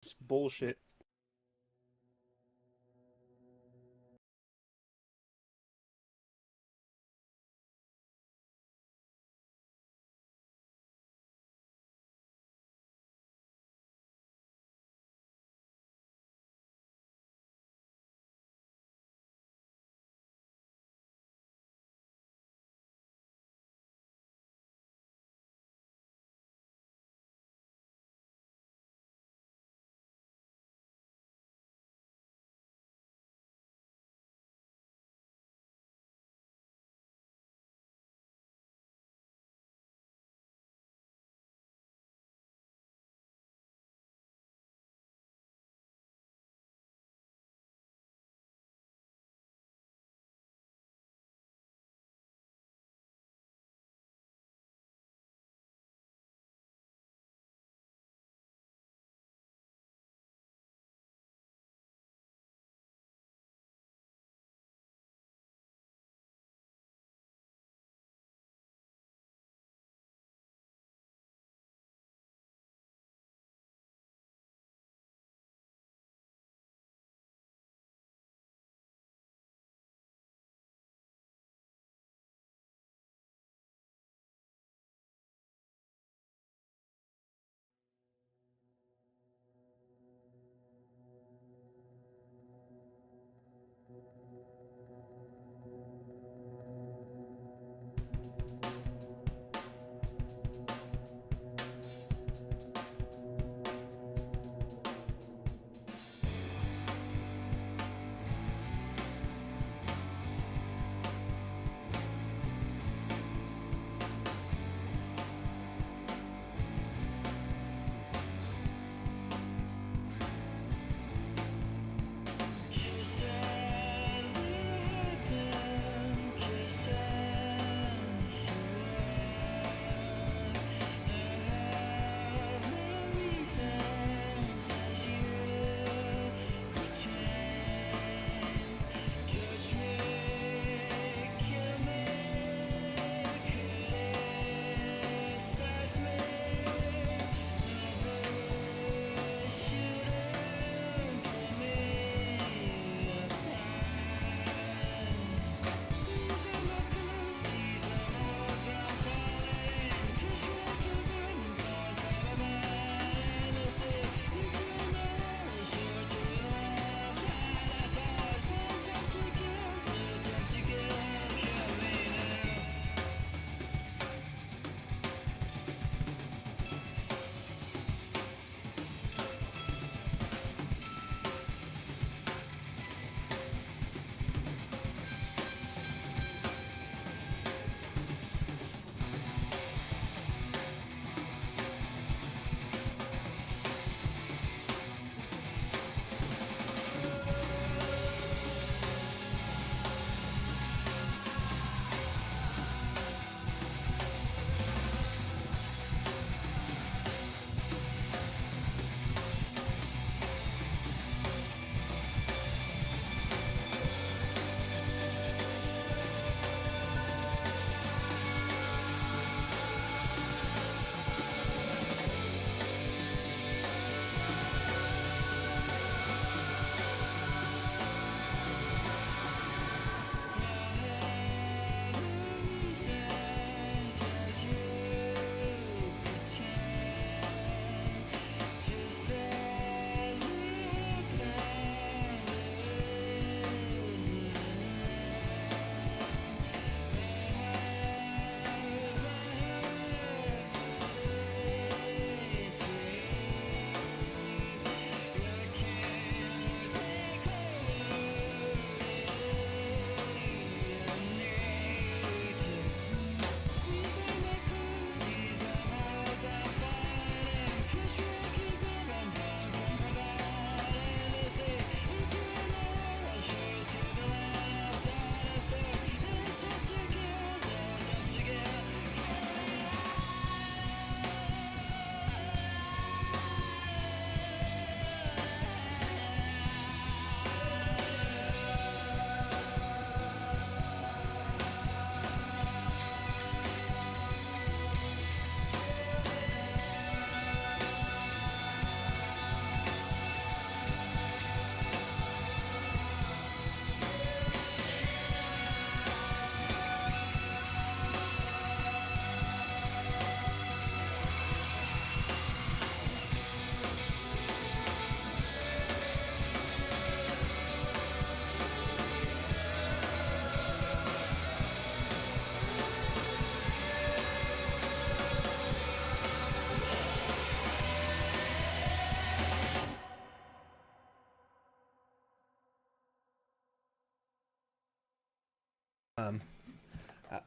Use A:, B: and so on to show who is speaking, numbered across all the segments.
A: It's bullshit.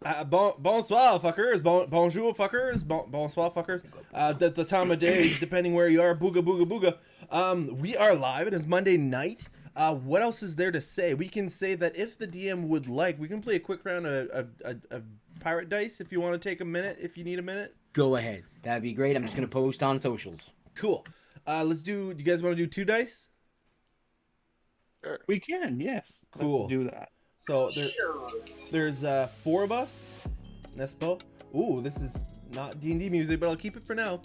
A: Bonsoir, fuckers. Bonjour, fuckers. Bonsoir, fuckers. The time of day, depending where you are. Booga, booga, booga. We are live. It is Monday night. What else is there to say? We can say that if the DM would like, we can play a quick round of pirate dice if you want to take a minute, if you need a minute.
B: Go ahead. That'd be great. I'm just going to post on socials.
A: Cool. Let's do, you guys want to do 2 dice?
C: Sure.
D: We can, yes.
A: Cool.
D: Let's do that.
A: So there's 4 of us. Nespo. Ooh, this is not D&D music, but I'll keep it for now.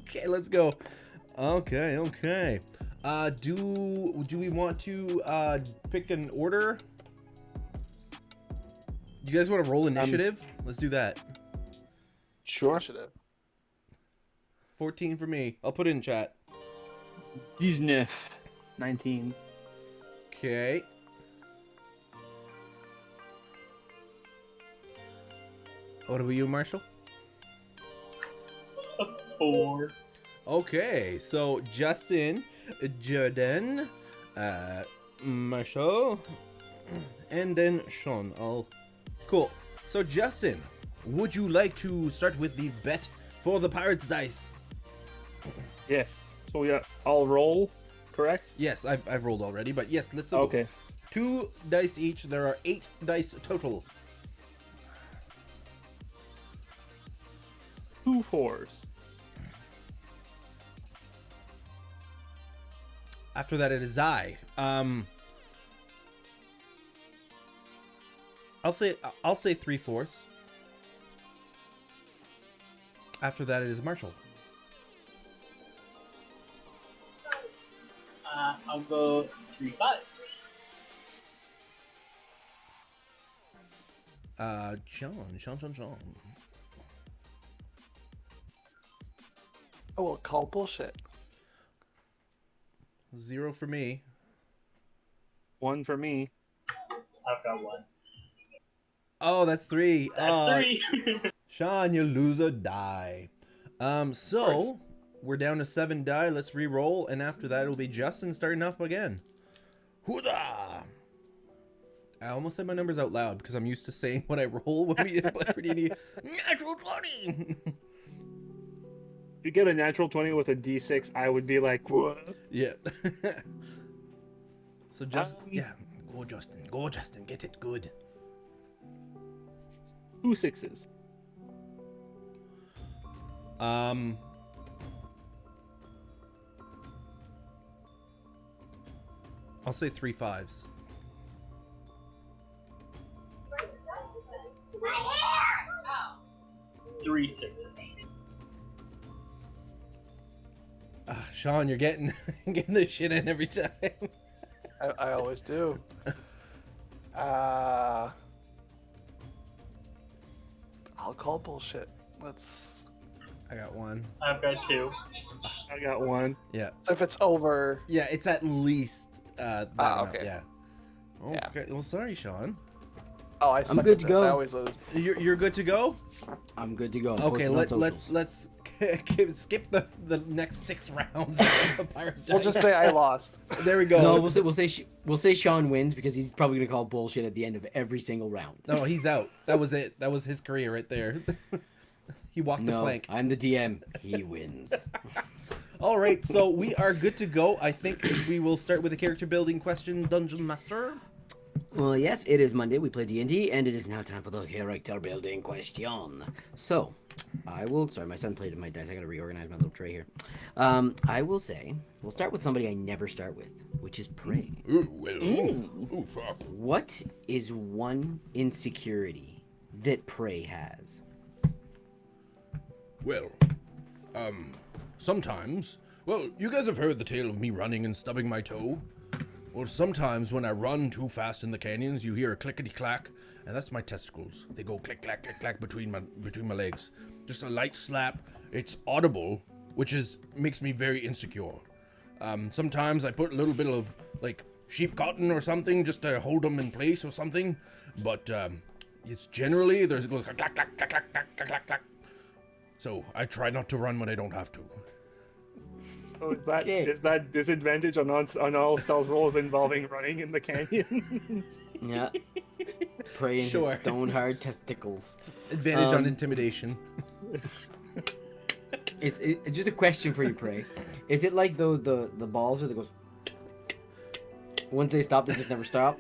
A: Okay, let's go. Okay. Do we want to pick an order? You guys want to roll initiative? Let's do that.
D: Sure.
C: Should have.
A: 14 for me. I'll put it in chat.
D: 19.
A: Okay. What about you, Marshall?
E: 4.
A: Okay, so Justin, Jordan, Marshall, and then Sean. Cool. So Justin, would you like to start with the bet for the Pirates dice?
D: Yes. So yeah, I'll roll, correct?
A: Yes, I've rolled already, but yes, let's go.
D: Okay.
A: 2 dice each. There are 8 dice total.
D: 2 4s.
A: After that, it is I. I'll say 3 4s. After that, it is Marshall.
E: I'll go 3 5s.
A: Sean.
C: Oh, well, call bullshit.
A: 0 for me.
D: 1 for me.
E: I've got 1.
A: Oh, that's 3.
E: That's 3.
A: Sean, you loser, die. So we're down to 7 die. Let's re-roll, and after that, it'll be Justin starting up again. Hoodah! I almost said my numbers out loud because I'm used to saying what I roll when we play for D&D. Natural 20.
D: If you get a natural 20 with a D6, I would be like, what?
A: Yeah. So just yeah, go Justin, get it good.
D: 2 6s.
A: I'll say 3 5s.
E: Three 6s.
A: Sean, you're getting the shit in every time.
C: I always do. I'll call bullshit.
A: I got 1.
E: I've got 2.
D: I got 1.
A: Yeah.
C: So if it's over,
A: Yeah, it's at least that amount,
C: okay.
A: yeah.
C: Yeah.
A: Okay. Well, sorry, Sean.
C: oh, I suck
B: good
C: at
B: to
C: this.
B: go.
C: I always lose.
A: You're good to go.
B: I'm good to go. I'm
A: Okay,
B: posting on
A: let's
B: socials.
A: skip the next 6 rounds. Of the Pirate
C: We'll
A: Dice.
C: just say I lost.
A: There we go.
B: No, we'll say Sean wins because he's probably gonna call bullshit at the end of every single round.
A: No, he's out. That was it. That was his career right there. He walked the
B: No,
A: plank.
B: I'm the DM. He wins.
A: All right, so we are good to go. I think we will start with a character building question, Dungeon Master.
B: Well, yes, it is Monday. We play D&D, and it is now time for the character building question. So, sorry, my son played with my dice. I gotta reorganize my little tray here. I will say, we'll start with somebody I never start with, which is Prey.
A: Ooh, well. Ooh, fuck.
B: What is one insecurity that Prey has?
A: Well, sometimes... Well, you guys have heard the tale of me running and stubbing my toe? Well, sometimes when I run too fast in the canyons, you hear a clickety-clack, and that's my testicles. They go click-clack, click-clack between my legs. Just a light slap. It's audible, which makes me very insecure. Sometimes I put a little bit of, like, sheep cotton or something just to hold them in place or something, but it's generally, it goes clack, clack, clack, clack, clack, clack, clack, clack. So I try not to run when I don't have to.
D: So is that disadvantage on all stealth rolls involving running in the canyon?
B: Yeah. Prey in
A: Sure.
B: his stone hard testicles.
A: Advantage on
B: Um,
A: intimidation.
B: It's just a question for you, Prey. Is it like the balls where they goes once they stop, they just never stop?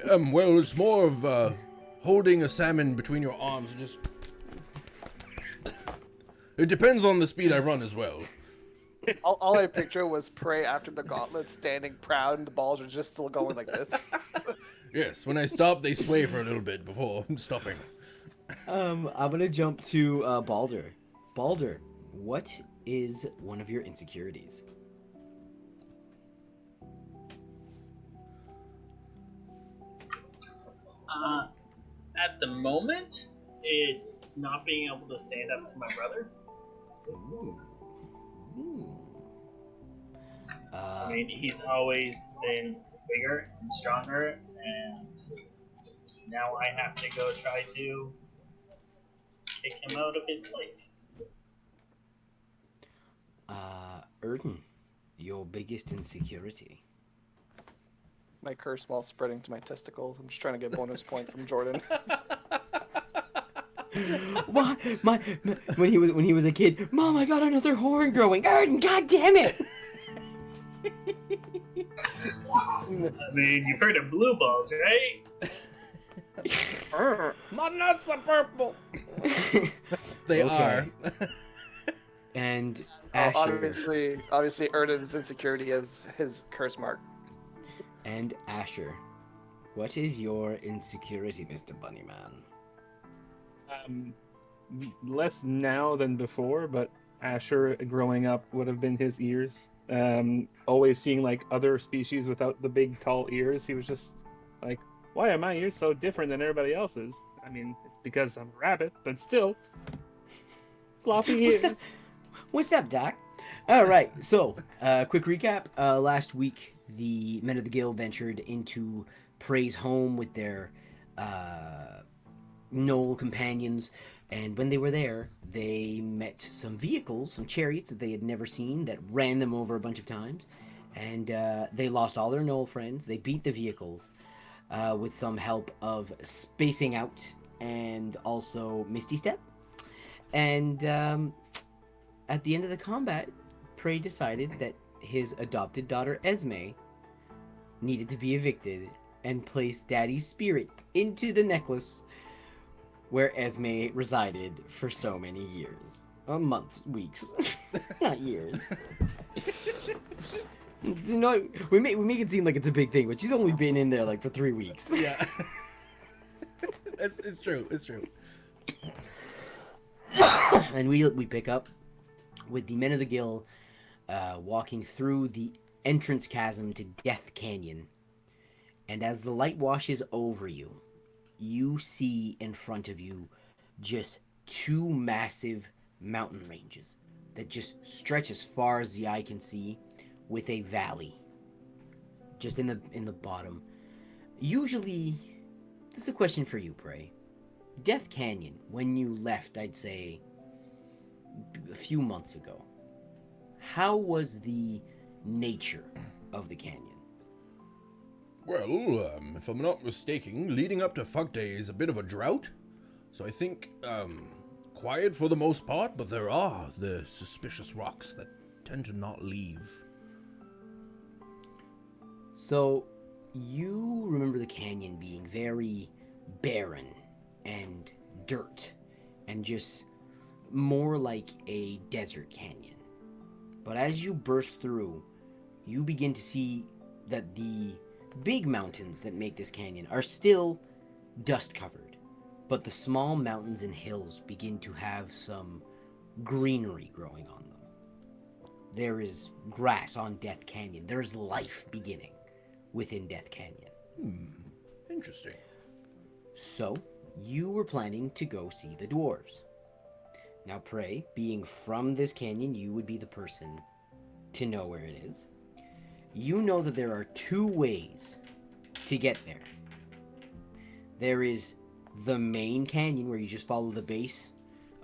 A: Well, it's more of holding a salmon between your arms and just. It depends on the speed I run as well.
C: All I picture was Prey after the gauntlet standing proud and the balls are just still going like this.
A: Yes, when I stop, they sway for a little bit before stopping.
B: I'm gonna jump to Balder. Balder, what is one of your insecurities?
E: At the moment, it's not being able to stand up to my brother.
B: Ooh.
E: I mean, he's always been bigger and stronger, and now I have to go try to kick him out of his place.
B: Erden, your biggest insecurity.
C: My curse while spreading to my testicles. I'm just trying to get bonus point from Jordan.
B: Why, when he was a kid, Mom, I got another horn growing. Erden, God damn it!
E: I mean, you've heard of blue balls, right?
A: My nuts are purple. They
B: Okay.
A: are.
B: And Asher.
C: Obviously, Erden's insecurity is his curse mark.
B: And Asher, what is your insecurity, Mr. Bunnyman?
D: Less now than before, but Asher growing up would have been his ears. Always seeing like other species without the big tall ears, he was just like, why are my ears so different than everybody else's? I mean, it's because I'm a rabbit, but still, floppy ears.
B: What's up, Doc? All right, so quick recap. Last week, the men of the Gill ventured into Prey's home with their Knoll companions, and when they were there, they met some vehicles, some chariots that they had never seen that ran them over a bunch of times, and they lost all their Knoll friends. They beat the vehicles with some help of Spacing Out and also Misty Step, and at the end of the combat, Prey decided that his adopted daughter Esme needed to be evicted and placed Daddy's spirit into the necklace where Esme resided for so many years. Months, weeks, not years. You know, we make it seem like it's a big thing, but she's only been in there like for 3 weeks.
A: Yeah. It's true. It's true.
B: And we pick up with the men of the Gill walking through the entrance chasm to Death Canyon. And as the light washes over you, you see in front of you just two massive mountain ranges that just stretch as far as the eye can see, with a valley just in the bottom. Usually, this is a question for you, Prey. Death Canyon, when you left, I'd say a few months ago, how was the nature of the canyon?
A: Well, if I'm not mistaken, leading up to Fuck Day is a bit of a drought. So I think, quiet for the most part, but there are the suspicious rocks that tend to not leave.
B: So, you remember the canyon being very barren and dirt and just more like a desert canyon. But as you burst through, you begin to see that the big mountains that make this canyon are still dust covered, but the small mountains and hills begin to have some greenery growing on them. There is grass on Death Canyon. There is life beginning within Death Canyon.
A: Interesting.
B: So, you were planning to go see the dwarves. Now, Prey, being from this canyon, you would be the person to know where it is. You know that there are two ways to get there. There is the main canyon, where you just follow the base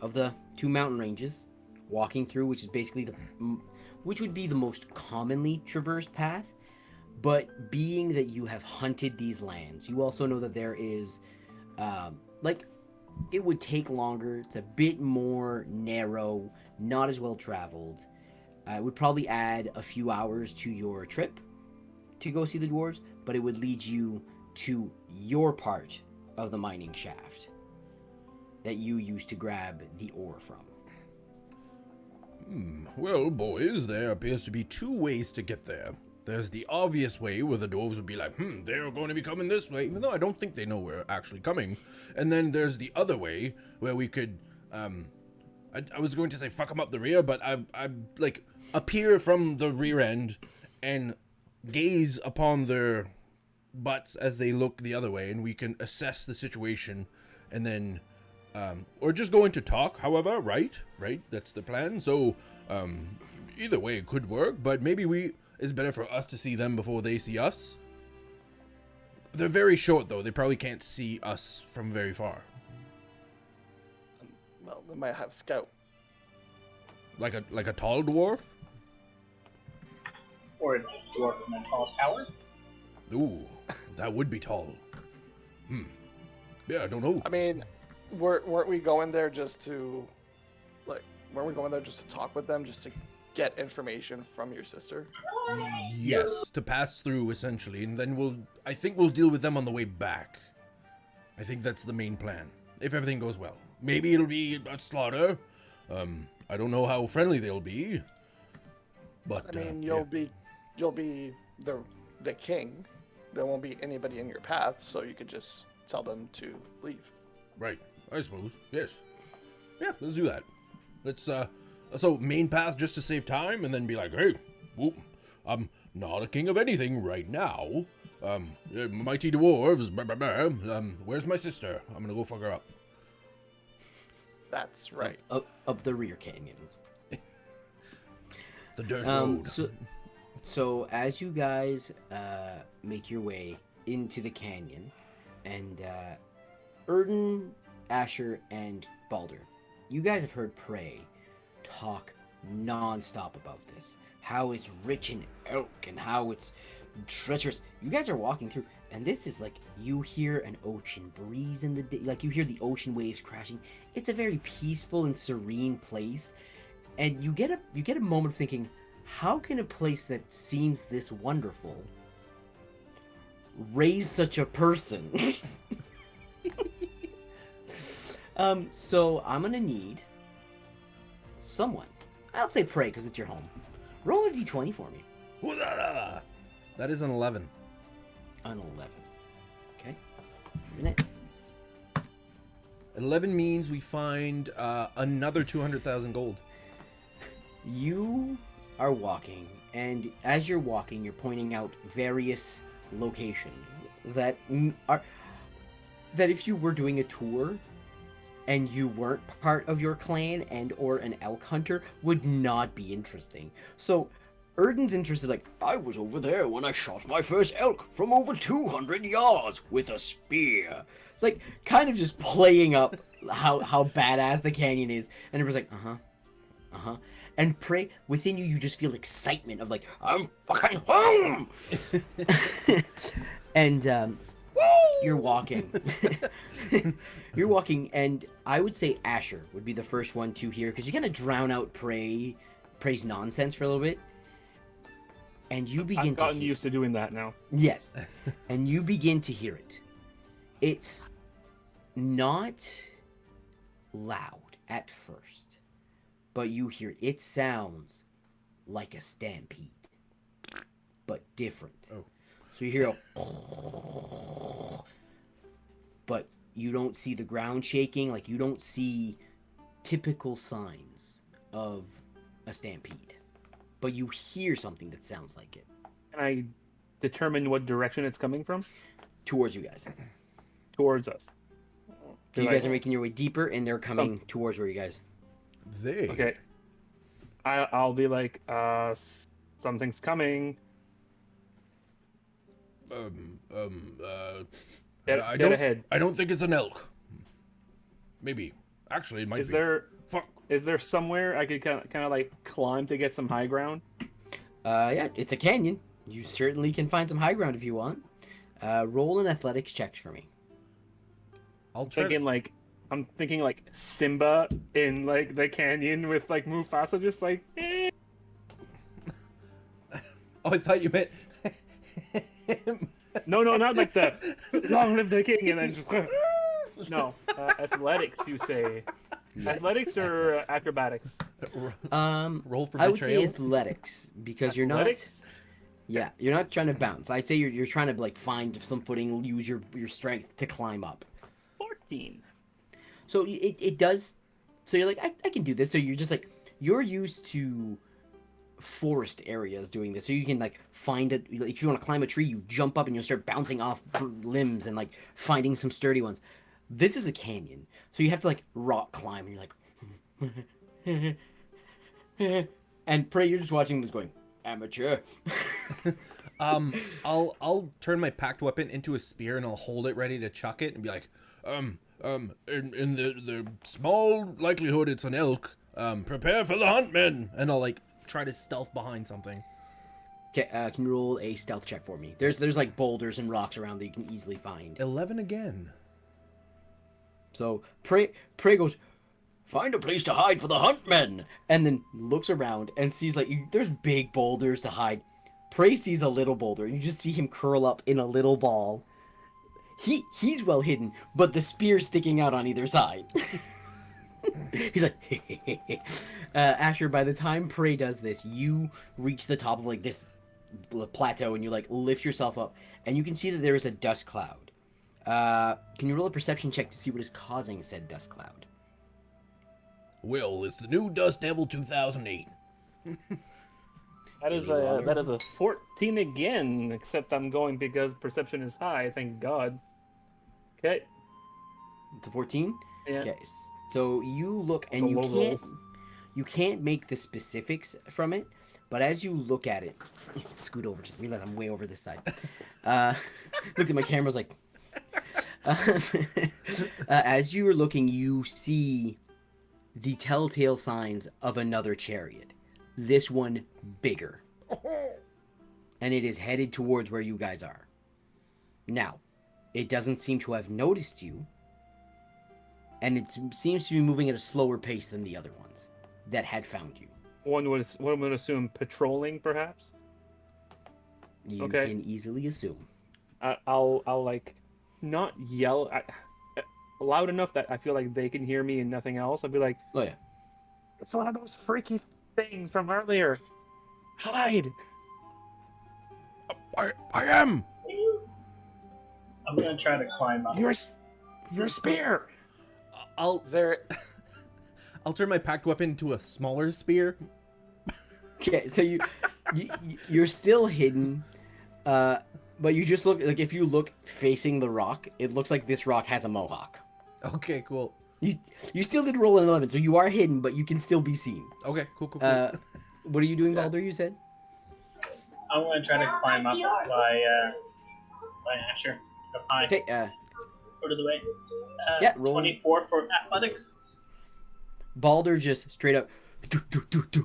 B: of the two mountain ranges, walking through, which is basically which would be the most commonly traversed path. But being that you have hunted these lands, you also know that there is, like, it would take longer. It's a bit more narrow, not as well traveled. It would probably add a few hours to your trip to go see the dwarves, but it would lead you to your part of the mining shaft that you used to grab the ore from.
A: Well, boys, there appears to be two ways to get there. There's the obvious way where the dwarves would be like, they're going to be coming this way, even though I don't think they know we're actually coming. And then there's the other way where we could, I was going to say fuck them up the rear, but I like appear from the rear end and gaze upon their butts as they look the other way, and we can assess the situation and then, or just go into talk, however, right? That's the plan. So, either way it could work, but maybe it's better for us to see them before they see us. They're very short, though. They probably can't see us from very far.
C: Well, they might have scout.
A: Like a tall dwarf?
E: Or a dwarf in a tall tower.
A: Ooh, that would be tall. Yeah, I don't know.
C: I mean, weren't we going there just to, like, weren't we going there just to talk with them, just to get information from your sister?
A: Yes, to pass through, essentially, and then I think we'll deal with them on the way back. I think that's the main plan, if everything goes well. Maybe it'll be a slaughter. I don't know how friendly they'll be, but
C: I mean,
A: yeah.
C: you'll be the king. There won't be anybody in your path, so you could just tell them to leave.
A: Right, I suppose. Yes. Yeah, let's do that. Let's, so main path just to save time, and then be like, hey, whoop, I'm not a king of anything right now. Mighty dwarves, blah, blah, blah. Where's my sister? I'm gonna go fuck her up.
C: That's right.
B: Up the rear canyons.
A: The dirt road.
B: So as you guys make your way into the canyon, and Erden, Asher, and Balder, you guys have heard Prey talk non-stop about this. How it's rich in elk and how it's treacherous. You guys are walking through, and this is like, you hear an ocean breeze in the day, like you hear the ocean waves crashing. It's a very peaceful and serene place, and you get a moment of thinking, how can a place that seems this wonderful raise such a person? So I'm gonna need someone. I'll say Prey because it's your home. Roll a d20 for me.
A: That is an 11.
B: An 11. Okay. Minute.
A: 11 means we find another 200,000 gold.
B: You are walking, and as you're walking, you're pointing out various locations that if you were doing a tour and you weren't part of your clan and or an elk hunter, would not be interesting. So Erden's interested, like, I was over there when I shot my first elk from over 200 yards with a spear. Like, kind of just playing up how badass the canyon is. And everyone's like, uh-huh. And Prey, within you just feel excitement of like, I'm fucking home! And, you're walking. You're walking, and I would say Asher would be the first one to hear, because you kind of drown out Prey's nonsense for a little bit. And you begin
D: I've gotten used to doing that now.
B: Yes. And you begin to hear it. It's not loud at first, but you hear it. It sounds like a stampede, but different.
A: Oh.
B: So you hear a but you don't see the ground shaking, like you don't see typical signs of a stampede. But you hear something that sounds like it.
D: Can I determine what direction it's coming from?
B: Towards you guys.
D: Towards us.
B: You guys are making your way deeper, and they're coming towards where you guys.
D: Okay. I'll be like, something's coming. Dead ahead.
A: I don't think it's an elk. Maybe. Actually, it might be. Fuck.
D: Is there somewhere I could kind of like climb to get some high ground?
B: Yeah, it's a canyon. You certainly can find some high ground if you want. Roll an athletics check for me.
A: I'll try.
D: I'm thinking like Simba in like the canyon with like Mufasa, just like.
A: Oh, I thought you meant.
D: No, not like the long live the king and then just. No, athletics. You say
B: Yes.
D: athletics or acrobatics?
A: Roll for
B: I would say
A: betrayal.
B: athletics because
D: Athletics?
B: you're not trying to bounce. I'd say you're trying to like find some footing, use your strength to climb up.
D: 14.
B: So it does. So you're like, I can do this. So you're just like, you're used to forest areas doing this. So you can like find it. If you want to climb a tree, you jump up and you'll start bouncing off limbs and like finding some sturdy ones. This is a canyon. So you have to like rock climb and you're like, and pray you're just watching this going, amateur.
A: I'll turn my packed weapon into a spear and I'll hold it ready to chuck it and be like, in the small likelihood it's an elk, prepare for the hunt, men. And I'll like try to stealth behind something.
B: Okay, can you roll a stealth check for me? There's like boulders and rocks around that you can easily find.
A: 11 again.
B: So Prey goes, find a place to hide for the hunt, men, and then looks around and sees like there's big boulders to hide. Prey sees a little boulder, and you just see him curl up in a little ball. He's well hidden, but the spear's sticking out on either side. He's like, Asher. By the time Prey does this, you reach the top of like this plateau, and you like lift yourself up, and you can see that there is a dust cloud. Can you roll a perception check to see what is causing said dust cloud?
A: Will, it's the new Dust Devil 2008.
D: That is a 14 again. Except I'm going because perception is high. Thank God. Okay.
B: It's a 14?
D: Yeah.
B: Okay, so you look and
D: It's a low
B: you can't make the specifics from it, but as you look at it, scoot over. Realize I'm way over this side. Looked at my camera, was like, as you are looking, you see the telltale signs of another chariot. This one bigger, and it is headed towards where you guys are. Now, it doesn't seem to have noticed you. And it seems to be moving at a slower pace than the other ones that had found you.
D: One would assume patrolling, perhaps.
B: You
D: Okay.
B: can easily assume.
D: I'll like not yell loud enough that I feel like they can hear me and nothing else. I'll be like,
B: Oh yeah.
D: "It's one of those freaky things from earlier. Hide!"
A: I am.
E: I'm gonna try to climb up.
D: Your spear.
A: I'll
C: Is there?
A: I'll turn my packed weapon into a smaller spear.
B: Okay, so you're still hidden, but you just look like if you look facing the rock, it looks like this rock has a mohawk.
A: Okay, cool.
B: You still did roll an 11, so you are hidden, but you can still be seen.
A: Okay, cool.
B: What are you doing, Baldur? You said.
E: I'm gonna try to climb up by Asher. Up high.
B: Okay.
E: Out of the way.
B: Yeah, roll.
E: 24 for athletics.
B: Baldur just straight up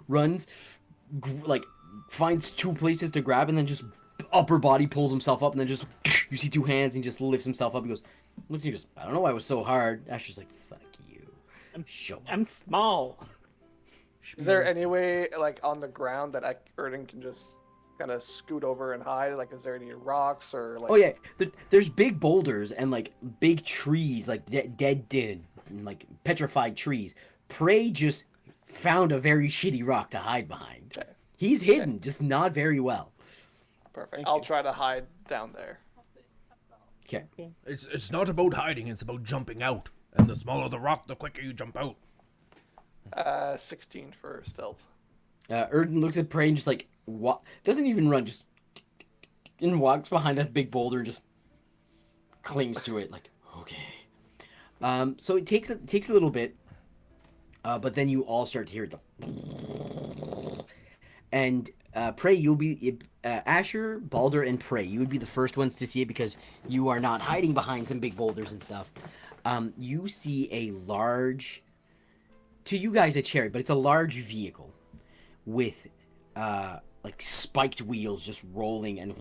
B: runs, like finds two places to grab, and then just upper body pulls himself up, and then just you see two hands, and he just lifts himself up. He goes, looks at you, goes, I don't know why it was so hard. Asher's like, fuck you. Show up.
D: I'm small.
C: Is there any way, like on the ground, that Erden can just kind of scoot over and hide? Like, is there any rocks or like?
B: Oh yeah, there's big boulders and like big trees, like dead, like petrified trees. Prey just found a very shitty rock to hide behind.
C: Okay.
B: He's hidden, just not very well.
C: Perfect. I'll try to hide down there.
B: Okay.
A: It's not about hiding. It's about jumping out. And the smaller the rock, the quicker you jump out.
C: 16 for stealth.
B: Erden looks at Prey and just like doesn't even run, just and walks behind that big boulder and just clings to it like okay. So it takes a little bit, but then you all start to hear the and Prey, you'll be Asher, Baldur, and Prey. You would be the first ones to see it because you are not hiding behind some big boulders and stuff. You see a large, to you guys a chariot, but it's a large vehicle with like spiked wheels just rolling and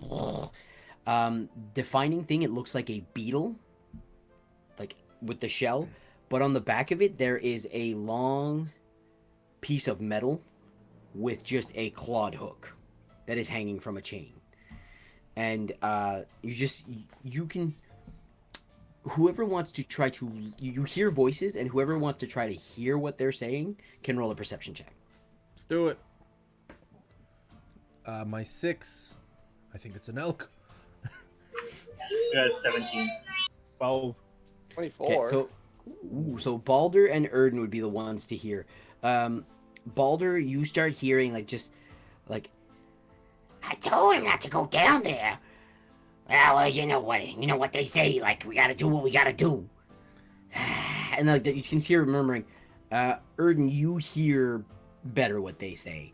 B: defining thing. It looks like a beetle, like with the shell, but on the back of it there is a long piece of metal with just a clawed hook that is hanging from a chain. And you can, whoever wants to try to, you hear voices, and whoever wants to try to hear what they're saying can roll a perception check.
A: Let's do it. My 6, I think it's an elk.
E: 17.
D: 12.
C: 24.
B: Okay, so Balder and Erden would be the ones to hear. Balder, you start hearing like I told him not to go down there. Well, you know what they say. Like, we gotta do what we gotta do. And like you can hear murmuring. Erden, you hear better what they say.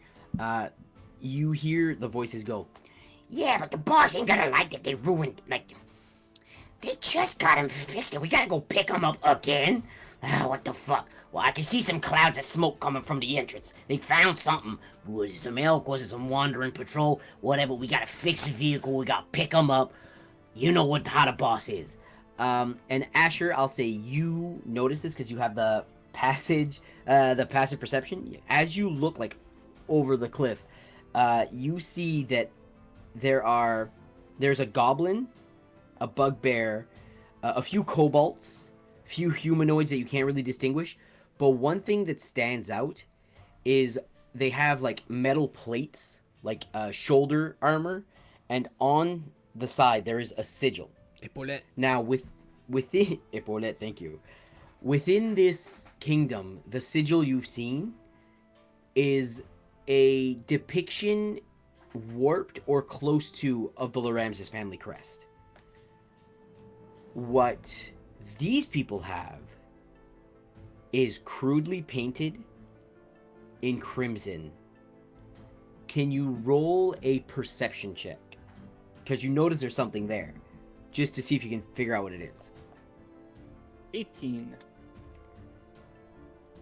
B: You hear the voices go, yeah, but the boss ain't gonna like that they ruined, like, they just got him fixed, and we gotta go pick him up again? What the fuck? Well, I can see some clouds of smoke coming from the entrance. They found something. Was it some elk? Was it some wandering patrol? Whatever, we gotta fix the vehicle, we gotta pick him up. You know how the boss is. And Asher, I'll say you notice this because you have the passive perception. As you look, like, over the cliff, you see that there's a goblin, a bugbear, a few kobolds, a few humanoids that you can't really distinguish. But one thing that stands out is they have like metal plates, like shoulder armor, and on the side there is a sigil.
A: Epaulette.
B: Now within Epaulette, thank you. Within this kingdom, the sigil you've seen is a depiction, warped or close to, of the Loramses family crest. What these people have is crudely painted in crimson. Can you roll a perception check? Because you notice there's something there. Just to see if you can figure out what it is.
D: 18.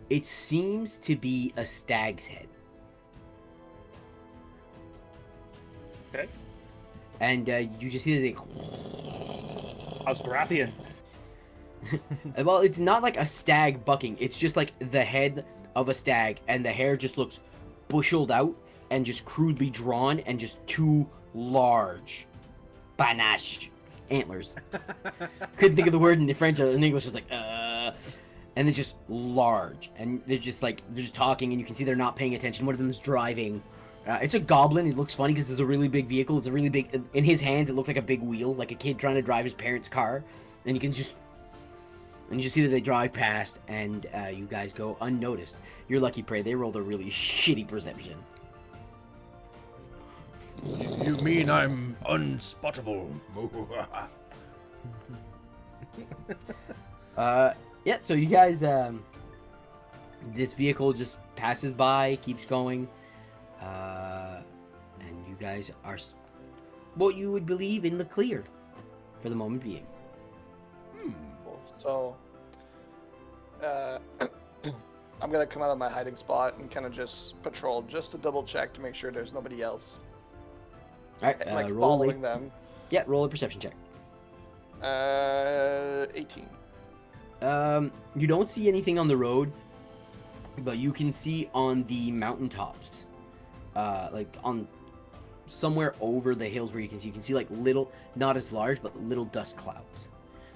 B: It seems to be a stag's head.
D: Okay.
B: And you just see that they...
D: How's Baratheon?
B: Well, it's not like a stag bucking. It's just like the head of a stag, and the hair just looks busheled out and just crudely drawn, and just two large panache antlers. Couldn't think of the word in French. In English, it's like and they're just large, and they're just talking, and you can see they're not paying attention. One of them is driving. It's a goblin. It looks funny because it's a really big vehicle. It's a really big... In his hands, it looks like a big wheel, like a kid trying to drive his parents' car. And you just see that they drive past, and you guys go unnoticed. You're lucky, Prey. They rolled a really shitty perception.
A: You mean I'm unspottable?
B: Yeah, so you guys... this vehicle just passes by, keeps going. And you guys are what you would believe in the clear for the moment being.
C: So, I'm gonna come out of my hiding spot and kind of just patrol, just to double check to make sure there's nobody else.
B: Alright,
C: Like
B: roll
C: following them.
B: Yeah, roll a perception check.
C: 18.
B: You don't see anything on the road, but you can see on the mountaintops, like on somewhere over the hills where you can see like little, not as large, but little dust clouds.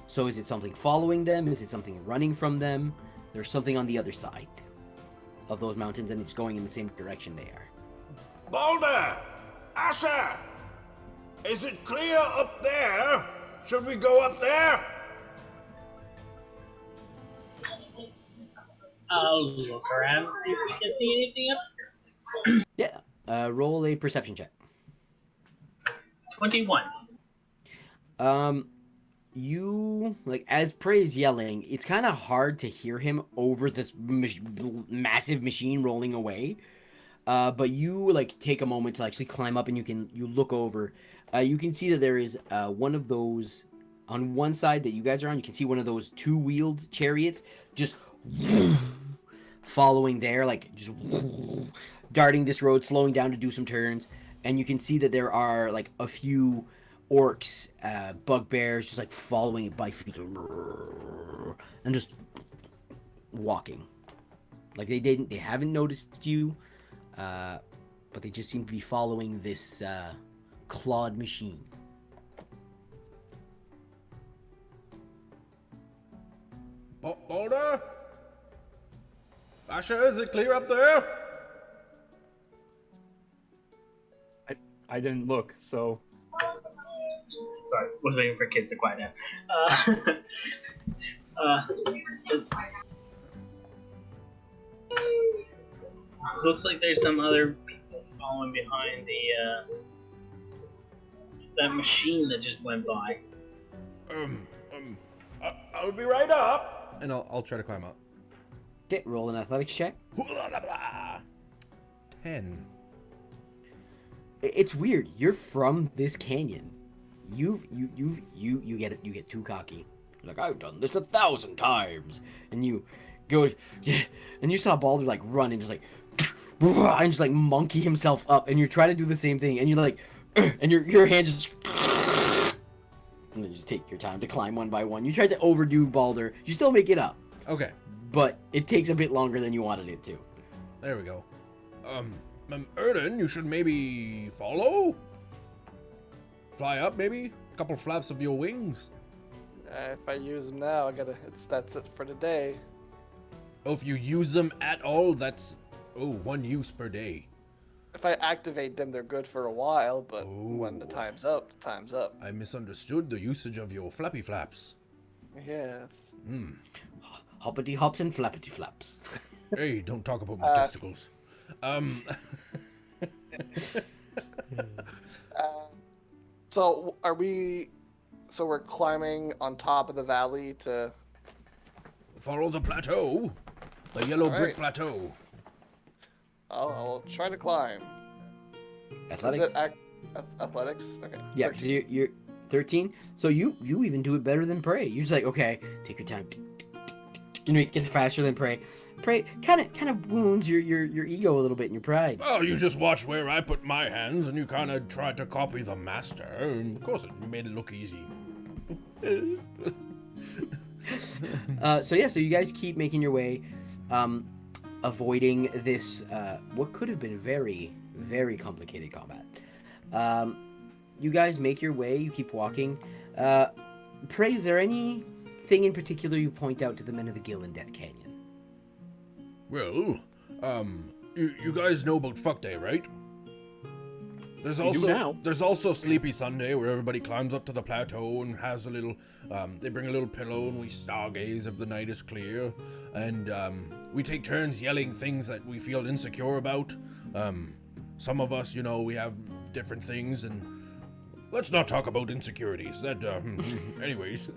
B: So is it something following them? Is it something running from them? There's something on the other side of those mountains, and it's going in the same direction they are.
A: Balder! Asher! Is it clear up there? Should we go up there?
E: I'll look around, see if we can see anything up here.
B: Yeah, roll a perception check.
E: 21.
B: You, like, as Prey's yelling, it's kind of hard to hear him over this massive machine rolling away. But you, like, take a moment to actually climb up, and you look over. You can see that there is one of those, on one side that you guys are on, you can see one of those two-wheeled chariots just following there, like, just darting this road, slowing down to do some turns, and you can see that there are like a few orcs, bugbears, just like following it by feet, and just walking. Like they haven't noticed you, but they just seem to be following this clawed machine.
A: Boulder? Basha, is it clear up there?
D: I didn't look, so
E: Sorry, was waiting for kids to quiet down. Looks like there's some other people following behind that machine that just went by.
A: I'll be right up. And I'll try to climb up.
B: Okay, roll an athletics check.
A: 10.
B: It's weird. You're from this canyon. You get too cocky. You're like, I've done this 1,000 times, and you go, and you saw Baldur like run and just like, and just like monkey himself up, and you're trying to do the same thing, and you're like, and your hands just, and then you just take your time to climb one by one. You tried to overdo Baldur. You still make it up,
A: Okay,
B: but it takes a bit longer than you wanted it to.
A: there we go. Erden, you should maybe follow? Fly up, maybe? A couple flaps of your wings.
C: If I use them now, that's it for the day.
A: Oh, if you use them at all, that's, 1 use per day.
C: If I activate them, they're good for a while, but when the time's up, the time's up.
A: I misunderstood the usage of your flappy flaps.
C: Yes.
B: Hoppity hops and flappity flaps.
A: Hey, don't talk about my testicles.
C: So we're climbing on top of the valley to...
A: Follow the plateau. The yellow
C: All
A: brick
C: right.
A: plateau.
C: I'll try to climb.
B: Athletics.
C: Is it athletics? Okay.
B: Yeah, because you're 13. So you even do it better than Prey. You're just like, okay, take your time. You know, get faster than Prey. Prey kind of wounds your ego a little bit and your pride.
A: Well, you just watched where I put my hands, and you kind of tried to copy the master. And of course, it made it look easy.
B: So you guys keep making your way, avoiding this what could have been very, very complicated combat. You guys make your way. You keep walking. Prey, is there anything in particular you point out to the men of the Gill in Death Canyon?
A: Well, you guys know about Fuck Day, right? There's
D: We do now.
A: there's also Sleepy Sunday, where everybody climbs up to the plateau and has a little, they bring a little pillow and we stargaze if the night is clear, and we take turns yelling things that we feel insecure about. Some of us, we have different things, and let's not talk about insecurities. That, anyways.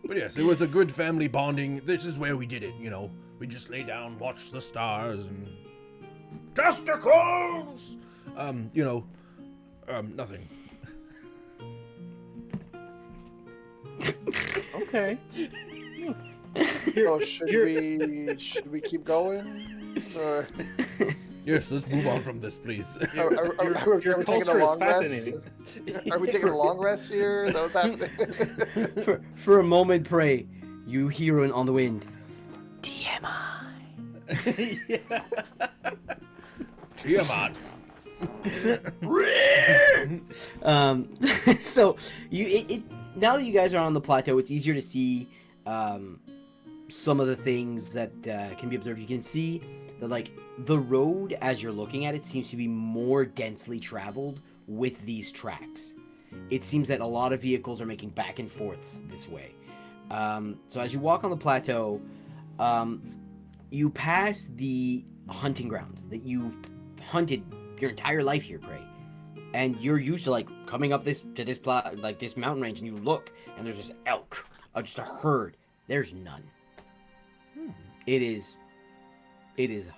A: But yes, it was a good family bonding. This is where we did it, We just lay down, watch the stars, and... Testicles! Nothing.
D: okay.
C: So should we keep going? Or
A: Yes, let's move on from this, please.
C: are we
D: Your
C: taking a
D: culture is
C: long rest?
D: fascinating.
C: Are we taking a long rest here? Is that what's happening?
B: For a moment, Prey, you hear on the wind.
A: Tiamat.
B: So now that you guys are on the plateau, it's easier to see some of the things that can be observed. You can see that like the road as you're looking at it seems to be more densely traveled with these tracks. It seems that a lot of vehicles are making back and forths this way. So as you walk on the plateau, you pass the hunting grounds that you've hunted your entire life here, Prey. And you're used to like coming up this mountain range, and you look, and there's this elk, just a herd. There's none. It is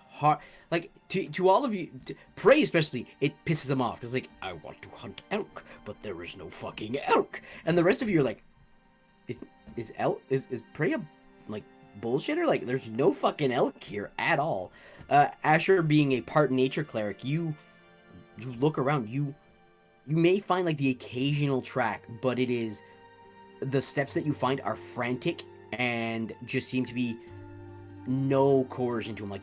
B: hard. Like to all of you, Prey especially, it pisses them off because like I want to hunt elk, but there is no fucking elk. And the rest of you are like, is Prey a like bullshitter? Like there's no fucking elk here at all. Asher, being a part nature cleric, you look around. You may find like the occasional track, but it is the steps that you find are frantic and just seem to be no coercion to them. Like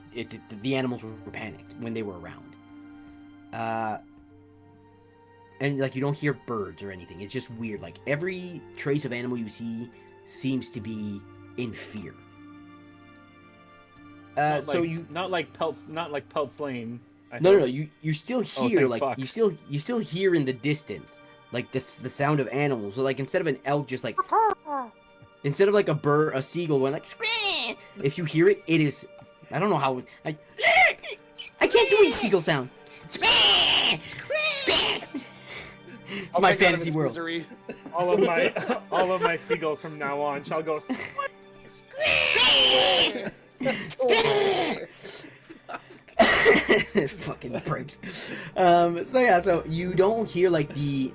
B: the animals were panicked when they were around. And like you don't hear birds or anything. It's just weird. Like every trace of animal you see seems to be in fear.
D: Not like Pelt's Lane.
B: No. You still hear
D: thank fuck.
B: you still hear in the distance like the sound of animals. So like instead of an elk just like instead of like a seagull going like scream, if you hear it, it is I don't know how I can't do a seagull sound.
C: I'll
B: My
C: make out of
B: fantasy
C: its
B: world.
C: misery.
D: all of my seagulls from now on shall go.
B: Fucking pricks. So you don't hear like the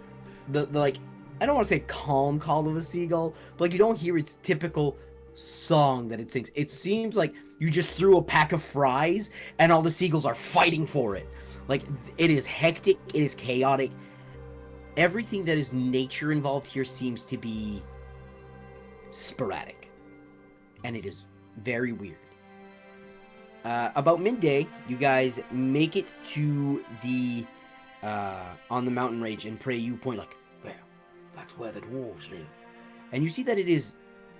B: like I don't want to say calm call of a seagull, but like you don't hear its typical song that it sings. It seems like you just threw a pack of fries and all the seagulls are fighting for it. Like it is hectic, it is chaotic. Everything that is nature involved here seems to be sporadic, and it is very weird. About midday, you guys make it to the on the mountain range, and Prey, you point like, there, that's where the dwarves live, and you see that it is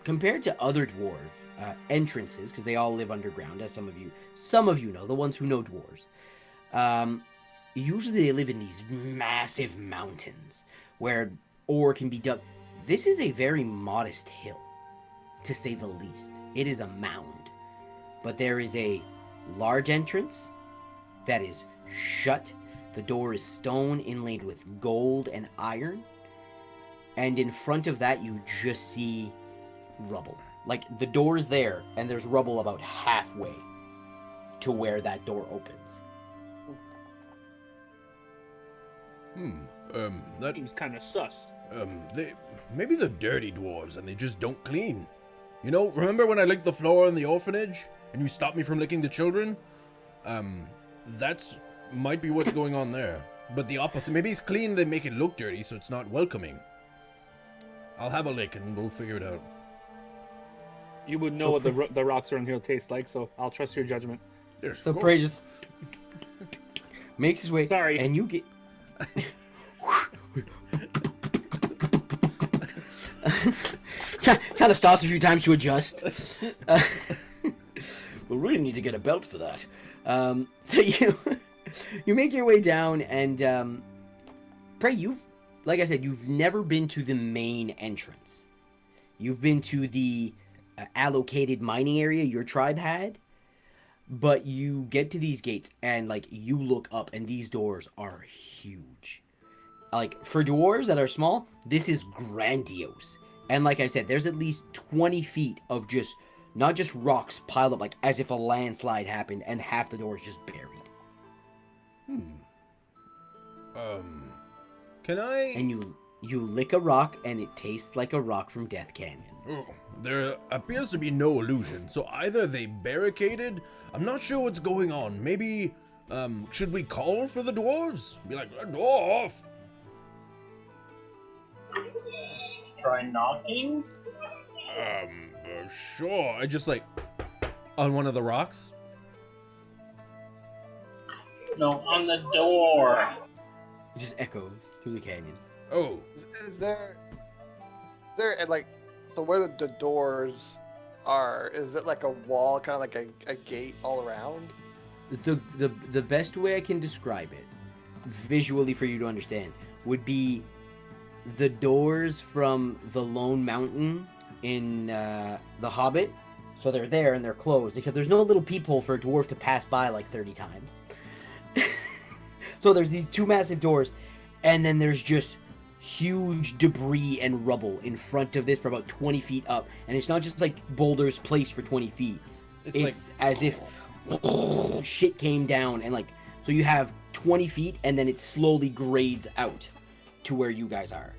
B: compared to other dwarf entrances, because they all live underground, as some of you know, the ones who know dwarves. Usually they live in these massive mountains where ore can be dug. This is a very modest hill, to say the least. It is a mound, but there is a large entrance that is shut. The door is stone inlaid with gold and iron, and in front of that you just see rubble. Like the door is there and there's rubble about halfway to where that door opens.
A: That
D: Seems kind of sus.
A: maybe they're dirty dwarves and they just don't clean. You know, remember when I licked the floor in the orphanage and you stopped me from licking the children? That's might be what's going on there. But the opposite. Maybe it's clean, they make it look dirty, so it's not welcoming. I'll have a lick and we'll figure it out.
D: You would know what the rocks around here taste like, so I'll trust your judgment.
A: Yes,
B: So
A: of course.
B: Prey just makes his way.
D: Sorry.
B: And you get. Kind of stops a few times to adjust. We'll really need to get a belt for that. So you make your way down, and Prey, like I said, you've never been to the main entrance. You've been to the allocated mining area your tribe had, but you get to these gates, and like you look up, and these doors are huge. Like for dwarves that are small, this is grandiose. And like I said, there's at least 20 feet of just not just rocks piled up like as if a landslide happened, and half the door is just buried.
A: Can I?
B: And you lick a rock, and it tastes like a rock from Death Canyon.
A: Oh, there appears to be no illusion, so either they barricaded. I'm not sure what's going on. Maybe, should we call for the dwarves? Be like, dwarf.
E: Try knocking?
A: Sure. I just like on one of the rocks.
E: No, on the door.
B: It just echoes through the canyon.
A: Oh,
C: Is there and like so where the doors are? Is it like a wall, kind of like a gate all around?
B: The best way I can describe it, visually for you to understand, would be the doors from the Lone Mountain in The Hobbit. So they're there and they're closed, except there's no little peephole for a dwarf to pass by like 30 times. So there's these two massive doors, and then there's just huge debris and rubble in front of this for about 20 feet up. And it's not just like boulders placed for 20 feet. It's as if shit came down, and like, so you have 20 feet and then it slowly grades out to where you guys are.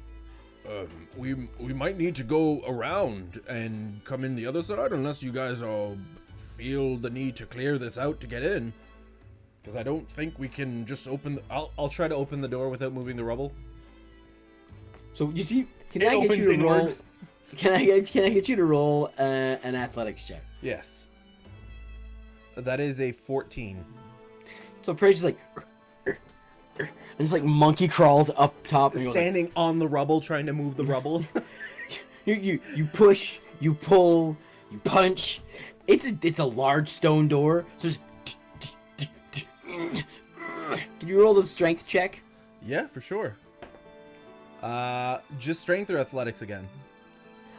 A: we might need to go around and come in the other side unless you guys all feel the need to clear this out to get in. Because I don't think we can just open. I'll try to open the door without moving the rubble.
B: So you see, can
D: It
B: I get
D: opens
B: you to roll?
D: inwards.
B: Can I get you to roll an athletics check?
A: Yes. That is a 14.
B: So Praise is like, and just like monkey crawls up top, and you're like,
A: Standing on the rubble, trying to move the rubble.
B: you push, you pull, you punch. It's a large stone door. So just, can you roll the strength check?
A: Yeah, for sure. Just strength or athletics again?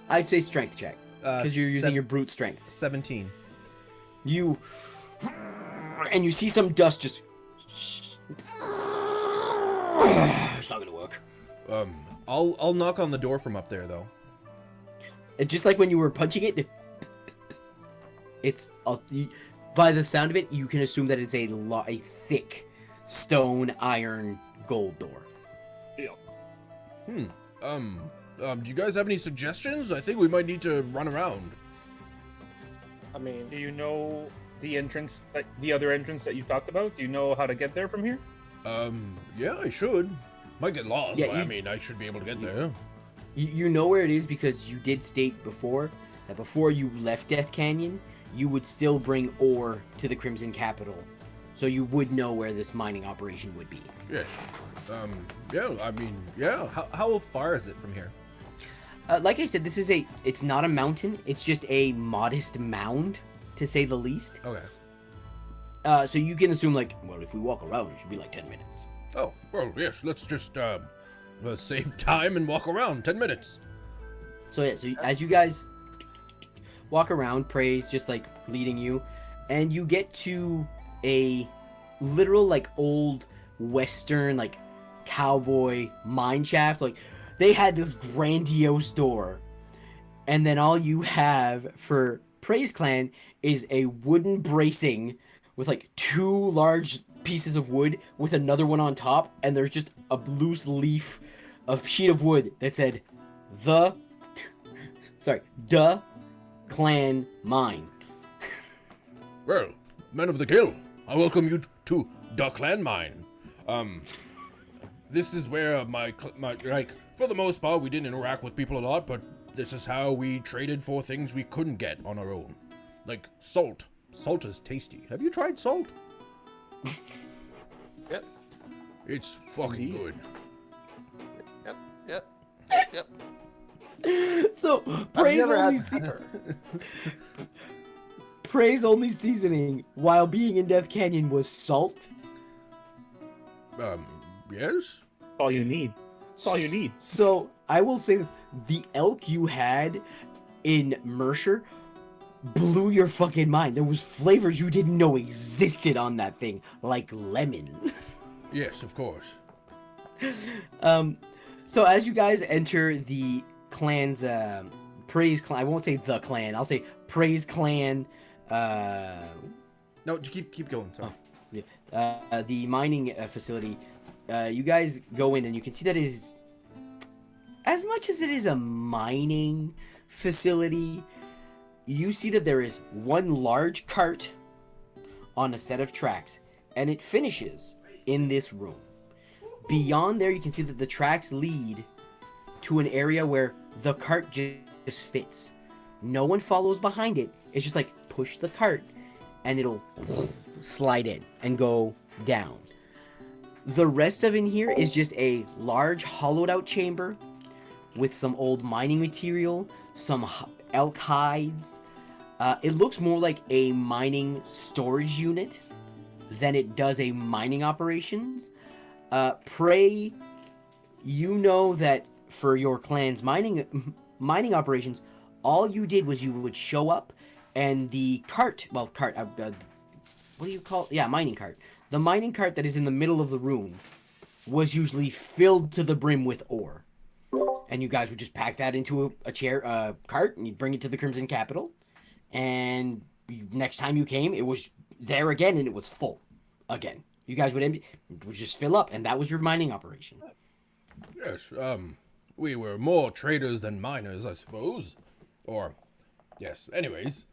B: I'd say strength check because you're using your brute strength.
A: 17.
B: You and you see some dust just. It's not gonna work.
A: I'll knock on the door from up there though.
B: It's just like when you were punching it. It's by the sound of it, you can assume that it's a thick stone, iron, gold door.
D: Yeah.
A: Do you guys have any suggestions? I think we might need to run around.
C: I mean,
D: Do you know the entrance, like the other entrance that you talked about? Do you know how to get there from here?
A: Yeah, I should. Might get lost,
B: Yeah,
A: but I
B: you-
A: mean, I should be able to get there.
B: You know where it is because you did state before that before you left Death Canyon, you would still bring ore to the Crimson Capital, so you would know where this mining operation would be.
A: Yes. Yeah, I mean, yeah. How far is it from here?
B: Like I said, it's not a mountain. It's just a modest mound, to say the least.
A: Okay.
B: So you can assume like, well, if we walk around, it should be like 10 minutes.
A: Oh, well, yes, let's just, let's save time and walk around. 10 minutes.
B: So yeah, so as you guys walk around, Prey's just like leading you, and you get to a literal like old western like cowboy mine shaft. Like they had this grandiose door, and then all you have for Prey's clan is a wooden bracing with like 2 large pieces of wood with another one on top, and there's just a loose leaf of sheet of wood that said the clan mine.
A: Well, men of the Gill, I welcome you to the clan mine. This is where my like, for the most part, we didn't interact with people a lot, but this is how we traded for things we couldn't get on our own. Like salt. Salt is tasty. Have you tried salt?
C: yep,
A: It's fucking
D: Indeed.
A: good.
C: yep.
B: So
C: I've
B: Prey's
C: never
B: only,
C: had pepper.
B: Prey's only seasoning while being in Death Canyon was salt.
A: Yes?
D: All you need. That's all you need.
B: So I will say this: the elk you had in Mercer blew your fucking mind. There was flavors you didn't know existed on that thing, like lemon.
A: Yes, of course.
B: So as you guys enter the clan's Praise clan, I won't say the clan. I'll say Praise clan.
A: No, keep going. Sorry.
B: The mining facility. You guys go in and you can see that it is, as much as it is a mining facility, you see that there is one large cart on a set of tracks, and it finishes in this room. Beyond there, you can see that the tracks lead to an area where the cart just fits. No one follows behind it. It's just like push the cart and it'll slide in and go down. The rest of in here is just a large hollowed out chamber with some old mining material, some elk hides. It looks more like a mining storage unit than it does a mining operations. Prey, you know that for your clan's mining operations, all you did was you would show up and the cart, what do you call it? Yeah, mining cart. The mining cart that is in the middle of the room was usually filled to the brim with ore. And you guys would just pack that into a cart, and you'd bring it to the Crimson Capital. And next time you came, it was there again, and it was full again. You guys would just fill up, and that was your mining operation.
A: Yes, we were more traders than miners, I suppose. Or, yes, anyways,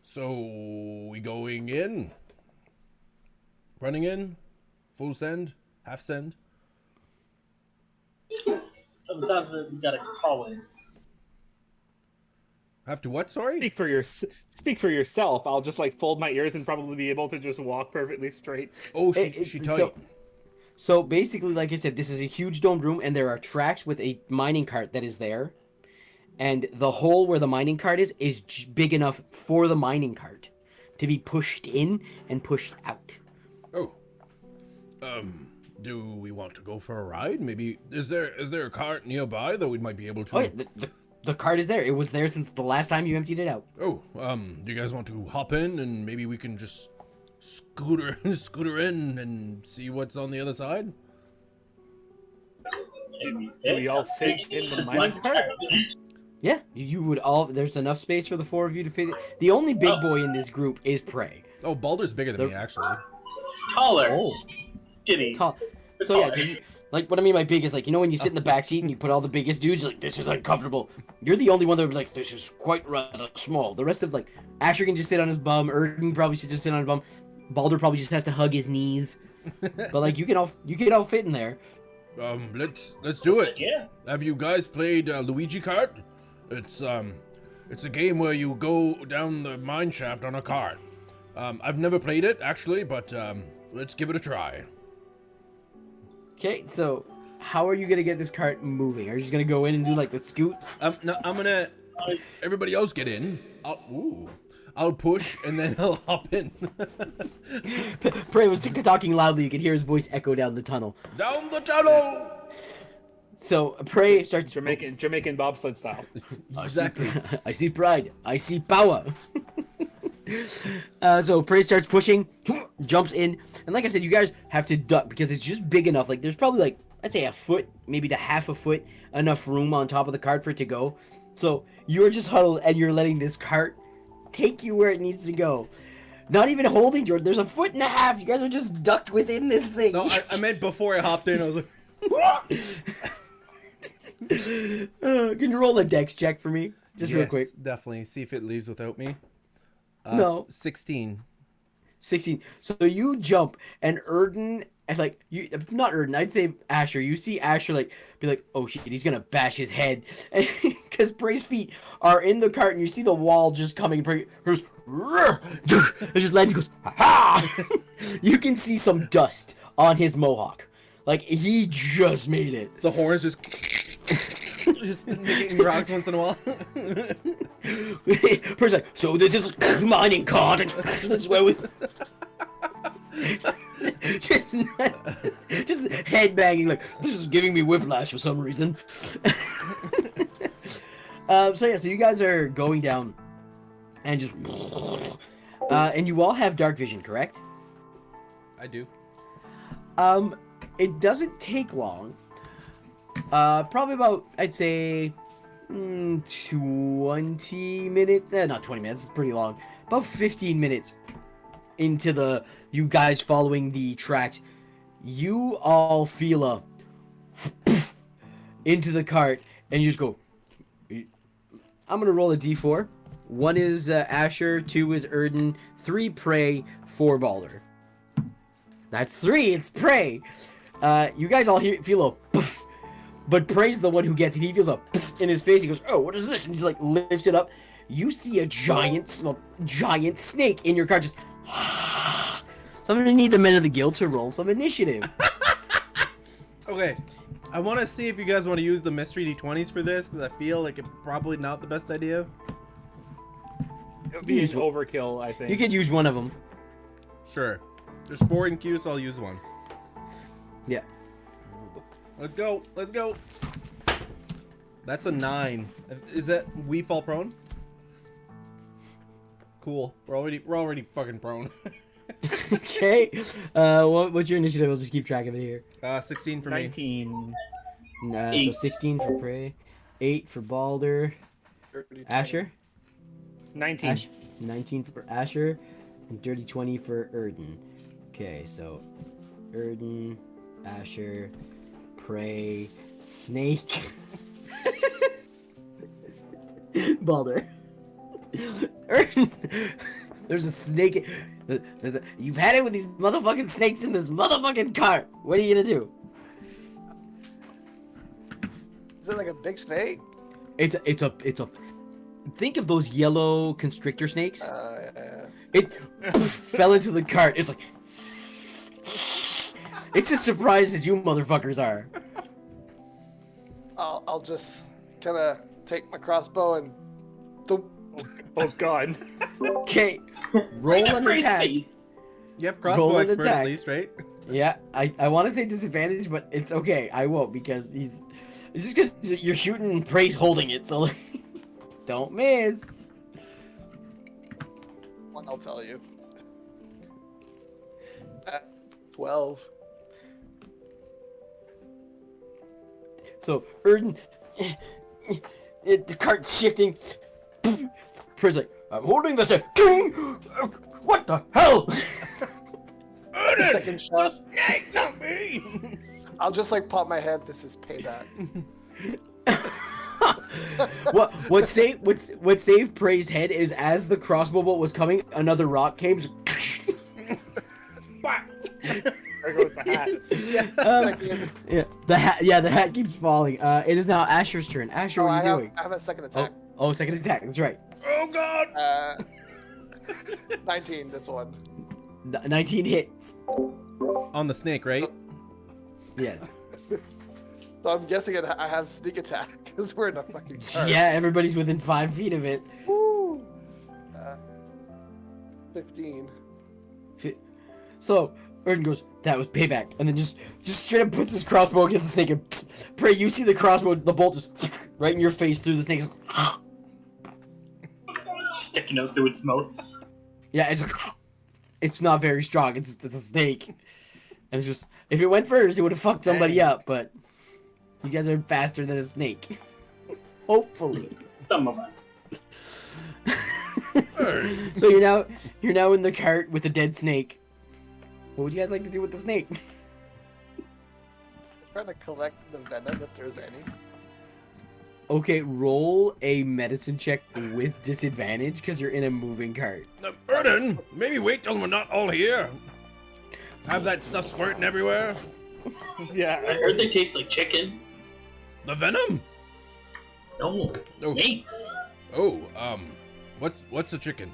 A: so we going in? running in, full send, half send.
E: So it sounds like we gotta call in.
A: Have to what? Sorry.
D: Speak for yourself. I'll just like fold my ears and probably be able to just walk perfectly straight.
A: Oh,
B: It-
A: she
B: it-
A: tight.
B: So basically, like I said, this is a huge domed room, and there are tracks with a mining cart that is there, and the hole where the mining cart is big enough for the mining cart to be pushed in and pushed out.
A: Oh. Do we want to go for a ride? Maybe is there a cart nearby that we might be able to?
B: Oh, yeah, the cart is there. It was there since the last time you emptied it out.
A: Oh, do you guys want to hop in and maybe we can just scooter in and see what's on the other side?
D: Do we all fit in the mining cart?
B: Yeah, you would all. There's enough space for the four of you to fit it. The only big boy in this group is Prey.
A: Oh, Balder's bigger than me actually.
E: Taller.
B: Oh,
E: Skinny.
B: tall. So yeah, so you, like what I mean by big is like, you know when you sit in the back seat and you put all the biggest dudes, you're like, this is uncomfortable. You're the only one that would be like, this is quite rather small. The rest of like Asher can just sit on his bum. Erden probably should just sit on his bum. Balder probably just has to hug his knees. But like you can all fit in there.
A: Let's do it.
E: Yeah.
A: Have you guys played Luigi Kart? It's a game where you go down the mine shaft on a cart. I've never played it actually, but let's give it a try.
B: Okay, so how are you gonna get this cart moving? Are you just gonna go in and do like the scoot?
A: No, I'm gonna. Everybody else get in. I'll push and then I'll hop in.
B: Prey was talking loudly. You could hear his voice echo down the tunnel.
A: Down the tunnel.
B: So Prey starts.
D: Jamaican bobsled style.
A: Exactly.
B: I see pride. I see power. So Prey starts pushing, jumps in, and like I said, you guys have to duck because it's just big enough. Like there's probably like I'd say a foot, maybe to half a foot, enough room on top of the cart for it to go. So you're just huddled and you're letting this cart take you where it needs to go. Not even holding Jordan. There's a foot and a half. You guys are just ducked within this thing.
A: No, I meant before I hopped in. I was like,
B: can you roll a dex check for me? Just real quick.
A: Definitely. See if it leaves without me.
B: No.
A: 16.
B: 16. So you jump and Erden, and like you, not Erden, I'd say Asher. You see Asher like be like, oh shit, he's gonna bash his head, because Prey's feet are in the cart, and you see the wall just coming. Prey goes, it just lands. Goes, ha! You can see some dust on his mohawk, like he just made it.
A: The horns just making rocks once in a while.
B: Prey's like, so this is mining cart, and this is where we. just head banging like this is giving me whiplash for some reason. So you guys are going down and just and you all have dark vision, correct?
A: I do.
B: It doesn't take long. Probably about I'd say 20 minutes. Not 20 minutes. It's pretty long. About 15 minutes into you guys following the tracks, you all feel a into the cart, and you just go. I'm gonna roll a d4. 1 is Asher, 2 is Erden, 3 Prey, 4 Balder. That's 3. It's Prey. You guys all feel a poof, but Prey's the one who gets it. He feels a poof in his face. He goes, "Oh, what is this?" And he just like lifts it up. You see a giant snake in your cart. Just. So I'm gonna need the men of the guild to roll some initiative.
A: Okay. I want to see if you guys want to use the mystery d20s for this, because I feel like it's probably not the best idea.
D: It would be an overkill, I think.
B: You could use one of them.
A: Sure. There's 4 in queue, so I'll use one.
B: Yeah.
A: Let's go. Let's go. That's a 9. Is that we fall prone? Cool. We're already fucking prone.
B: Okay. What's your initiative? I'll just keep track of it here.
A: 16 for me.
D: 19.
B: So
E: 8.
B: 16 for Prey, 8 for Balder, Asher,
D: 19.
B: 19 for Asher, and dirty 20 for Erden. Okay, so Erden, Asher, Prey, Snake, Balder. Erden, There's a snake. You've had it with these motherfucking snakes in this motherfucking cart. What are you gonna do?
C: Is it like a big snake?
B: It's a. Think of those yellow constrictor snakes.
C: Yeah.
B: It fell into the cart. It's like. It's as surprised as you motherfuckers are.
C: I'll just kind of take my crossbow and. Thump.
D: Oh God.
B: Okay. Roll
E: Right up
B: an
E: Ray's
B: attack.
E: face.
A: You have
B: Roll
A: crossbow
B: an
A: expert
B: attack.
A: at least, right?
B: Yeah, I want to say disadvantage, but it's okay. I won't because it's just because you're shooting and Prey's holding it, so don't miss.
C: One, I'll tell you. 12.
B: So Erden, the cart's shifting. Prey's like, I'm holding this. What the hell?
C: Second shot.
A: Snake, not me!
C: I'll just like pop my head. This is payback.
B: What saved Prey's head is as the crossbow bolt was coming, another rock came.
D: There goes the hat.
B: Yeah, the hat. Yeah, the hat keeps falling. It is now Asher's turn. Asher, what are you doing?
C: I have a second attack.
B: Oh, second attack. That's right.
A: Oh god!
C: 19, this one.
B: 19 hits.
A: On the snake, right?
C: So-
B: Yes.
C: So I'm guessing I have sneak attack because we're in a fucking car.
B: Yeah, everybody's within 5 feet of it.
C: Woo! 15.
B: So Erden goes, "That was payback," and then just straight up puts his crossbow against the snake. And Prey, you see the crossbow, the bolt just right in your face through the snake.
E: Sticking out through its mouth.
B: Yeah, it's not very strong. It's a snake, and it's just if it went first, it would have fucked somebody up. But you guys are faster than a snake. Hopefully.
E: Some of us.
B: So you're now in the cart with a dead snake. What would you guys like to do with the snake?
C: Trying to collect the venom if there's any.
B: Okay, roll a medicine check with disadvantage because you're in a moving cart.
A: Erden, maybe wait till we're not all here. Have that stuff squirting everywhere.
D: Yeah.
E: I heard they taste like chicken.
A: The venom?
E: No, snakes.
A: Oh, what's a chicken?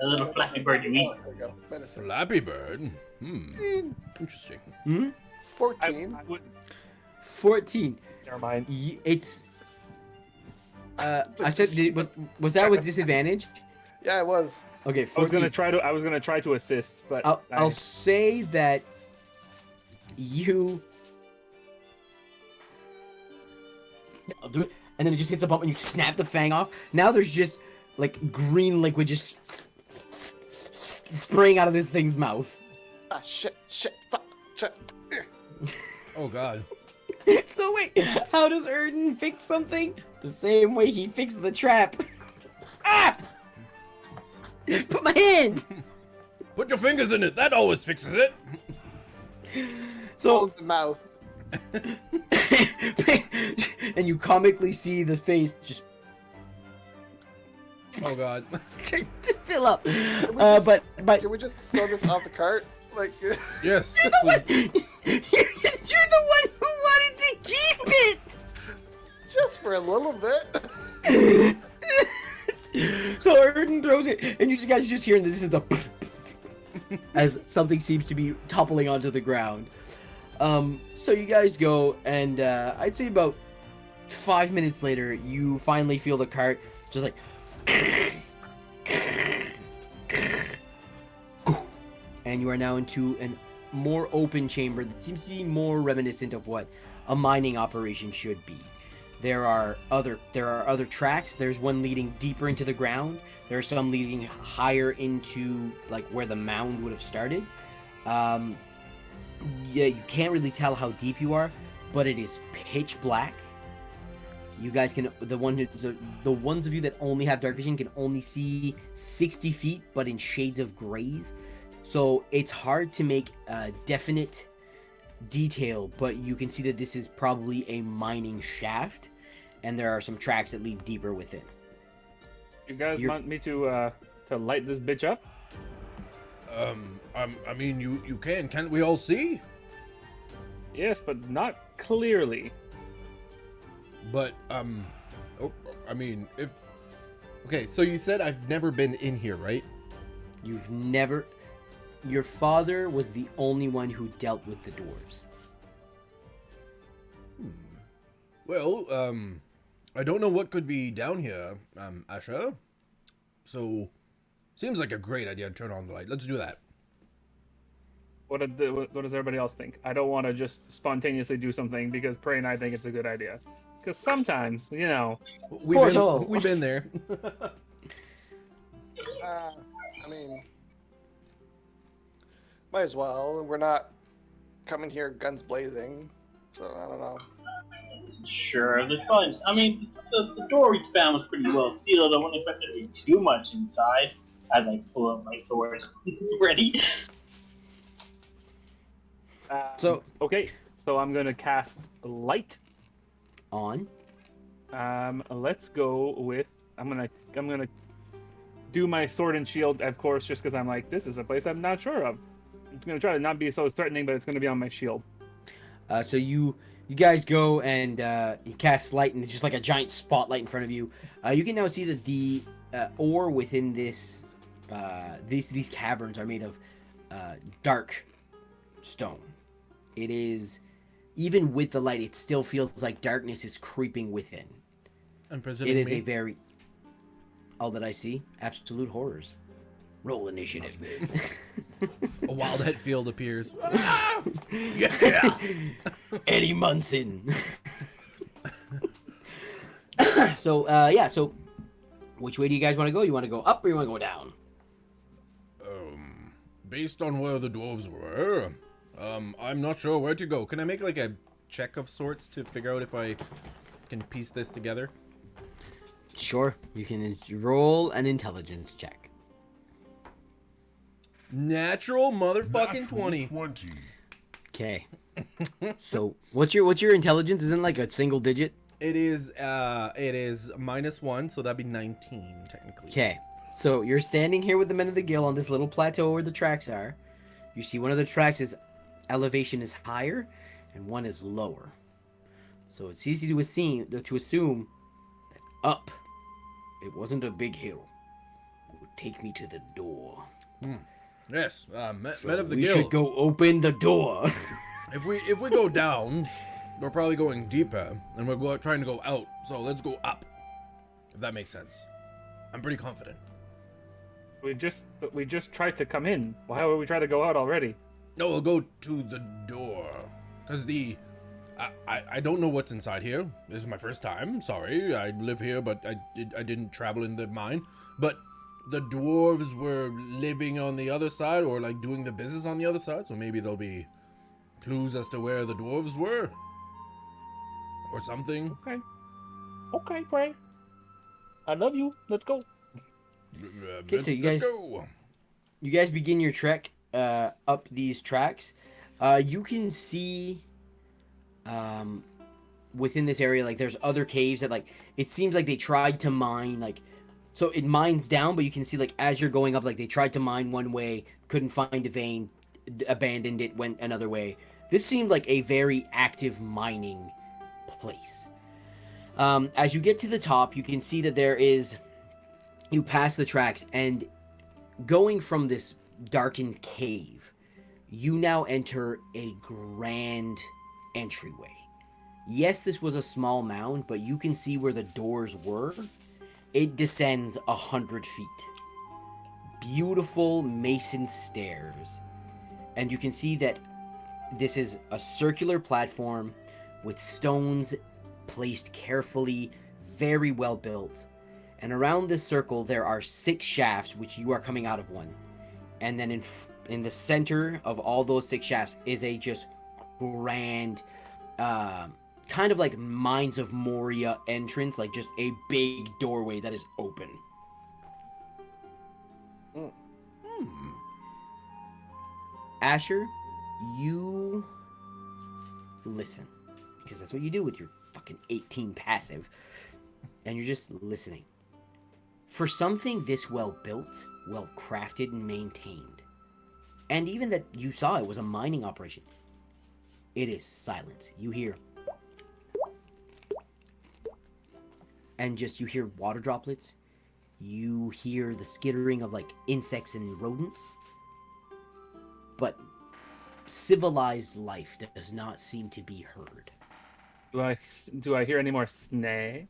E: A little flappy bird you eat.
C: Oh, there we go. Medicine.
A: Flappy bird. Interesting.
C: 14.
D: I would.
B: 14.
D: Never mind.
B: It's. I said, was that with disadvantage?
C: Yeah, it was.
B: Okay, 14.
D: I was gonna try to assist, but
B: I'll say that you. I'll do it, and then it just hits a bump, and you snap the fang off. Now there's just like green liquid just spraying out of this thing's mouth.
C: Ah, shit, fuck, shit.
A: Oh god.
B: So wait, how does Erden fix something? The same way he fixed the trap. Ah! Put my hand.
A: Put your fingers in it. That always fixes it.
B: So
C: Close the mouth.
B: and you comically see the face just
A: Oh god.
B: start to fill up.
C: just-
B: But
C: Can we just throw this off the cart? Like,
A: Yes.
B: you're the one who wanted to keep it.
C: just for a little bit.
B: So Erden throws it, and you guys just hear in the distance a as something seems to be toppling onto the ground. So you guys go, and I'd say about 5 minutes later, you finally feel the cart just like, and you are now into a more open chamber that seems to be more reminiscent of what a mining operation should be. There are other tracks. There's one leading deeper into the ground. There are some leading higher into like where the mound would have started. Yeah, you can't really tell how deep you are, but it is pitch black. You guys can the ones of you that only have dark vision can only see 60 feet, but in shades of grays. So it's hard to make a definite detail, but you can see that this is probably a mining shaft, and there are some tracks that lead deeper within.
D: You guys
B: You're-
D: want me to light this bitch up?
A: I mean, you can. Can't we all see?
D: Yes, but not clearly.
A: But, oh, I mean, if... Okay, so you said I've never been in here, right?
B: You've never. Your father was the only one who dealt with the dwarves.
A: Well, I don't know what could be down here, Asher. So, seems like a great idea to turn on the light. Let's do that.
D: What does everybody else think? I don't want to just spontaneously do something because Prey and I think it's a good idea. Because sometimes, you know,
A: We've been there.
C: I mean, might as well. We're not coming here guns blazing, so I don't know.
E: Sure, there's probably. I mean, the door we found was pretty well sealed. I wouldn't expect there to be too much inside. As I pull up my swords, ready.
D: Okay, so I'm gonna cast light.
B: On.
D: Let's go with I'm gonna do my sword and shield, of course, just because I'm like, this is a place I'm not sure of. I'm gonna try to not be so threatening, but it's gonna be on my shield.
B: So you guys go and you cast light, and it's just like a giant spotlight in front of you. You can now see that the ore within this these caverns are made of dark stone. It is, even with the light, it still feels like darkness is creeping within.
A: And
B: It
A: presenting
B: is
A: me.
B: a very... All that I see, absolute horrors. Roll initiative.
A: A wild head field appears. Ah! Yeah!
B: Eddie Munson. So, yeah, so which way do you guys want to go? You want to go up or you want to go down?
A: Based on where the dwarves were, I'm not sure where to go. Can I make like a check of sorts to figure out if I can piece this together?
B: Sure, you can roll an intelligence check.
A: Natural motherfucking
F: Natural
A: 20.
F: 20.
B: Okay. So, what's your intelligence? Isn't it like a single digit?
A: It is -1, so that'd be 19 technically.
B: Okay. So you're standing here with the men of the Gill on this little plateau where the tracks are. You see one of the tracks is elevation is higher, and one is lower. So it's easy to assume that up, it wasn't a big hill. It would take me to the door.
A: Yes,
B: So
A: men of the
B: we
A: Gill.
B: should go open the door.
A: If we go down, we're probably going deeper, and we're trying to go out. So let's go up. If that makes sense. I'm pretty confident.
D: We just tried to come in. Why would we try to go out already?
A: No, we'll go to the door. Because I don't know what's inside here. This is my first time. Sorry, I live here, but I didn't travel in the mine. But the dwarves were living on the other side, or like doing the business on the other side. So maybe there'll be clues as to where the dwarves were, or something.
D: Okay, Prey. I love you. Let's go.
B: Okay, so
A: Let's go.
B: You guys begin your trek up these tracks. You can see within this area, like, there's other caves that, like, it seems like they tried to mine, like, so it mines down, but you can see, like, as you're going up, like, they tried to mine one way, couldn't find a vein, abandoned it, went another way. This seemed like a very active mining place. As you get to the top, you can see that there is... You pass the tracks, and going from this darkened cave, you now enter a grand entryway. Yes, this was a small mound, but you can see where the doors were. It descends 100 feet. Beautiful mason stairs. And you can see that this is a circular platform with stones placed carefully, very well built. And around this circle, there are 6 shafts, which you are coming out of one. And then in the center of all those 6 shafts is a just grand, kind of like Mines of Moria entrance, like just a big doorway that is open. Asher, you listen, because that's what you do with your fucking 18 passive, and you're just listening. For something this well built, well crafted, and maintained, and even that you saw it was a mining operation, it is silent. You hear, and just you hear water droplets. You hear the skittering of like insects and rodents, but civilized life does not seem to be heard.
D: Do I hear any more snake?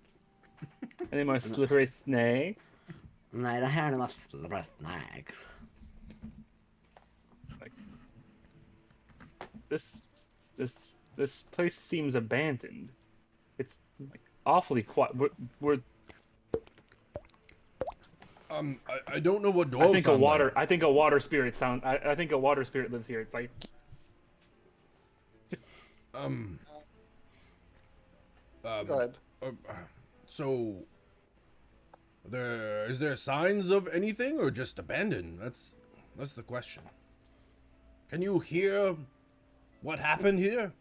D: Any more slippery snake?
B: And I don't hear any more snags.
D: Like, this place seems abandoned. It's like awfully quiet. We're
A: I don't know what dwarves
D: I think a
A: sound
D: water.
A: like.
D: I think a water spirit sound. I think a water spirit lives here. It's like
C: Go ahead.
A: So, is there signs of anything or just abandoned? That's the question. Can you hear what happened here?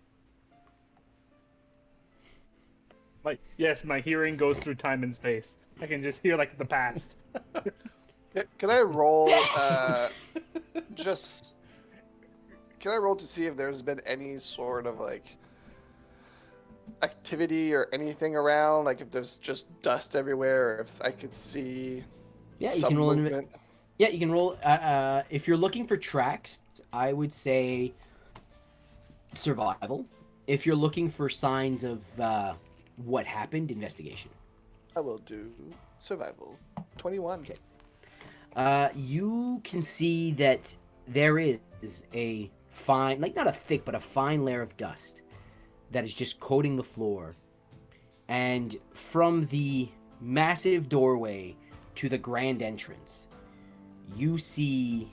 D: like yes, my hearing goes through time and space. I can just hear like the past.
C: Can I roll? Just can I roll to see if there's been any sort of like activity or anything around? Like if there's just dust everywhere, or if I could see.
B: Yeah, you
C: some
B: can roll.
C: movement.
B: Yeah, you can roll. If you're looking for tracks, I would say survival. If you're looking for signs of what happened, investigation.
C: I will do survival. 21.
B: Okay. You can see that there is a fine, like not a thick, but a fine layer of dust that is just coating the floor. And from the massive doorway to the grand entrance, you see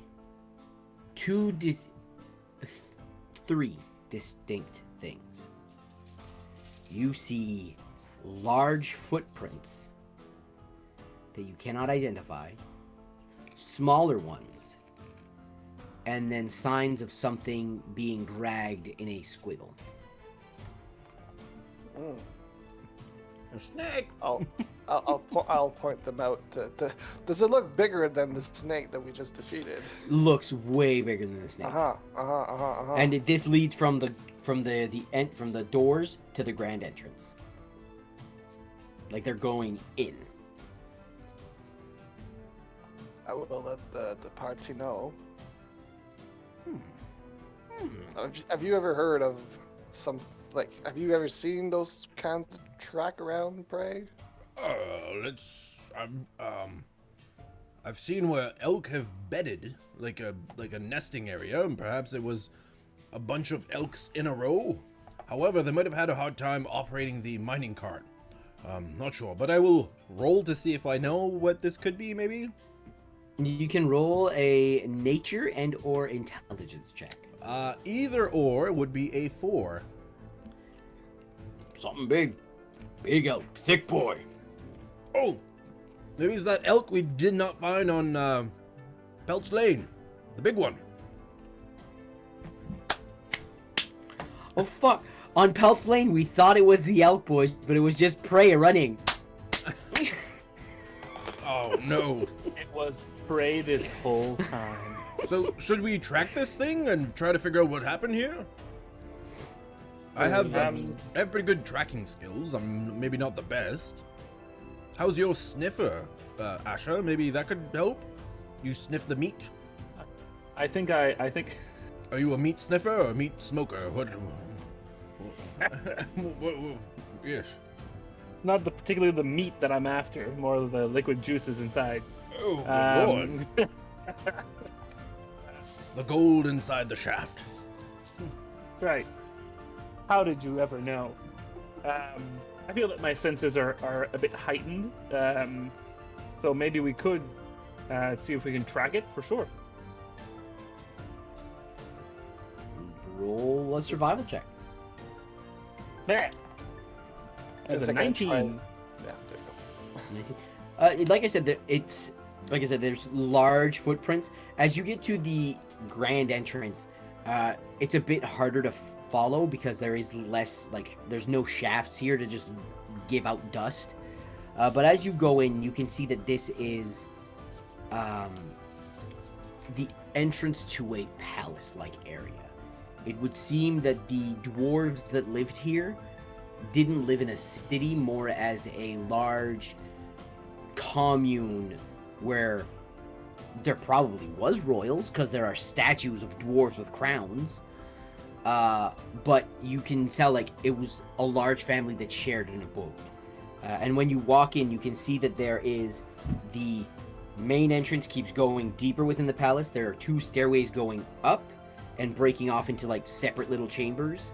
B: three distinct things. You see large footprints that you cannot identify, smaller ones, and then signs of something being dragged in a squiggle.
C: Mm.
A: A snake.
C: I'll point them out. Does it look bigger than the snake that we just defeated?
B: Looks way bigger than the snake. And this leads from the doors to the grand entrance. Like they're going in.
C: I will let the party know. Have you ever heard of some have you ever seen those kinds of track around, Prey?
A: I've seen where elk have bedded, like a nesting area, and perhaps it was a bunch of elks in a row. However, they might have had a hard time operating the mining cart. Not sure, but I will roll to see if I know what this could be, maybe?
B: You can roll a nature and or intelligence check.
A: Either or would be a 4.
B: Something big. Big elk. Thick boy.
A: Oh! Maybe it's that elk we did not find on, Pelt's Lane. The big one.
B: Oh, fuck. On Pelt's Lane, we thought it was the elk boys, but it was just prey running.
A: Oh, no.
D: It was prey this whole time.
A: So, should we track this thing and try to figure out what happened here? I have pretty good tracking skills. I'm maybe not the best. How's your sniffer, Asha? Maybe that could help? You sniff the meat?
D: I think.
A: Are you a meat sniffer or a meat smoker? What? Yes.
D: Not particularly the meat that I'm after, more the liquid juices inside.
A: Oh, good lord. The gold inside the shaft.
D: Right. How did you ever know? I feel that my senses are a bit heightened, so maybe we could see if we can track it for sure.
B: Roll a survival check.
D: There. As
C: It's
D: a
C: like a
D: 19.
C: Yeah, there you go.
B: Like I said, there's large footprints. As you get to the grand entrance, it's a bit harder to follow because there is less, there's no shafts here to just give out dust. But as you go in, you can see that this is the entrance to a palace-like area. It would seem that the dwarves that lived here didn't live in a city, more as a large commune where there probably was royals, because there are statues of dwarves with crowns. But you can tell, like, it was a large family that shared an abode. And when you walk in, you can see that there is the main entrance keeps going deeper within the palace. There are 2 stairways going up and breaking off into, like, separate little chambers.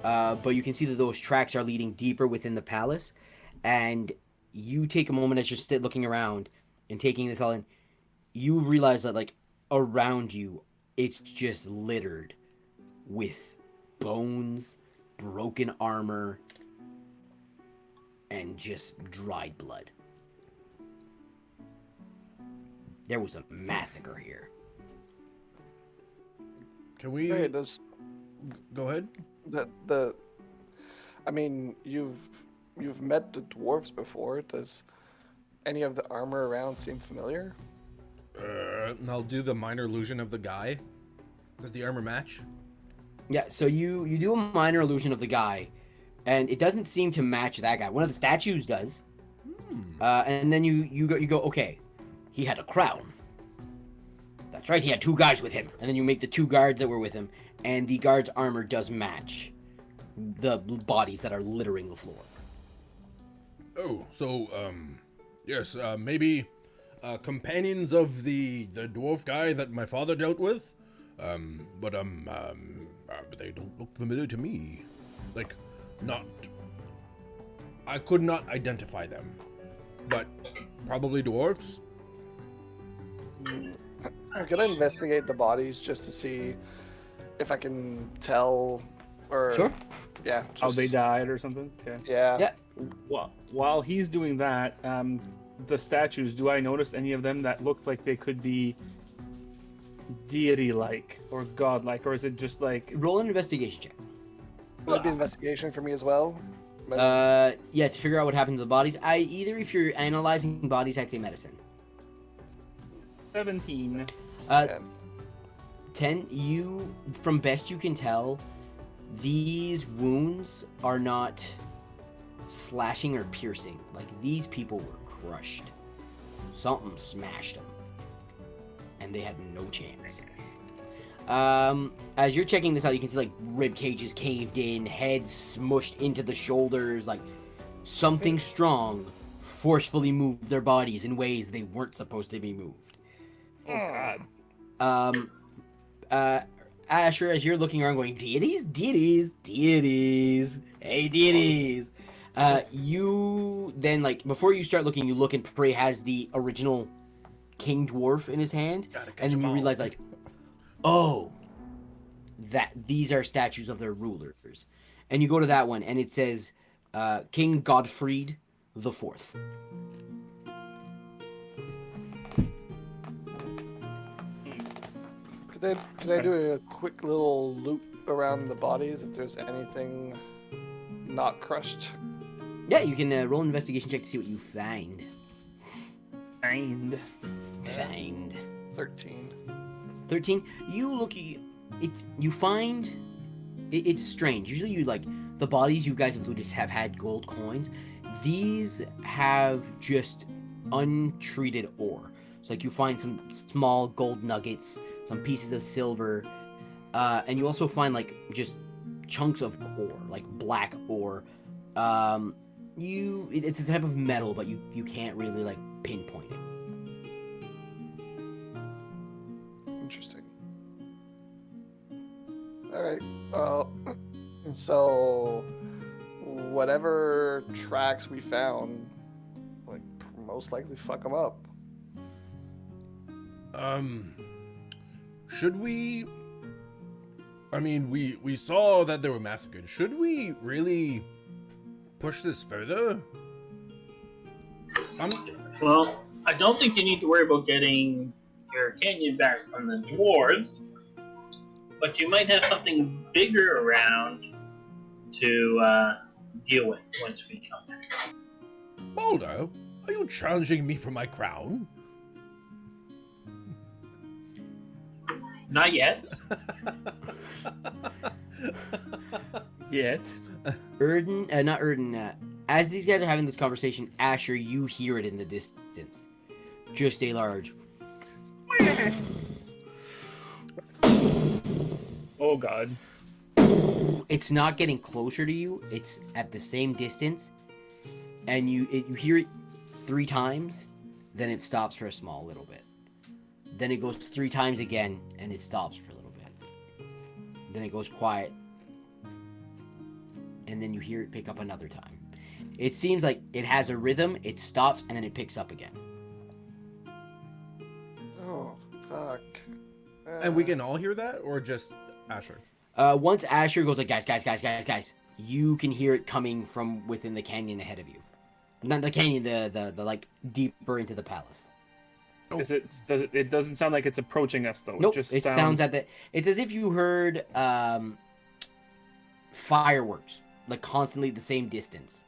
B: But you can see that those tracks are leading deeper within the palace. And you take a moment as you're looking around and taking this all in. You realize that, like, around you, it's just littered with bones, broken armor, and just dried blood. There was a massacre here.
A: Can we
C: Hey, does
A: go ahead?
C: I mean, you've met the dwarves before. Does any of the armor around seem familiar?
A: I'll do the minor illusion of the guy. Does the armor match?
B: Yeah, so you do a minor illusion of the guy, and it doesn't seem to match that guy. One of the statues does. And then you go, okay, he had a crown. That's right, he had 2 guys with him. And then you make the 2 guards that were with him, and the guard's armor does match the bodies that are littering the floor.
A: Oh, so yes, maybe companions of the dwarf guy that my father dealt with. But they don't look familiar to me. Like, I could not identify them, but probably dwarves.
C: I'm gonna investigate the bodies just to see if I can tell, or
B: Sure.
C: yeah,
D: How they
C: just-
D: died or something. Okay.
C: Yeah.
B: Yeah.
D: While he's doing that, the statues, do I notice any of them that look like they could be deity-like or godlike, or is it just like
B: Roll an investigation check.
C: Would it be investigation for me as well?
B: Yeah, to figure out what happened to the bodies. Either if you're analyzing bodies, I'd say medicine.
D: 17?
B: 10, you, from best you can tell, these wounds are not slashing or piercing. Like, these people were crushed. Something smashed them. And they had no chance. As you're checking this out, you can see, like, rib cages caved in, heads smushed into the shoulders, like, something strong forcefully moved their bodies in ways they weren't supposed to be moved.
D: Oh god.
B: Asher, as you're looking around going, deities, deities, deities, hey, deities. You then, like, before you start looking, you look and Prey has the original king dwarf in his hand, and then you realize, like, oh, that these are statues of their rulers. And you go to that one, and it says, King Godfried the Fourth.
C: Could I do a quick little loop around the bodies if there's anything not crushed?
B: Yeah, you can roll an investigation check to see what you find.
D: Find.
C: 13.
B: 13. You look, you find it's strange. Usually, you like the bodies you guys have looted have had gold coins. These have just untreated ore. So, like, you find some small gold nuggets, some pieces of silver, and you also find, like, just chunks of ore, like black ore. It's a type of metal, but you can't really, like, pinpoint it.
C: Interesting. Alright, so whatever tracks we found, like, most likely fuck them up.
A: Should we... I mean, we saw that they were massacred. Should we really push this further?
E: Well, I don't think you need to worry about getting your canyon back from the dwarves, but you might have something bigger around to deal with once we come back.
A: Balder, are you challenging me for my crown?
E: Not yet.
D: Yet.
B: Not Erden. As these guys are having this conversation, Asher, you hear it in the distance. Just a large.
D: Oh god.
B: It's not getting closer to you. It's at the same distance, and you hear it 3 times, then it stops for a small little bit. Then it goes 3 times again, and it stops for a little bit. Then it goes quiet, and then you hear it pick up another time. It seems like it has a rhythm. It stops, and then it picks up again.
C: Oh, fuck.
A: And we can all hear that, or just Asher?
B: Once Asher goes like, guys, you can hear it coming from within the canyon ahead of you. Not the canyon, the like deeper into the palace.
A: Oh.
D: It doesn't sound like it's approaching us though.
B: Nope,
D: It just
B: it sounds at the. It's as if you heard fireworks, like constantly the same distance.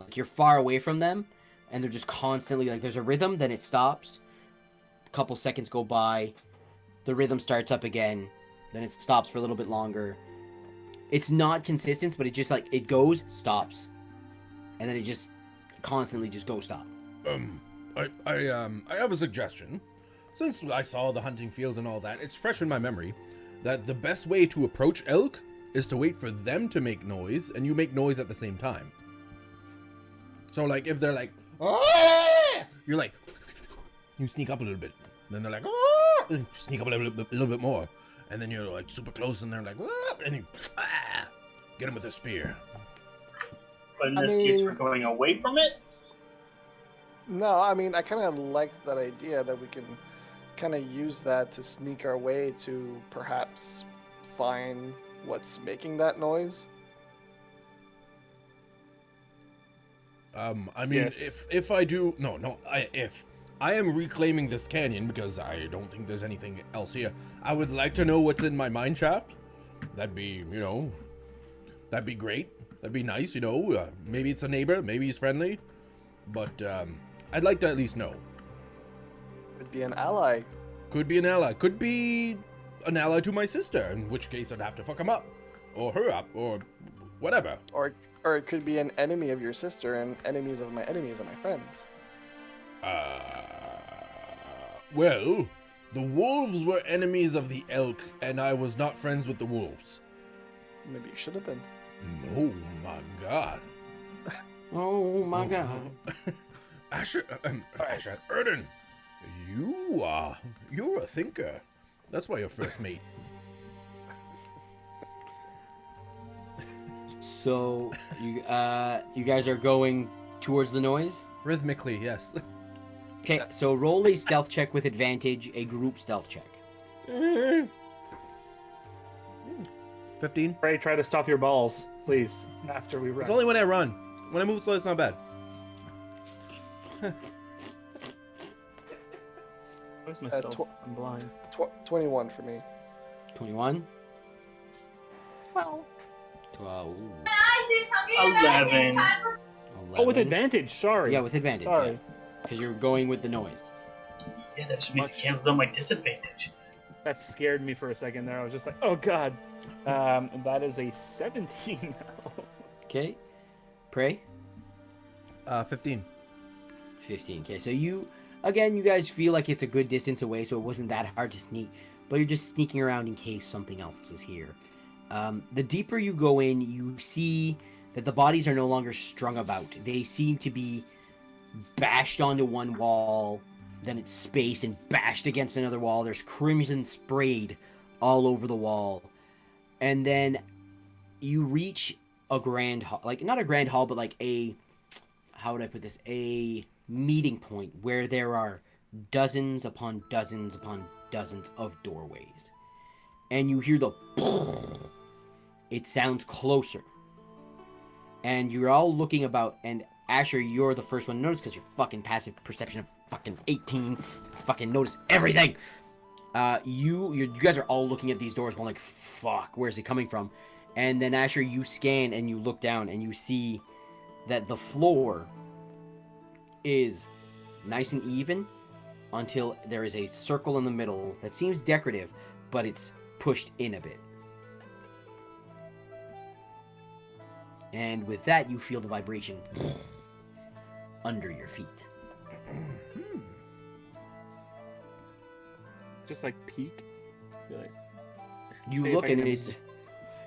B: Like you're far away from them, and they're just constantly like there's a rhythm, then it stops. A couple seconds go by, the rhythm starts up again, then it stops for a little bit longer. It's not consistent, but it just like it goes, stops, and then it just constantly just goes stop.
A: I have a suggestion. Since I saw the hunting fields and all that, it's fresh in my memory that the best way to approach elk is to wait for them to make noise, and you make noise at the same time. So, like, if they're like, "Ah!" You're like, you sneak up a little bit. Then they're like, "Ah!" And you sneak up a little bit more. And then you're like super close, and they're like, "Ah!" And you get them with a spear.
E: But in this case, we're going away from it.
C: No, I mean, I kind of like that idea that we can kind of use that to sneak our way to perhaps find what's making that noise.
A: I mean,
D: Yes.
A: if I do, if I am reclaiming this canyon because I don't think there's anything else here, I would like to know what's in my mine shaft. That'd be, that'd be great. That'd be nice, maybe it's a neighbor, maybe he's friendly, but I'd like to at least know.
C: Could be an ally.
A: Could be an ally, could be an ally to my sister, in which case I'd have to fuck him up, or her up, or whatever.
C: Or it could be an enemy of your sister, and enemies of my enemies are my friends.
A: Well, the wolves were enemies of the elk, and I was not friends with the wolves.
C: Maybe you should have been.
A: Oh my god.
B: Oh my god.
A: Asher, Erden, you're a thinker. That's why you're first mate.
B: So you guys are going towards the noise?
A: Rhythmically, yes.
B: Okay, so roll a stealth check with advantage, a group stealth check.
A: 15.
D: Pray, try to stop your balls, please. After we run.
A: It's only when I run. When I move slow, it's not bad.
D: Where's my
C: Uh,
D: stealth? I'm blind.
C: 21 for me.
B: 21?
D: 12.
B: 12.
E: 11.
D: Oh, with advantage. Sorry.
B: Yeah, with advantage.
D: Sorry.
B: Because you're going with the noise.
E: Yeah, that just means it cancels out my disadvantage.
D: That scared me for a second there. I was just like, oh god. That is a 17 now.
B: Okay. Pray?
A: 15.
B: 15. Okay, so you guys feel like it's a good distance away, so it wasn't that hard to sneak, but you're just sneaking around in case something else is here. The deeper you go in, you see that the bodies are no longer strung about. They seem to be bashed onto one wall, then it's spaced and bashed against another wall. There's crimson sprayed all over the wall. And then you reach a grand hall, like not a grand hall, but like how would I put this? A meeting point where there are dozens upon dozens upon dozens of doorways. And you hear the it sounds closer. And you're all looking about, and Asher, you're the first one to notice because your fucking passive perception of fucking 18 fucking notice everything. You guys are all looking at these doors going like, fuck, where's it coming from? And then Asher, you scan and you look down and you see that the floor is nice and even until there is a circle in the middle that seems decorative, but it's pushed in a bit. And with that, you feel the vibration under your feet.
D: Just like Pete. Be like,
B: You
D: see if
B: look
D: I
B: and
D: can-
B: it's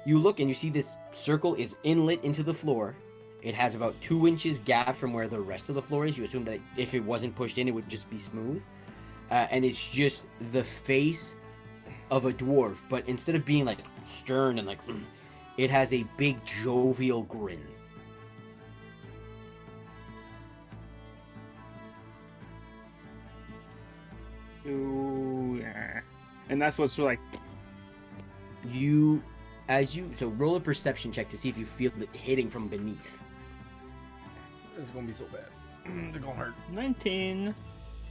B: you look and you see this circle is inlet into the floor. It has about 2 inches gap from where the rest of the floor is. You assume that if it wasn't pushed in, it would just be smooth. And it's just the face of a dwarf, but instead of being like stern and like, it has a big jovial grin.
D: Ooh, yeah. And that's what's like.
B: So roll a perception check to see if you feel it hitting from beneath.
A: It's gonna be so bad. It's gonna hurt.
D: 19.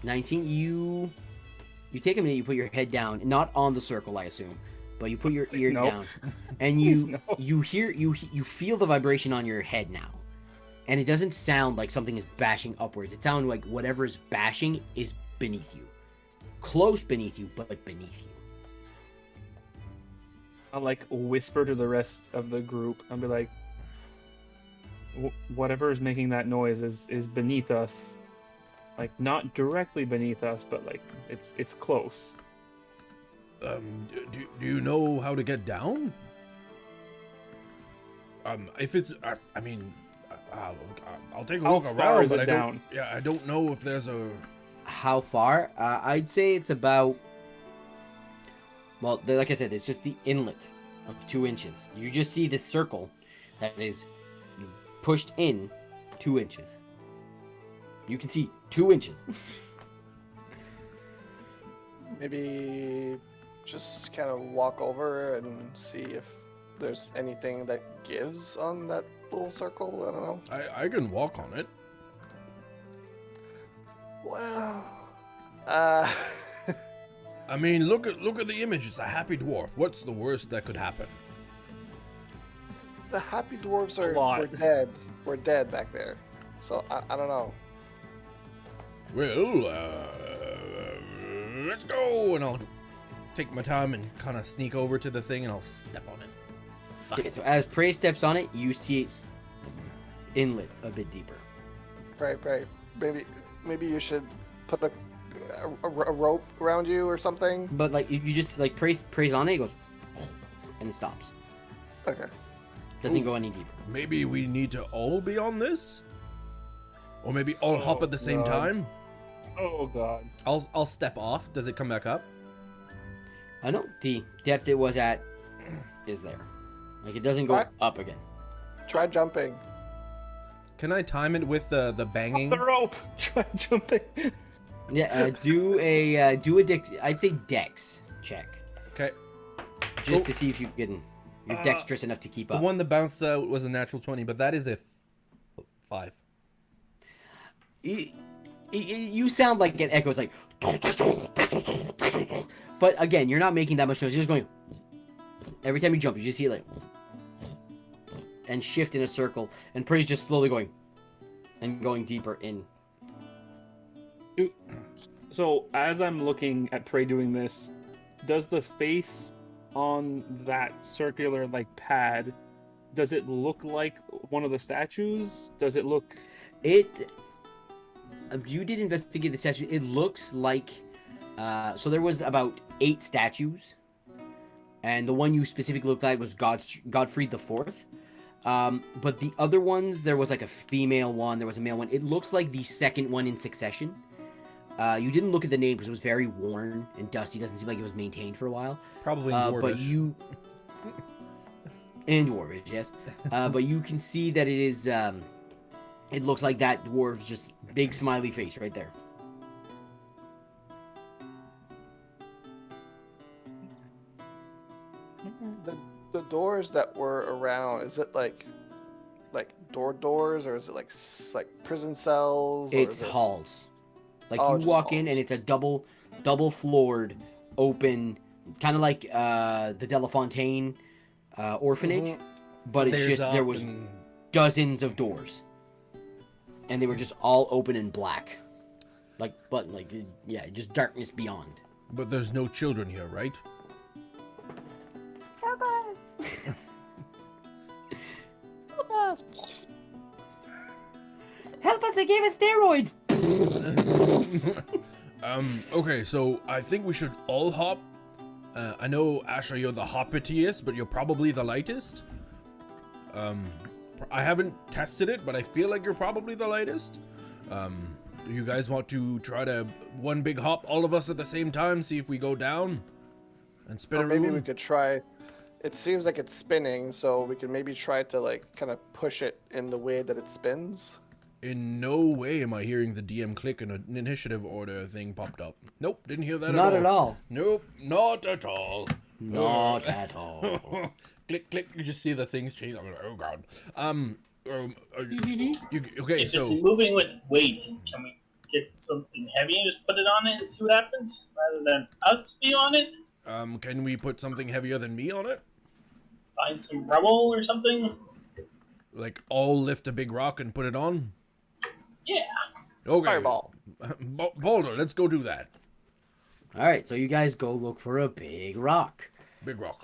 B: 19. You take a minute. You put your head down, not on the circle, I assume, but you put your ear
D: Nope.
B: down, and
D: Please, no.
B: you feel the vibration on your head now, and it doesn't sound like something is bashing upwards. It sounds like whatever is bashing is beneath you, close beneath you, but beneath you.
D: I'll like whisper to the rest of the group and be like, whatever is making that noise is beneath us. Like not directly beneath us, but like it's close.
A: Do you know how to get down? If it's, I mean, I'll take a
D: How
A: look
D: far
A: around,
D: is
A: but
D: it
A: I
D: down?
A: don't. Yeah, I don't know if there's a.
B: How far? I'd say it's about. Well, like I said, it's just the inlet of 2 inches. You just see this circle that is pushed in 2 inches. You can see 2 inches.
C: Maybe just kind of walk over and see if there's anything that gives on that little circle. I don't know.
A: I can walk on it.
C: Well,
A: I mean, look at the image. It's a happy dwarf. What's the worst that could happen?
C: the happy dwarves
D: A lot.
C: were dead. We're dead back there. So I don't know.
A: Well, let's go, and I'll take my time and kind of sneak over to the thing, and I'll step on it. Fuck
B: Okay,
A: it.
B: so as Prey steps on it, you see it inlet a bit deeper.
C: Right. Maybe you should put a rope around you or something.
B: But like you just like Prey's on it, it goes, and it stops.
C: Okay.
B: Doesn't
A: Ooh.
B: go any deeper.
A: Maybe we need to all be on this, or maybe all hop at the same
D: God.
A: time.
D: Oh god.
A: I'll step off. Does it come back up?
B: I know the depth it was at is there. Like it doesn't go
C: Right.
B: up again.
C: Try jumping.
A: Can I time it with the banging?
D: The rope. Try jumping.
B: Yeah, do a I'd say Dex check
A: Okay.
B: just
A: Oh.
B: to see if you can you're dexterous enough to keep
A: The
B: up.
A: one that bounced out was a natural 20, but that is a 5.
B: You sound like it echoes like, but again, you're not making that much noise. You're just going. Every time you jump, you just see it like, and shift in a circle, and Prey's just slowly going, and going deeper in.
D: So as I'm looking at Prey doing this, does the face on that circular like pad, does it look like one of the statues? Does it look?
B: It. You did investigate the statue. It looks like. So there was about 8 statues, and the one you specifically looked at was Godfrey the Fourth. But the other ones, there was like a female one, there was a male one. It looks like the second one in succession. You didn't look at the name because it was very worn and dusty. It doesn't seem like it was maintained for a while.
A: Probably
B: But
A: dwarvish.
B: you. And dwarvish, yes. But you can see that it is. It looks like that dwarf's just big smiley face right there.
C: The doors that were around, is it like doors, or is it like prison cells? Or
B: It's
C: is it...
B: halls. Like
C: Oh,
B: you
C: just
B: walk in
C: halls.
B: and it's a double floored, open, kind of like the Delafontaine orphanage,
C: Mhm.
B: but it's
A: Stairs
B: just
A: up
B: there was
A: and-
B: dozens of doors. and they were just all open and black, just darkness beyond.
A: But there's no children here, right?
B: Help us!
C: Help us.
B: Help us! They gave us steroids.
A: Okay, so I think we should all hop. I know, Asher, you're the hoppitiest, but you're probably the lightest. I haven't tested it, but I feel like you're probably the lightest. Do you guys want to try to one big hop, all of us at the same time, see if we go down and spin
C: Or
A: a
C: maybe
A: room?
C: we could try. It seems like it's spinning, so we can maybe try to like kind of push it in the way that it spins.
A: In no way am I hearing the DM click and an initiative order thing popped up. Nope, didn't hear that
B: Not
A: at
B: at all.
A: Nope, not at all.
B: Not at all.
A: Click, click. You just see the things change. I'm like, oh god. Okay,
E: If
A: so
E: it's moving with weight, can we get something heavy and just put it on it and see what happens, rather than us be on it?
A: can we put something heavier than me on it?
E: Find some rubble or something?
A: Like all lift a big rock and put it on?
E: Yeah.
A: Okay.
C: Fireball.
A: Boulder, let's go do that.
B: All right, so you guys go look for a big rock.
A: Big rock.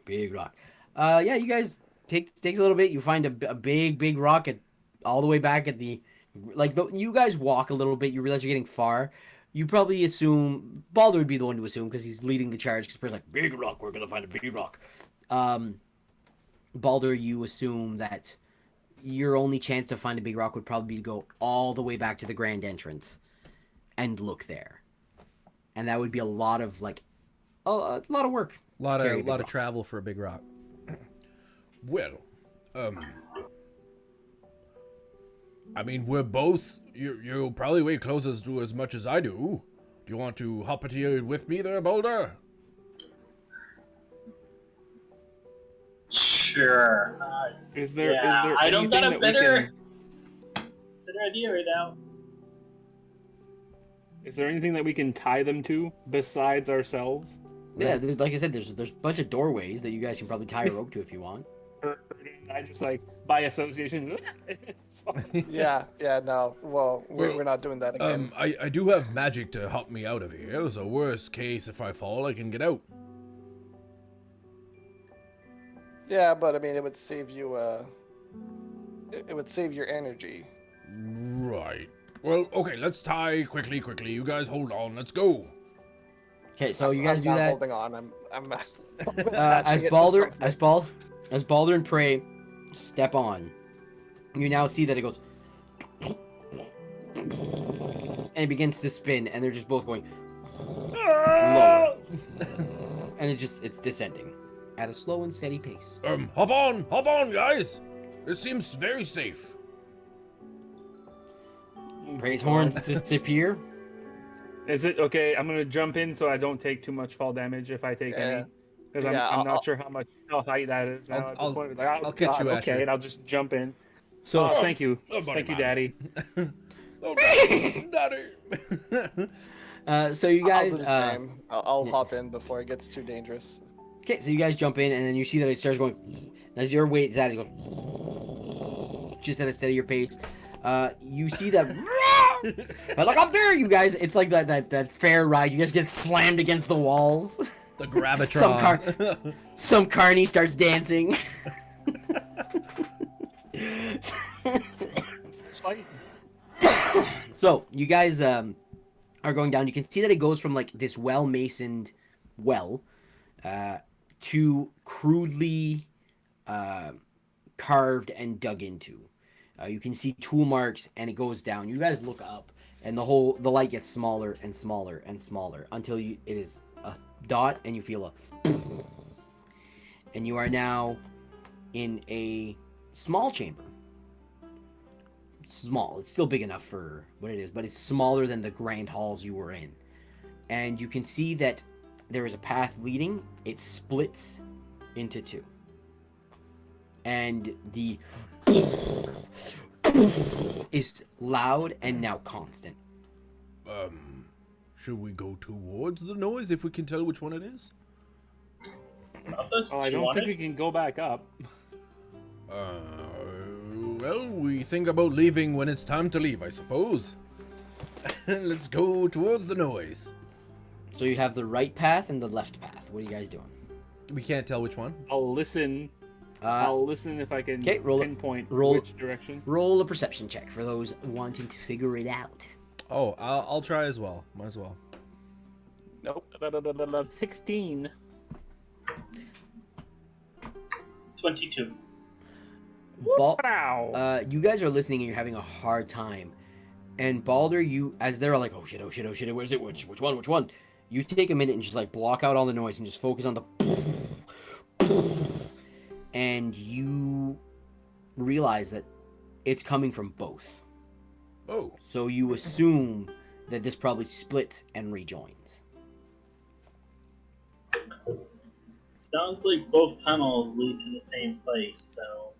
B: Big rock. Yeah, you guys takes a little bit. You find a big rock all the way back at the, you guys walk a little bit. You realize you're getting far. You probably assume Baldur would be the one to assume because he's leading the charge. Because like, big rock, we're gonna find a big rock. Baldur, you assume that your only chance to find a big rock would probably be to go all the way back to the grand entrance and look there, and that would be a lot of a lot of work.
F: A lot
B: Carry a big
F: of
B: rock.
F: travel for a big rock.
A: Well, I mean, we're both. You're probably way closest to as much as I do. Do you want to hop it here with me there, Boulder?
E: Sure.
D: Is there
E: I don't got a
D: anything that we
E: better
D: can,
E: idea right now.
D: is there anything that we can tie them to besides ourselves?
B: Yeah, like I said, there's a bunch of doorways that you guys can probably tie a rope to if you want.
D: I just by association.
C: Yeah, no. Well, we're not doing that again.
A: I do have magic to help me out of here, so worst case, if I fall, I can get out.
C: Yeah, but I mean, it would save you. It would save your energy.
A: Right. Well, okay, let's tie quickly. You guys hold on, let's go.
B: Okay, so you guys
C: I'm
B: do
C: not
B: that.
C: holding on. I'm
B: As
C: attaching it to
B: Baldur,
C: something.
B: as Baldur and Prey step on, you now see that it goes, and it begins to spin, and they're just both going lower, and it's descending at a slow and steady pace.
A: Hop on, guys. It seems very safe.
B: Prey's horns disappear.
D: Is it okay? I'm gonna jump in so I don't take too much fall damage if I take any, because I'm not sure how high that is now.
F: I'll catch you,
D: okay,
F: Asher.
D: and I'll just jump in.
B: So
D: Thank you,
A: buddy,
D: thank you,
A: man.
D: Daddy.
A: Oh, Daddy.
B: so you
C: I'll
B: guys,
C: do the same. I'll hop in before it gets too dangerous.
B: okay, so you guys jump in, and then you see that it starts going. As your weight is at it, goes just at a steadier pace. You see that, but like up there, you guys. It's like that fair ride. You guys get slammed against the walls.
F: The Gravitron.
B: Some carny starts dancing. So you guys are going down. You can see that it goes from like this well-masoned well to crudely carved and dug into. You can see tool marks, and it goes down. You guys look up, and the light gets smaller and smaller and smaller until it is a dot, and you feel a, and you are now in a small chamber. Small. It's still big enough for what it is, but it's smaller than the grand halls you were in. And you can see that there is a path leading. It splits into two. And the is loud and now constant.
A: Should we go towards the noise if we can tell which one it is?
D: I don't think we can go back up.
A: Well, we think about leaving when it's time to leave, I suppose. Let's go towards the noise.
B: So you have the right path and the left path. What are you guys doing?
A: We can't tell which one.
D: I'll listen. I'll listen if I can pinpoint which direction.
B: Roll a perception check for those wanting to figure it out.
A: Oh, I'll try as well. Might as well.
C: Nope.
D: 16.
E: 22.
D: Wow.
B: You guys are listening and you're having a hard time. And Balder, you, as they're like, oh shit, where's it? Which one? You take a minute and just like block out all the noise and just focus on the and you realize that it's coming from both.
A: Oh.
B: So you assume that this probably splits and rejoins.
E: Sounds like both tunnels lead to the same place, so...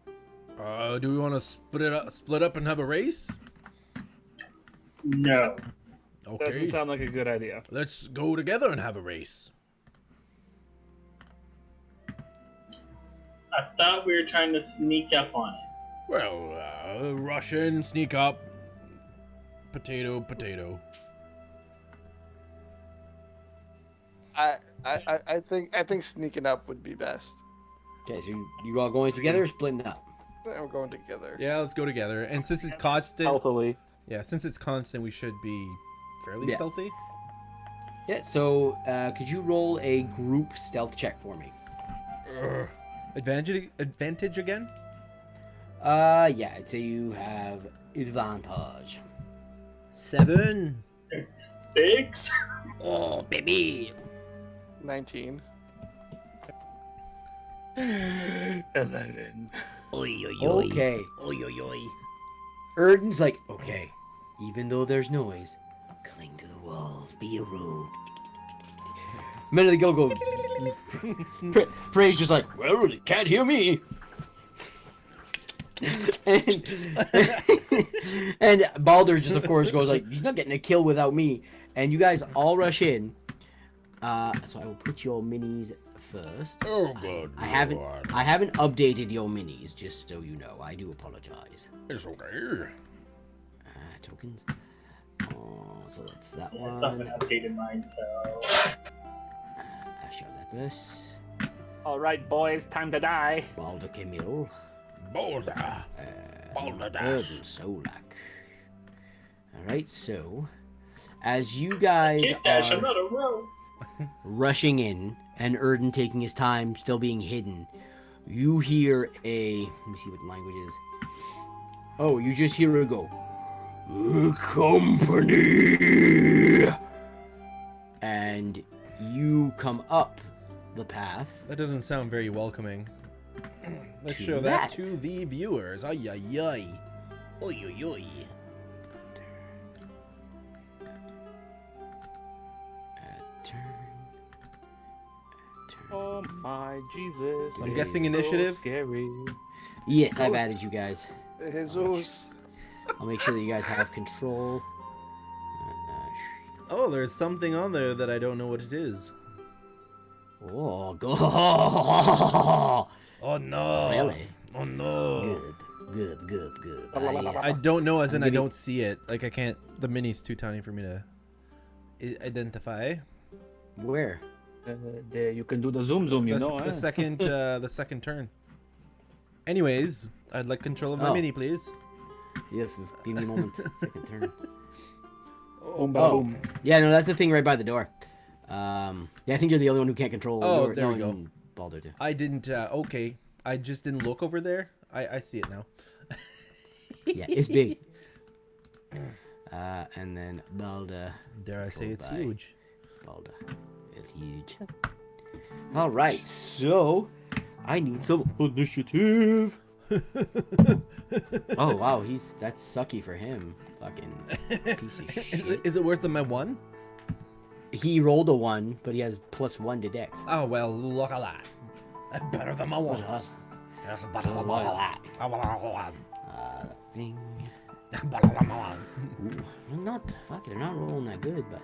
A: Do we want to split up and have a race?
E: No.
A: Okay.
D: Doesn't sound like a good idea.
A: Let's go together and have a race.
E: I thought we were trying to sneak up on it.
A: Well, rush in, sneak up. Potato.
C: I think sneaking up would be best.
B: Okay, so you all going together or splitting up?
C: Yeah, we're going together.
A: Yeah, let's go together. And since it's constant,
D: Healthily.
A: yeah, since it's constant, we should be fairly stealthy.
B: Yeah, so could you roll a group stealth check for me?
A: Advantage again?
B: Yeah, I'd say you have advantage.
A: 7.
E: 6?
B: Oh, baby!
C: 19.
D: 11.
B: Okay. Erden's like, okay, even though there's noise, cling to the walls, be a rogue. Men of the Guild go. Prey's just like, well, it can't hear me. and Balder just, of course, goes like, he's not getting a kill without me. And you guys all rush in. So I will put your minis first.
A: Oh god.
B: I haven't updated your minis, just so you know. I do apologize.
A: It's okay.
B: Tokens. Oh, so that's that
E: I
B: one.
E: still haven't updated mine, so...
B: I shall that this.
D: Alright, boys, time to die.
B: Balder Camille.
A: Boulder. Boulder dash.
B: Urban Solak. Alright, so as you guys
E: Can't dash, I'm
B: are
E: not a rogue.
B: rushing in and Erden taking his time still being hidden, you hear a, let me see what the language is. Oh, you just hear it go, company, and you come up the path.
A: That doesn't sound very welcoming. Let's
B: To
A: show that
B: that.
A: to the viewers. Ay ay ay. Oy oy oy.
D: Oh my Jesus.
A: I'm
D: it's
A: guessing initiative?
D: So scary.
B: Yes, I've added you guys.
C: Jesus.
B: I'll make sure that you guys have control.
A: Oh, there's something on there that I don't know what it is.
B: Oh, go!
A: Oh no.
B: Really?
A: Oh no.
B: Good.
A: I don't know, as in I
B: giving-
A: don't see it. Like I can't. The mini's too tiny for me to identify.
B: Where?
D: There, you can do the zoom, you know.
A: The second, the second turn. Anyways, I'd like control of my
B: Oh.
A: mini, please.
B: Yes, just give me a moment. Second turn.
D: Boom, ba,
B: Oh,
D: boom.
B: yeah, no, that's the thing right by the door. Yeah, I think you're the only one who can't control the
A: Oh,
B: door.
A: there we
B: No,
A: go.
B: Balder too.
A: I didn't. Okay, I just didn't look over there. I see it now.
B: Yeah, it's big. And then Balder.
A: Dare I say it's
B: Bye.
A: huge?
B: Balder. It's huge. All right, so I need some initiative. Oh wow, that's sucky for him. Fucking piece of shit.
A: Is it worse than my 1?
B: He rolled a 1, but he has +1 to Dex.
A: Oh well, look at that. Better than my 1.
B: Look at that. Thing. Ooh, they're not rolling that good, but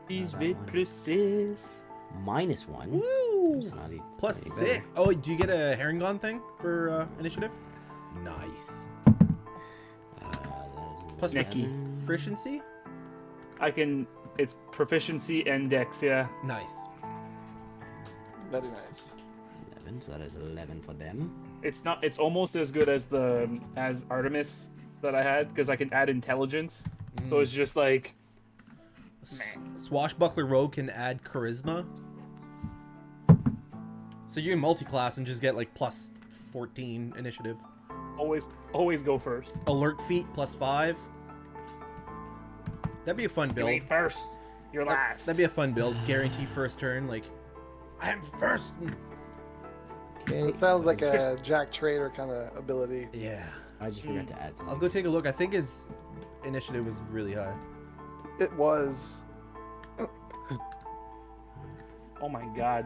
D: He's
B: that
D: very
B: one.
D: precise.
B: -1.
A: Woo!
B: It's not
A: Plus
B: any better.
A: 6. Oh, do you get a Herringon thing for initiative? Nice.
F: Plus
D: Nicky.
F: proficiency?
D: I can. It's proficiency and dex. Yeah.
F: Nice.
C: Very nice.
B: 11, so that is 11 for them.
D: It's not. It's almost as good as as Artemis that I had because I can add intelligence. So it's just like
F: Swashbuckler Rogue can add charisma. So you can multi-class and just get like plus 14 initiative.
D: always go first.
F: Alert feat plus 5. That'd be a fun
D: You
F: build.
D: ain't first. You're last.
F: That'd be a fun build. Guarantee first turn. Like, I'm first.
B: Okay.
C: It sounds like a Jack Trader kind of ability.
F: Yeah.
B: I just forgot to add something.
F: I'll go take a look. I think his initiative was really high.
C: It was.
D: Oh my god.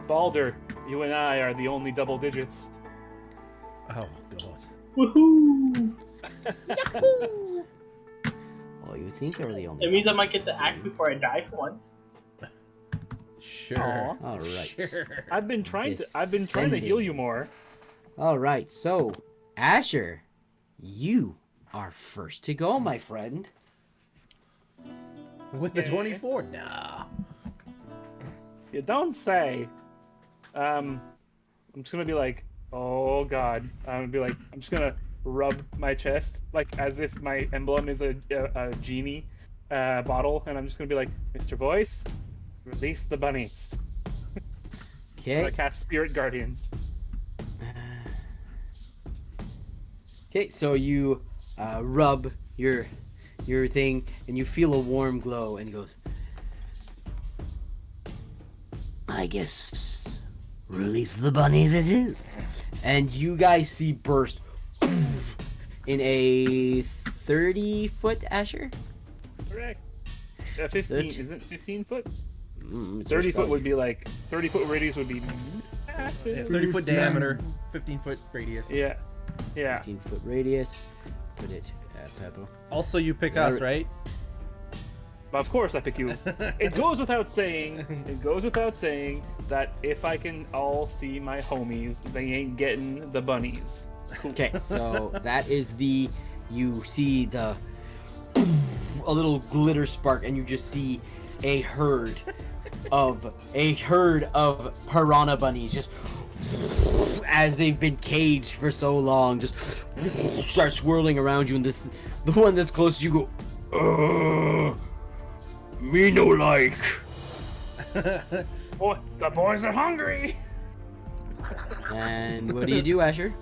D: Balder, you and I are the only double digits.
F: Oh god.
E: Woohoo!
B: Oh, you think they're the only
E: It means I might get to act before I die for once.
F: Sure.
D: Aw.
B: All right.
F: Sure.
D: I've been trying to heal you more.
B: All right, so Asher, you are first to go, my friend.
F: With the
D: Yeah.
F: 24? Nah.
D: You don't say. I'm just gonna be like, oh god. I'm just gonna rub my chest like as if my emblem is a genie bottle, and I'm just gonna be like, Mr. Voice, release the bunnies. I'm
B: Okay.
D: gonna cast Spirit Guardians.
B: Okay, so you rub your thing, and you feel a warm glow, and he goes, I guess release the bunnies it is. And you guys see burst in a 30-foot Asher?
D: Correct. 15
B: Thirty-
D: isn't 15 foot?
B: It's
D: 30
B: your
D: foot
B: spell.
D: would be like 30-foot radius would be massive.
F: Yeah, 30-foot diameter, 15-foot radius.
D: Yeah. Yeah.
B: 15-foot radius. Put it purple.
F: Also, you pick us, right?
D: Of course I pick you. It goes without saying. It goes without saying that if I can all see my homies, they ain't getting the bunnies.
B: Okay, so that is you see a little glitter spark, and you just see a herd of piranha bunnies just as they've been caged for so long, just start swirling around you, and the one that's close to you go, me no like.
D: Oh, the boys are hungry.
B: And what do you do, Asher?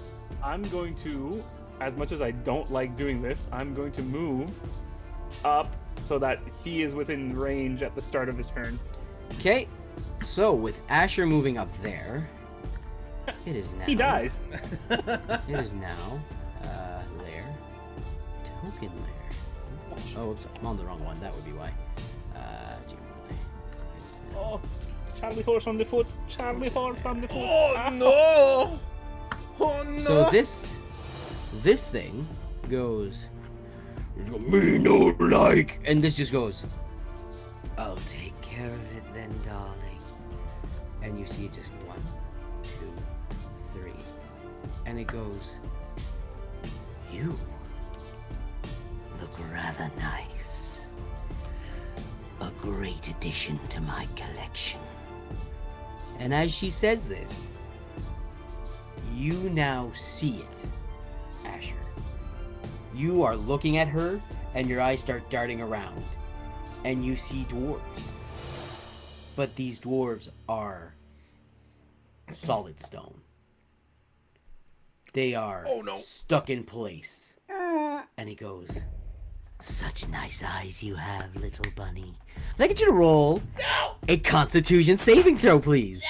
D: I'm going to, as much as I don't like doing this, I'm going to move up so that he is within range at the start of his turn.
B: Okay, so with Asher moving up there, it is now.
D: He dies.
B: It is now lair. Token lair. Oh, oops, I'm on the wrong one. That would be why.
D: Oh, Charlie horse on the foot. Charlie horse on the foot.
F: Oh no! Oh no!
B: So this thing goes. Me no like, and this just goes. I'll take care of it then, darling. And you see just 1, 2, 3, and it goes. You look rather nice. A great addition to my collection. And as she says this, you now see it, Asher. You are looking at her, and your eyes start darting around, and you see dwarves. But these dwarves are solid stone. They are stuck in place. And he goes, such nice eyes you have, little bunny. I'd like you to roll a Constitution saving throw, please.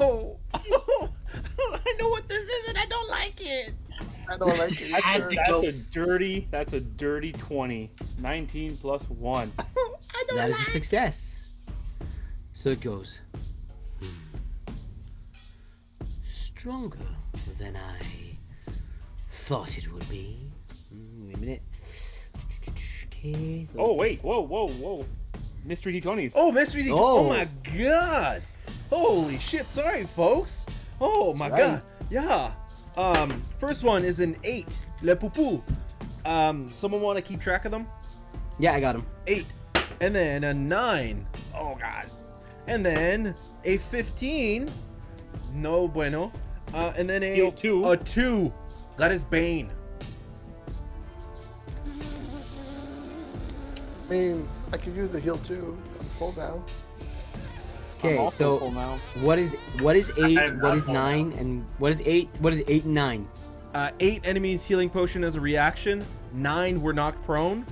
F: Oh, I know what this is, and I don't like it.
C: I don't like it either.
D: That's a dirty 20. 19 plus 1.
B: That is a success. So it goes. Stronger than I thought it would be. Wait a minute. Okay.
D: Oh, wait. Whoa. Mystery D20s.
F: Oh, Mystery D.
B: Oh.
F: Oh my god! Holy shit! Sorry, folks. Oh my
B: Right.
F: god. Yeah. First one is an 8. Le poupou. Someone want to keep track of them?
B: Yeah, I got him.
F: 8. And then a 9. Oh god. And then a 15. No bueno. And then
D: Heal 2.
F: a 2. That is Bane.
C: I mean, I could use the heal too. I'm full now.
D: I'm
B: Okay,
D: also
B: so
D: full now.
B: what is 8?
E: I'm
B: What
E: not
B: is
E: full
B: 9? And what is 8? What is 8 and 9?
F: 8 enemies healing potion as a reaction. 9 were knocked prone.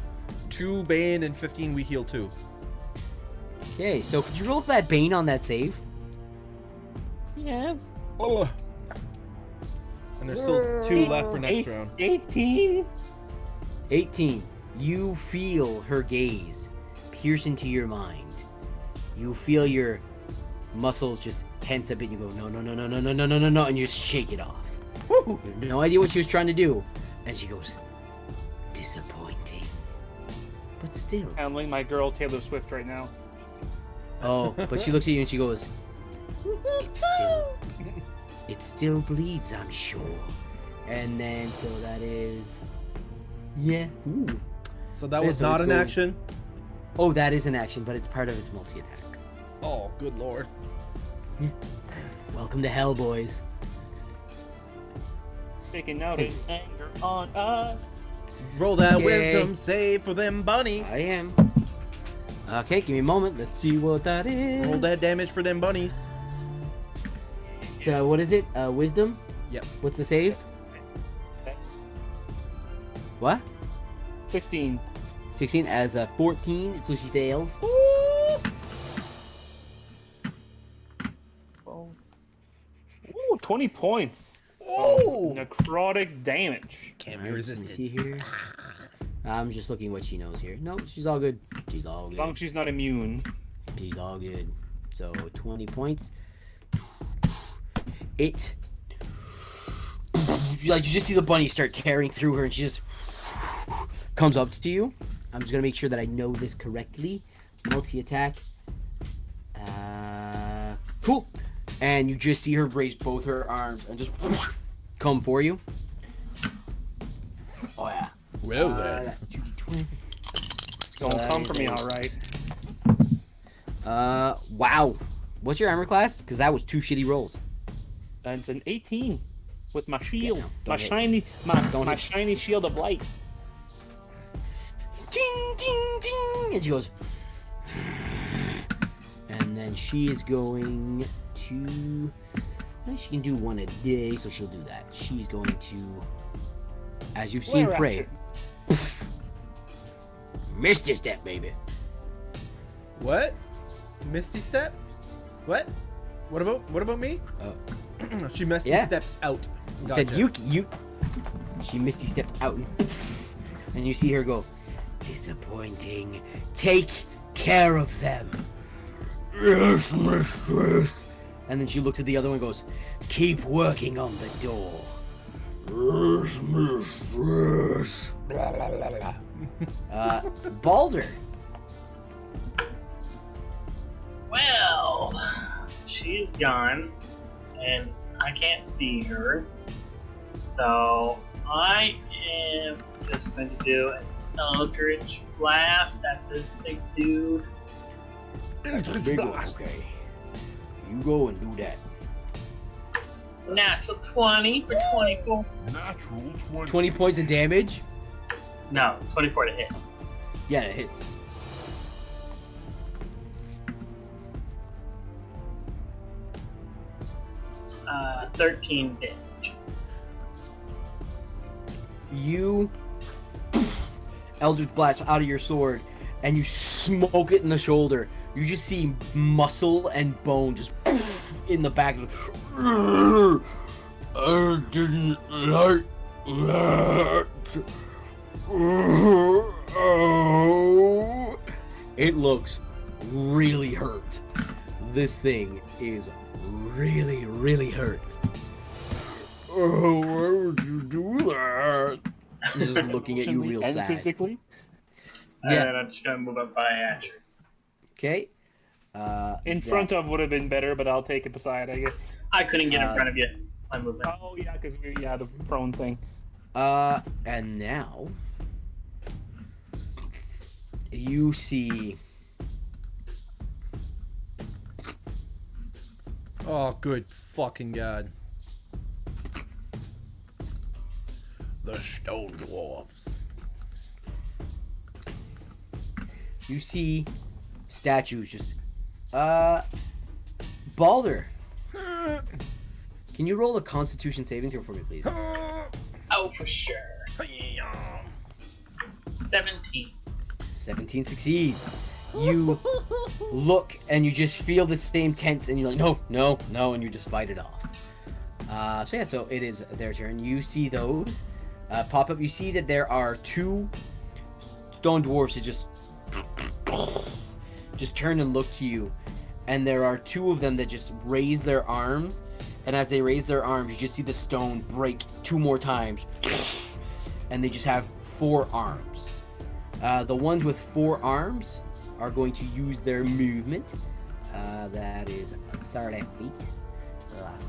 F: 2 Bane and 15 we heal 2.
B: Okay, so could you roll that Bane on that save?
D: Yes.
F: Oh. And there's still 2 left for next round.
D: 18.
B: 18. You feel her gaze pierce into your mind. You feel your muscles just tense a bit. You go, no, no, no, no, no, no, no, no, no, no, and you just shake it off.
F: Woo!
B: You have no idea what she was trying to do. And she goes, disappointing. But still.
D: Handling my girl Taylor Swift right now.
B: Oh, but she looks at you and she goes, it still bleeds, I'm sure. And then, so that is, yeah. Ooh.
F: So that
B: Yeah,
F: was
B: so
F: not
B: it's
F: an
B: going-
F: action.
B: Oh, that is an action, but it's part of its multi-attack.
F: Oh, good lord.
B: Welcome to hell, boys.
D: Taking out his anger on us.
F: Roll that
B: Okay.
F: wisdom save for them bunnies.
B: I am. Okay, give me a moment. Let's see what that is.
F: Roll that damage for them bunnies.
B: So, what is it? Wisdom?
F: Yep.
B: What's the save?
D: Okay.
B: What?
D: 16.
B: 16 as a 14, so she fails.
D: Oh. Ooh, 20 points.
F: Oh!
D: Necrotic damage.
F: Can't
B: Alright,
F: be
B: let me
F: resisted.
B: see here. I'm just looking what she knows here. No, she's all good. She's all
D: As long
B: good.
D: as she's not immune.
B: She's all good. So 20 points. It. Like you just see the bunny start tearing through her, and she just comes up to you. I'm just gonna make sure that I know this correctly. Multi attack. Cool. And you just see her raise both her arms and just come for you. Oh yeah.
A: Well then.
B: That's 2d20.
D: Don't
B: that
D: come
B: is
D: for me,
B: a-
D: alright.
B: Wow. What's your armor class? Because that was 2 shitty rolls.
D: And it's an 18 with my shield.
B: no,
D: my
B: don't hit.
D: shiny
B: Don't
D: my
B: hit.
D: shiny shield of light.
B: Ding, ding, ding. And she goes. And then she is going to. She can do one a day, so she'll do that. She's going to. As you've seen
D: Flare
B: Prey.
D: action.
B: Misty Step, baby.
F: What? Misty step? What? What about me? She Misty
B: Yeah.
F: stepped out.
B: Said
F: Gotcha.
B: you. She Misty stepped out and you see her go. Disappointing. Take care of them. Yes, mistress. And then she looks at the other one and goes, keep working on the door. Yes, mistress.
F: Blah, blah, blah, blah.
B: Balder.
E: Well, she's gone, and I can't see her. So I am just going to do an Eldritch Blast at this big dude.
A: Eldritch
B: Big one,
A: blast.
B: okay. You go and do that.
E: Natural 20 for 24.
A: Natural 20.
B: 20 points of damage?
E: No, 24 to hit.
B: Yeah, it hits.
E: Uh, 13 damage.
B: You Eldritch Blast out of your sword and you smoke it in the shoulder. You just see muscle and bone just in the back. I didn't like that. It looks really hurt. This thing is really, really hurt. Oh, why would you do that? He's just looking at you
D: Emotionally
B: real
D: and
B: sad.
D: physically.
B: Yeah.
E: And I'm just going to move up by action.
B: Okay.
D: In front of would have been better, but I'll take it beside, I guess.
E: I couldn't get in front of you. My movement.
D: Oh yeah, because the prone thing.
B: And now you see.
F: Oh, good fucking god.
A: The stone dwarfs.
B: You see statues just. Balder. Can you roll a Constitution saving throw for me, please?
E: Oh, for sure. 17.
B: 17 succeeds. You look and you just feel the same tense, and you're like, no, no, no, and you just fight it off. So it is their turn. You see those pop up. You see that there are 2 stone dwarfs that just turn and look to you, and there are 2 of them that just raise their arms, and as they raise their arms, you just see the stone break 2 more times, and they just have 4 arms. The ones with 4 arms are going to use their movement. That is 30 feet. That's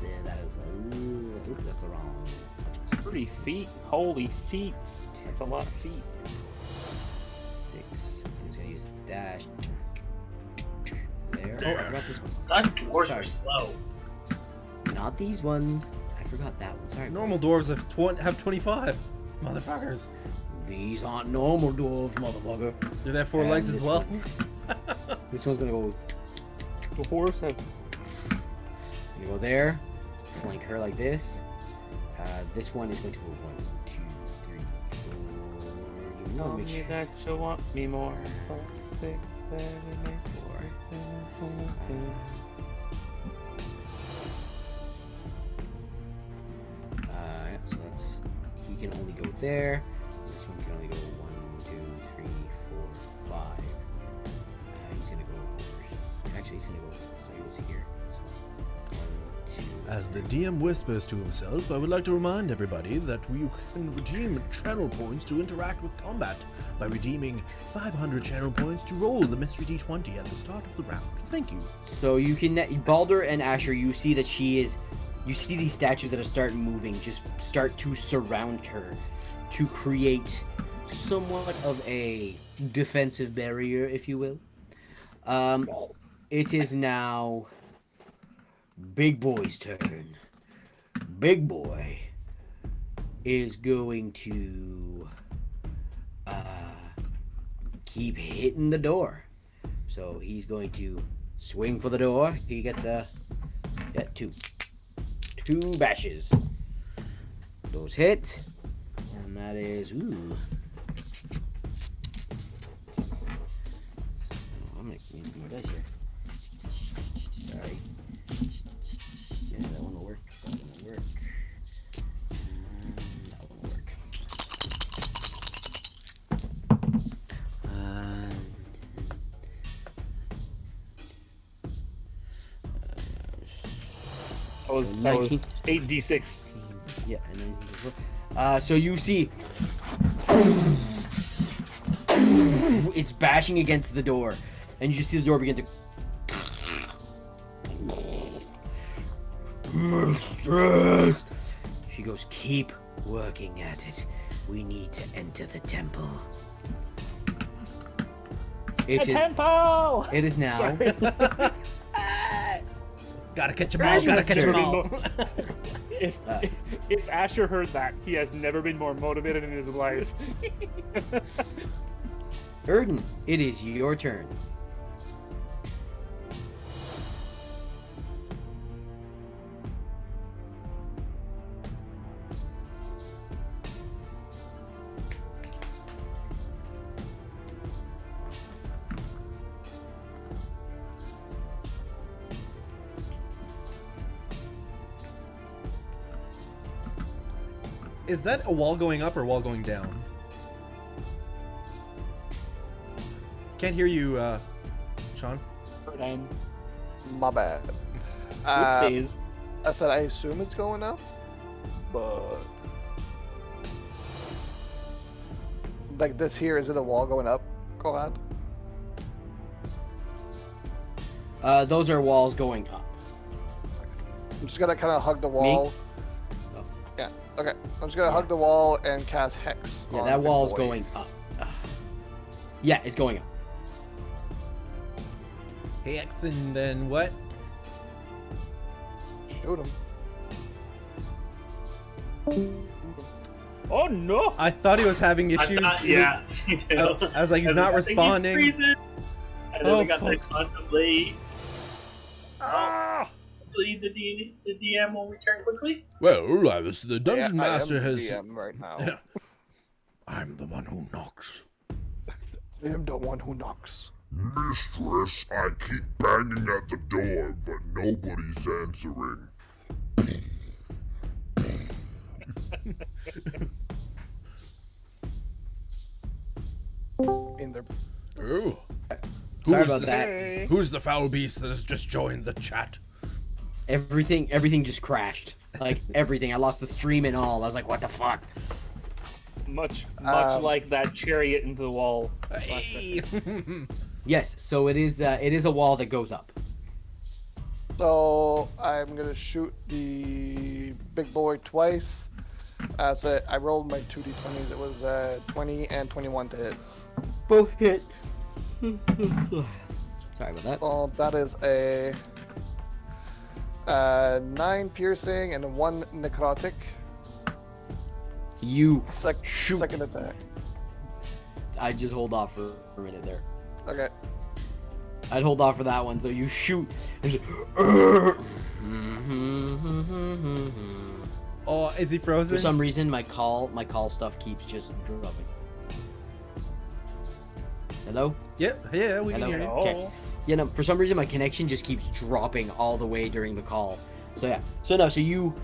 B: the wrong.
D: 30 feet? Holy feet. That's a lot of feet.
B: 6. I'm just gonna use its dash. There. Oh, I forgot this one.
E: That dwarves
B: Sorry.
E: are slow.
B: Not these ones. I forgot that one. Sorry.
F: Normal
B: boys.
F: dwarves have 25. Motherfuckers.
B: These aren't normal dwarves, motherfucker.
F: Do they have 4
B: And
F: legs as
B: this
F: well?
B: one. This one's gonna go.
D: The horse have.
B: You go there. Flank her like this. This one is going to go 1, 2, 3, 4. You
D: Tell
B: know, make
D: me
B: sure.
D: that you want me more. 5, 6, 7, 8,
B: 4.
D: 9, 10.
B: Yeah, so that's. He can only go there. This one can only go 1, 2, 3, 4, 5. He's gonna go. Actually, he's gonna go. So he goes here. So 1, 2.
A: As the DM whispers to himself, I would like to remind everybody that you can redeem channel points to interact with combat by redeeming 500 channel points to roll the mystery d20 at the start of the round. Thank you.
B: So you can. Balder and Asher, you see that she is. You see these statues that are starting moving, just start to surround her to create somewhat of a defensive barrier, if you will. It is now Big Boy's turn. Big Boy is going to keep hitting the door. So he's going to swing for the door. He gets a 2 bashes. Those hit, and that is I'm gonna use more dice here. Sorry. Yeah, that one will work. That one will work. And that one will work.
D: That was 8d6.
B: Yeah, and then so you see it's bashing against the door, and you just see the door begin to. Mistress! She goes, keep working at it. We need to enter the temple.
D: Temple!
B: It is now.
F: Gotta catch them all, gotta catch them all.
D: If Asher heard that, he has never been more motivated in his life.
B: Erden, it is your turn.
F: Is that a wall going up or a wall going down? Can't hear you, Sean.
D: And
C: My bad.
D: oopsies.
C: I said I assume it's going up, but like this here, is it a wall going up, Colad?
B: Those are walls going up.
C: I'm just gonna kind of hug the wall.
B: Oh.
C: Yeah. Okay. I'm just gonna hug the wall and cast Hex.
B: Yeah,
C: on
B: that
C: Big
B: wall's
C: Boy.
B: going up. Yeah, it's going up.
F: Hex and then what?
C: Shoot him.
D: Oh no!
F: I thought he was having issues.
E: Yeah.
F: I was like, he's not responding.
E: And then
F: Oh,
E: we got the
F: folks.
E: responsive late.
F: Ah!
E: Hopefully the DM will return quickly.
A: Well, the dungeon
C: I am
A: master
C: the
A: has.
C: DM right now.
A: Yeah. I'm the one who knocks.
C: I am the one who knocks.
G: Mistress, I keep banging at the door, but nobody's answering.
C: In there.
A: Oh.
B: Sorry
A: is
B: about
A: this-
B: that.
A: Who's the foul beast that has just joined the chat?
B: Everything just crashed. Like everything. I lost the stream and all. I was like, what the fuck?
D: Much
C: Um,
D: like that chariot into the wall.
F: Hey.
B: Yes, so it is a wall that goes up.
C: So I'm gonna shoot the big boy twice. So I rolled my 2d20s. It was 20 and 21 to hit.
B: Both hit. Sorry about that.
C: Well, that is a 9 piercing and a 1 necrotic.
B: You
C: Second attack.
B: I just hold off for a minute there.
C: Okay.
B: I'd hold off for that one, so you shoot. And just,
F: Oh, is he frozen?
B: for some reason, my call stuff keeps just dropping. Hello?
F: Yep. Yeah, we can
B: Hello?
F: hear you.
B: Okay. You know, for some reason, my connection just keeps dropping all the way during the call. So yeah. So no. So you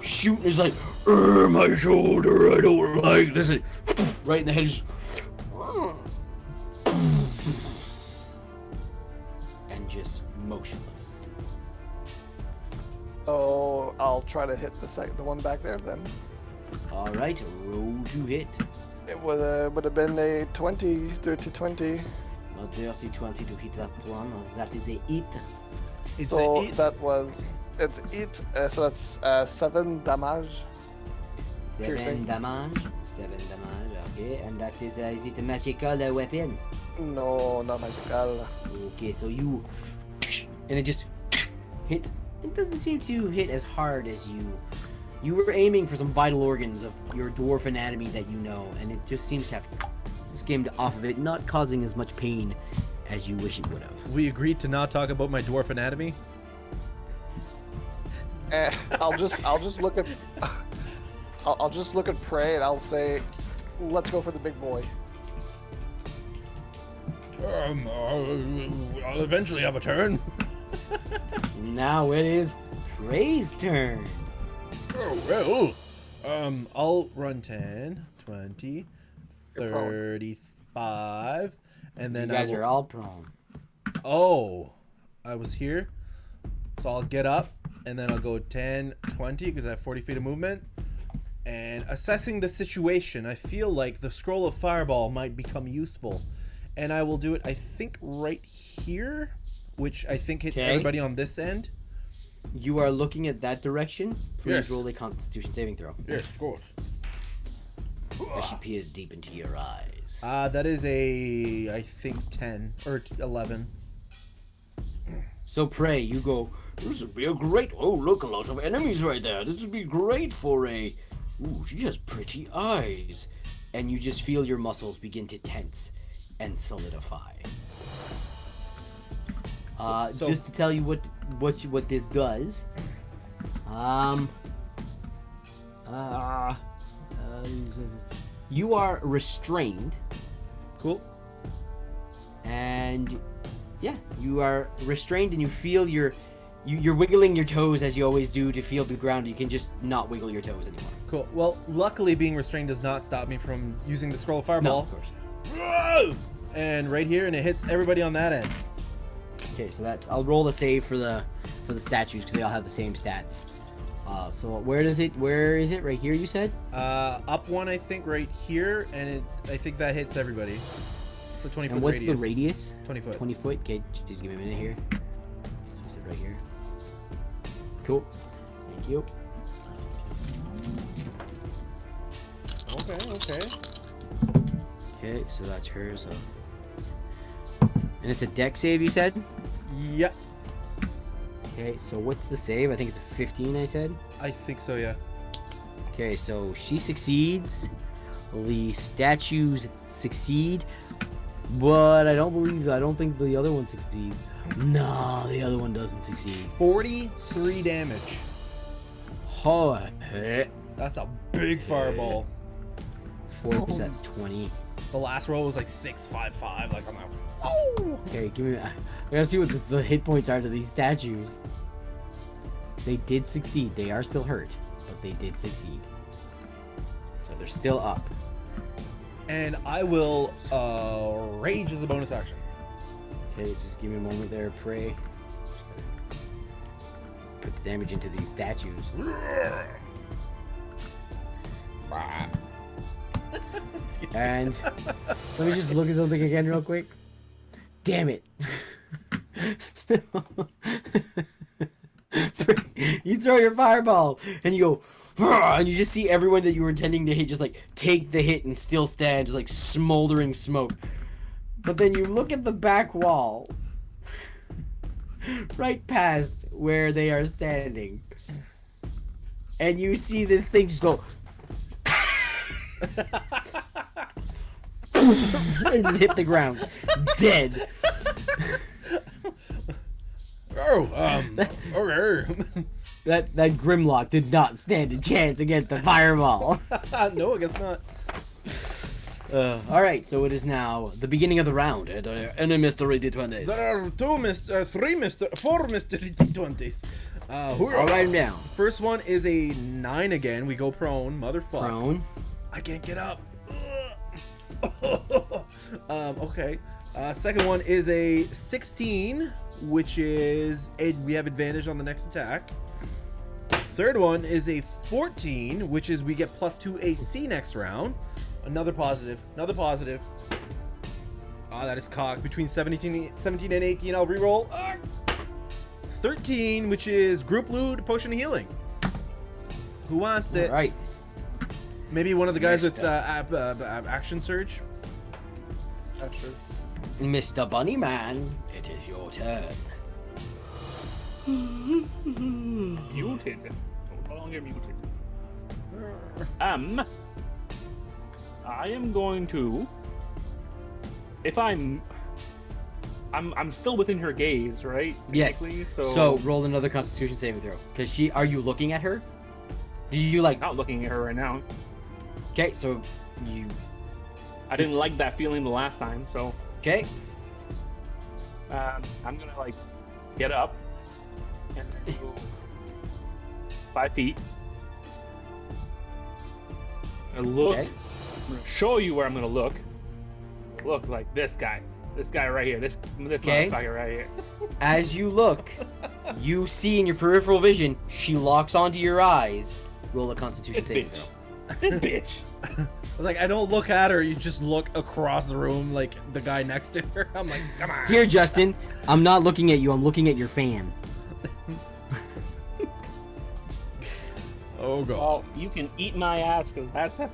B: shoot, and it's like, my shoulder. I don't like this. And right in the head. Just, and just motionless.
C: Oh, I'll try to hit the one back there then.
B: All right, roll to hit.
C: It would have been a 20, dirty 20.
B: A dirty 20 to hit that one. That is a hit.
F: It's
C: So
F: a it.
C: it's it. So that's 7 damage.
B: 7
C: Piercing.
B: damage. 7 damage. Okay, and that is it a magical weapon?
C: No, not magical.
B: Okay, so you, and it just hits. It doesn't seem to hit as hard as you were aiming for some vital organs of your dwarf anatomy that you know, and it just seems to have skimmed off of it, not causing as much pain as you wish it would have.
F: We agreed to not talk about my dwarf anatomy.
C: I'll just look at I'll just look at Prey and I'll say, let's go for the big boy.
A: I'll eventually have a turn.
B: Now it is Prey's turn.
A: Oh, well.
F: I'll run 10, 20,
C: You're prone.
F: 35, and then
B: You guys
F: I will...
B: are all prone.
F: Oh, I was here. So I'll get up, and then I'll go 10, 20, because I have 40 feet of movement. And assessing the situation, I feel like the Scroll of Fireball might become useful. And I will do it, I think, right here, which I think hits
B: Okay.
F: everybody on this end.
B: You are looking at that direction. Please
A: Yes.
B: roll a Constitution saving throw.
A: Yes, of course.
B: As she peers deep into your eyes.
F: That is a, I think, 10, or 11.
B: So Prey, you go, this would be a great, oh look, a lot of enemies right there. This would be great for a, ooh, she has pretty eyes. And you just feel your muscles begin to tense and solidify.
F: So-
B: Just to tell you what this does. You are restrained,
F: Cool.
B: and yeah, you are restrained, and you feel you're wiggling your toes as you always do to feel the ground. You can just not wiggle your toes anymore.
F: Cool. Well, luckily being restrained does not stop me from using the Scroll of
B: No,
F: Fireball.
B: of course.
F: And right here, and it hits everybody on that end.
B: Okay, so that's, I'll roll the save for the statues because they all have the same stats. So where is it? Right here, you said?
F: Up one, I think, right here, and I think that hits everybody. It's a 20 foot
B: And what's
F: radius.
B: the radius?
F: 20 foot.
B: 20 foot. Okay, just give me a minute here. right here. Cool. Thank you.
F: Okay.
B: Okay, so that's hers. And it's a deck save, you said?
F: Yep.
B: Okay, so what's the save? I think it's a 15, I said.
F: I think so, yeah.
B: Okay, so she succeeds. The statues succeed. But I don't think the other one succeeds. No, the other one doesn't succeed.
F: 43 damage.
B: Oh,
F: That's a big fireball.
B: 4 that's 20.
F: The last roll was like 655. Like, I'm like,
B: Okay, give me. I gotta see what the hit points are to these statues. They did succeed. They are still hurt, but they did succeed. So they're still up.
F: and I will rage as a bonus action.
B: Okay, just give me a moment there, pray. Put the damage into these statues. And so let me just look at something again real quick. Damn it. You throw your fireball and you go, and you just see everyone that you were intending to hit just like take the hit and still stand, just like smoldering smoke. But then you look at the back wall, right past where they are standing, and you see this thing just go and just hit the ground, dead.
F: Okay.
B: That Grimlock did not stand a chance against the fireball.
F: No, I guess not.
B: All right, so it is now the beginning of the round at any mystery D20s.
F: There are four mystery D20s.
B: I'll write them down.
F: First one is a 9 again. We go prone, motherfucker.
B: Prone.
F: I can't get up. Okay. Second one is a 16, which is we have advantage on the next attack. Third one is a 14, which is we get +2 AC next round. Another positive. That is cocked. Between 17 and 18, I'll reroll. 13, which is group loot, potion of healing. Who wants it?
B: All right.
F: Maybe one of the guys with action surge.
C: Sure.
B: Mr. Bunnyman, it is your turn.
D: Muted. No longer muted. I am going to. If I'm still within her gaze, right?
B: Yes.
D: Technically,
B: So roll another Constitution saving throw. Cause are you looking at her? Do you like?
D: not looking at her right now.
B: Okay, so you.
D: I didn't like that feeling the last time, so
B: Okay.
D: I'm gonna like get up and then move 5 feet. And look.
B: Okay.
D: I'm gonna show you where I'm gonna look. Look like this guy right here. This
B: Okay.
D: motherfucker right here.
B: As you look, you see in your peripheral vision, she locks onto your eyes. Roll a Constitution
D: This
B: saving
D: bitch.
B: throw.
D: This bitch.
F: I was like, I don't look at her. You just look across the room, like the guy next to her. I'm like, come on.
B: Here, Justin, I'm not looking at you. I'm looking at your fan.
F: Oh god.
D: Oh, you can eat my ass, cause that's a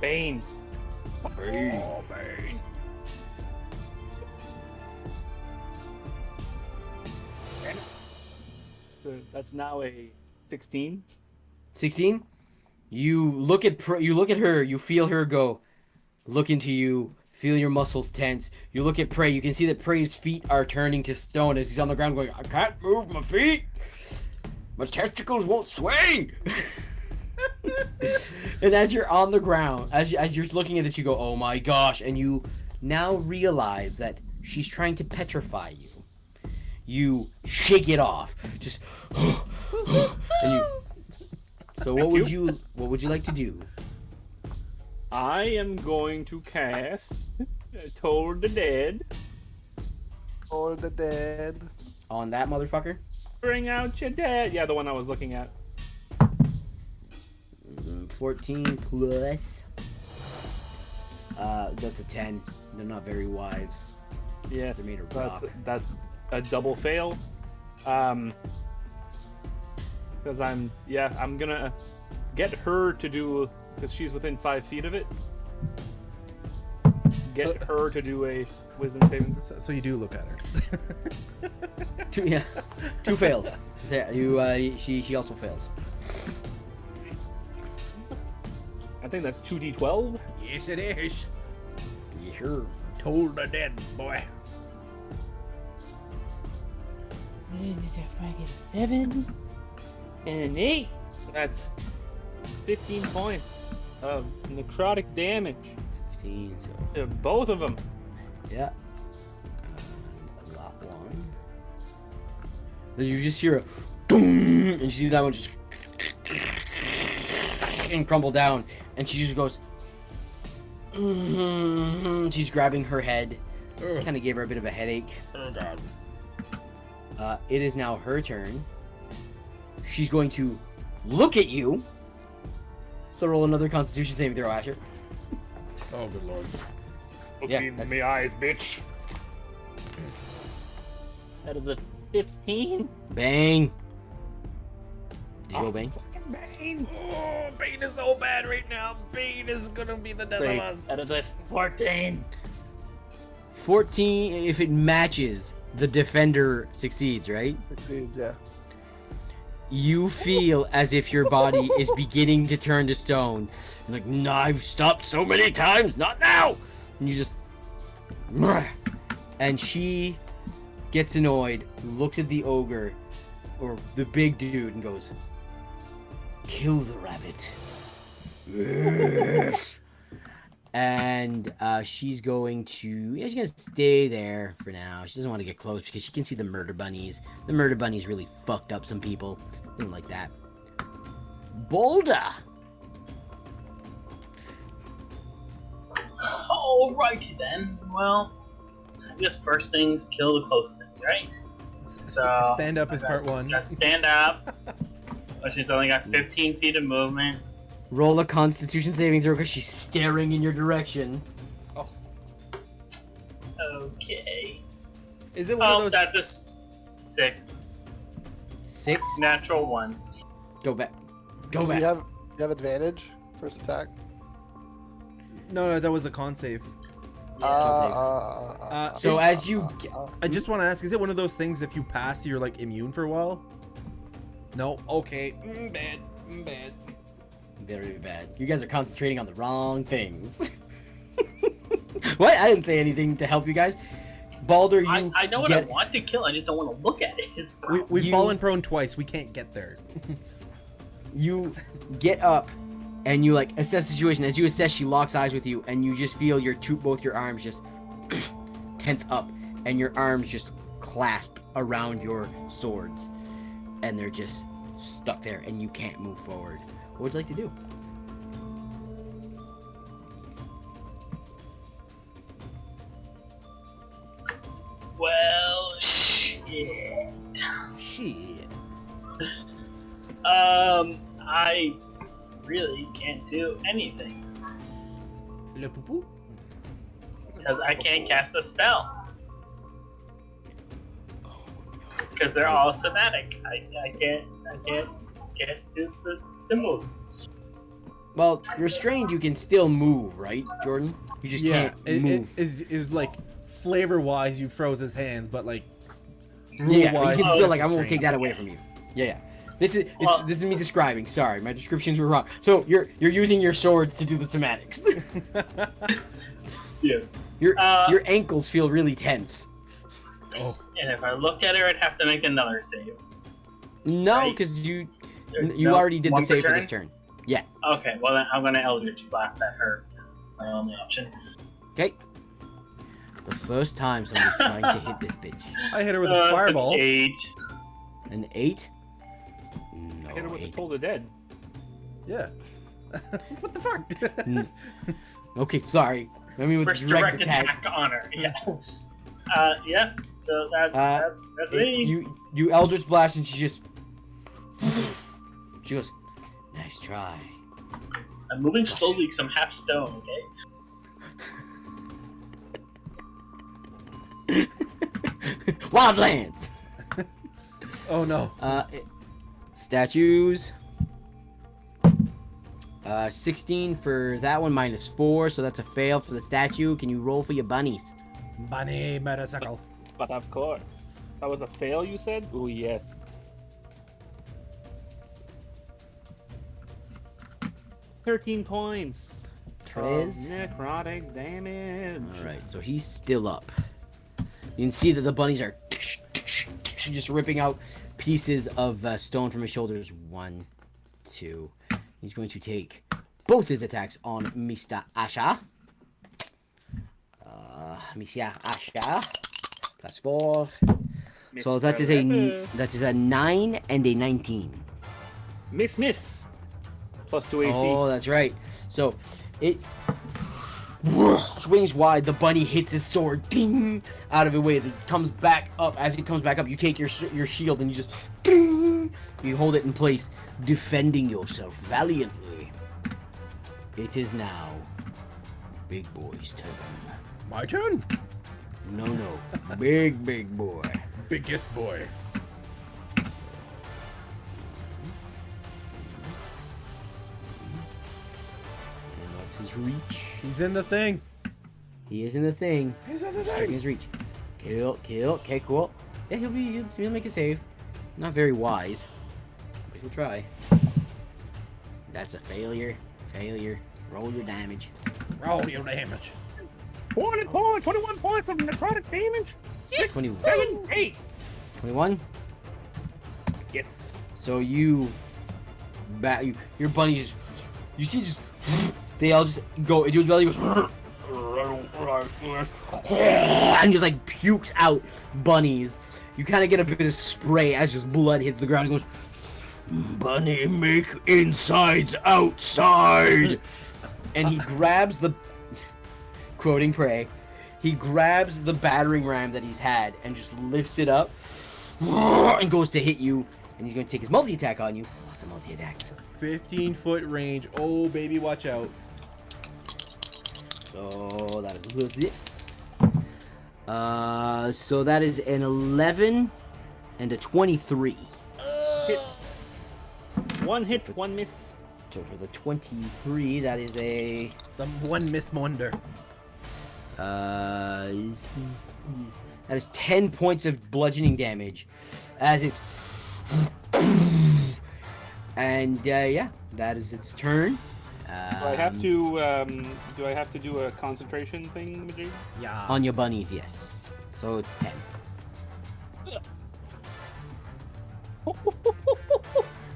D: Bane.
F: Oh, Bane.
D: So that's now a 16.
B: 16. You look at her. You feel her go. Look into you. Feel your muscles tense. You look at Prey. You can see that Prey's feet are turning to stone as he's on the ground going, I can't move my feet. My testicles won't sway. And as you're on the ground, as you're looking at this, you go, oh my gosh. And you now realize that she's trying to petrify you. You shake it off. Just, and you. So what would you like to do?
D: I am going to cast Toll the Dead.
C: Or the dead.
B: On that motherfucker?
D: Bring out your dead. Yeah, the one I was looking at.
B: 14 plus. That's a 10. They're not very wise.
D: Yes,
B: They made her rock.
D: that's a double fail. Because I'm gonna get her to do, because she's within 5 feet of it. Get her to do a wisdom saving.
F: So you do look at her.
B: Two fails. So, she also fails.
D: I think that's 2d12.
F: Yes, it is.
B: Yeah, sure.
F: Told the dead boy.
D: 7 and an 8. That's 15 points of necrotic damage
B: 15, so
D: to both of them.
B: yeah. And lot one. Then you just hear a boom, and you see that one just and crumble down, and she just goes. She's grabbing her head. Kind of gave her a bit of a headache.
A: Oh God.
B: It is now her turn. She's going to look at you. So roll another Constitution saving throw, Asher.
A: Oh good lord.
D: Look
B: Yeah,
D: me in
B: that-
D: my eyes, bitch. Out of the 15.
B: Bang. Did you go bang?
D: Fucking bang.
F: Oh, Bane is so bad right now. Bane is gonna be the death of us.
D: Out of the 14.
B: 14. If it matches, the defender succeeds, right?
C: Succeeds, yeah.
B: You feel as if your body is beginning to turn to stone. You're like, no, I've stopped so many times, not now! And you just... And she gets annoyed, looks at the ogre, or the big dude, and goes, kill the rabbit. Yes. And she's going to... Yeah, she's going to stay there for now. She doesn't want to get close because she can see the murder bunnies. The murder bunnies really fucked up some people. Didn't like that. Boulder!
E: Alrighty then. Well, I guess first things kill the close things, right? So
F: Stand up is
E: I
F: part
E: got-
F: one.
E: Got stand up. But she's only got 15 feet of movement.
B: Roll a Constitution saving throw because she's staring in your direction.
E: Okay.
F: Is it one of
E: Oh,
F: those?
E: that's a 6.
B: 6.
E: Natural 1.
B: Go back. Go
C: Do
B: back.
C: you have advantage first attack?
F: No, that was a con save.
B: So as you get,
F: I just want to ask: is it one of those things? If you pass, you're like immune for a while? No. Okay. Bad. Bad.
B: very bad. You guys are concentrating on the wrong things. What? I didn't say anything to help you guys. Balder, you
E: I know what I want to kill. I just don't want to look at it. It's the problem.
F: We've
B: You-
F: fallen prone twice. We can't get there.
B: You get up and you like assess the situation. As you assess, she locks eyes with you, and you just feel both your arms just tense up, and your arms just clasp around your swords, and they're just stuck there, and you can't move forward. What would you like to do?
E: Well, shit.
F: Shit.
E: I really can't do anything
F: Le poupou?
E: because I can't cast a spell. Because they're all somatic. I can't do the symbols.
B: Well, restrained, you can still move, right, Jordan? You just
F: Yeah,
B: can't
F: it
B: move.
F: is like flavor-wise, you froze his hands, but like
B: Yeah, but you
F: rule-wise,
B: can
E: Oh,
B: feel like I won't
F: restrained.
B: take that away from you. Yeah. This is
E: Well-
B: this is me describing. Sorry, my descriptions were wrong. So you're using your swords to do the somatics.
E: Yeah.
B: your
E: Uh,
B: your ankles feel really tense.
F: Oh,
E: And if I look at her, I'd have to make another save.
B: No,
E: Right.
B: because you
E: No,
B: already did the
E: one per
B: save for this
E: turn?
B: turn. Yeah.
E: Okay, well then I'm gonna Eldritch Blast at her. That's my only option.
B: Okay. The first time somebody's trying to hit this bitch.
F: I hit her with
E: It's
F: a
E: an
F: fireball.
E: 8.
B: An 8?
D: I hit her
B: No.
D: with a
B: 8.
D: Toll the Dead.
F: Yeah. What the fuck?
B: Okay, sorry. I mean with
E: First
B: direct attack.
E: on her. Yeah. Yeah. So that's me.
B: You Eldritch Blast and she just she goes, nice try.
E: I'm moving slowly because I'm half stone. Okay.
B: Wildlands.
F: Oh no.
B: Statues. 16 for that one, -4, so that's a fail for the statue. Can you roll for your bunnies?
F: Bunny motorcycle.
D: But of course. That was a fail, you said? Oh, yes. 13 points.
B: Trez?
D: Necrotic damage.
B: Alright, so he's still up. You can see that the bunnies are just ripping out pieces of stone from his shoulders. 1, 2. He's going to take both his attacks on Mr. Asha. Mr. Asha. +4. So that is a 9 and a 19.
D: Miss. +2 AC.
B: Oh, that's right. So it swings wide. The bunny hits his sword, ding, out of the way. It comes back up. As it comes back up, you take your shield and you just ding, you hold it in place, defending yourself valiantly. It is now Big Boy's turn.
A: My turn?
B: No, big boy.
A: Biggest boy.
B: And what's his reach?
F: He's in the thing.
B: He is in the thing.
A: He's in the
B: Checking
A: thing.
B: his reach. Kill. Okay, cool. Yeah, he'll make a save. Not very wise, but he'll try. That's a failure. Roll your damage.
A: Roll your damage.
D: 21 points of necrotic damage. 6,
B: 21.
D: 7, 8.
B: 21.
D: Yes.
B: So your bunny just, you see, just they all just go. It just belly goes and just like pukes out bunnies. You kind of get a bit of spray as just blood hits the ground. He goes, "Bunny, make insides outside," and he grabs the, quoting prey, he grabs the battering ram that he's had and just lifts it up and goes to hit you. And he's going to take his multi-attack on you. Lots of multi-attacks.
F: 15-foot range. Oh, baby, watch out.
B: So that is this. So that is an 11 and a 23.
D: Hit. One hit, one miss.
B: So for the 23, that is a
F: The one Miss Wonder.
B: that is 10 points of bludgeoning damage as it and yeah, that is its turn.
D: Do I have to do a concentration thing, Majid?
F: Yeah.
B: On your bunnies, yes. So it's 10.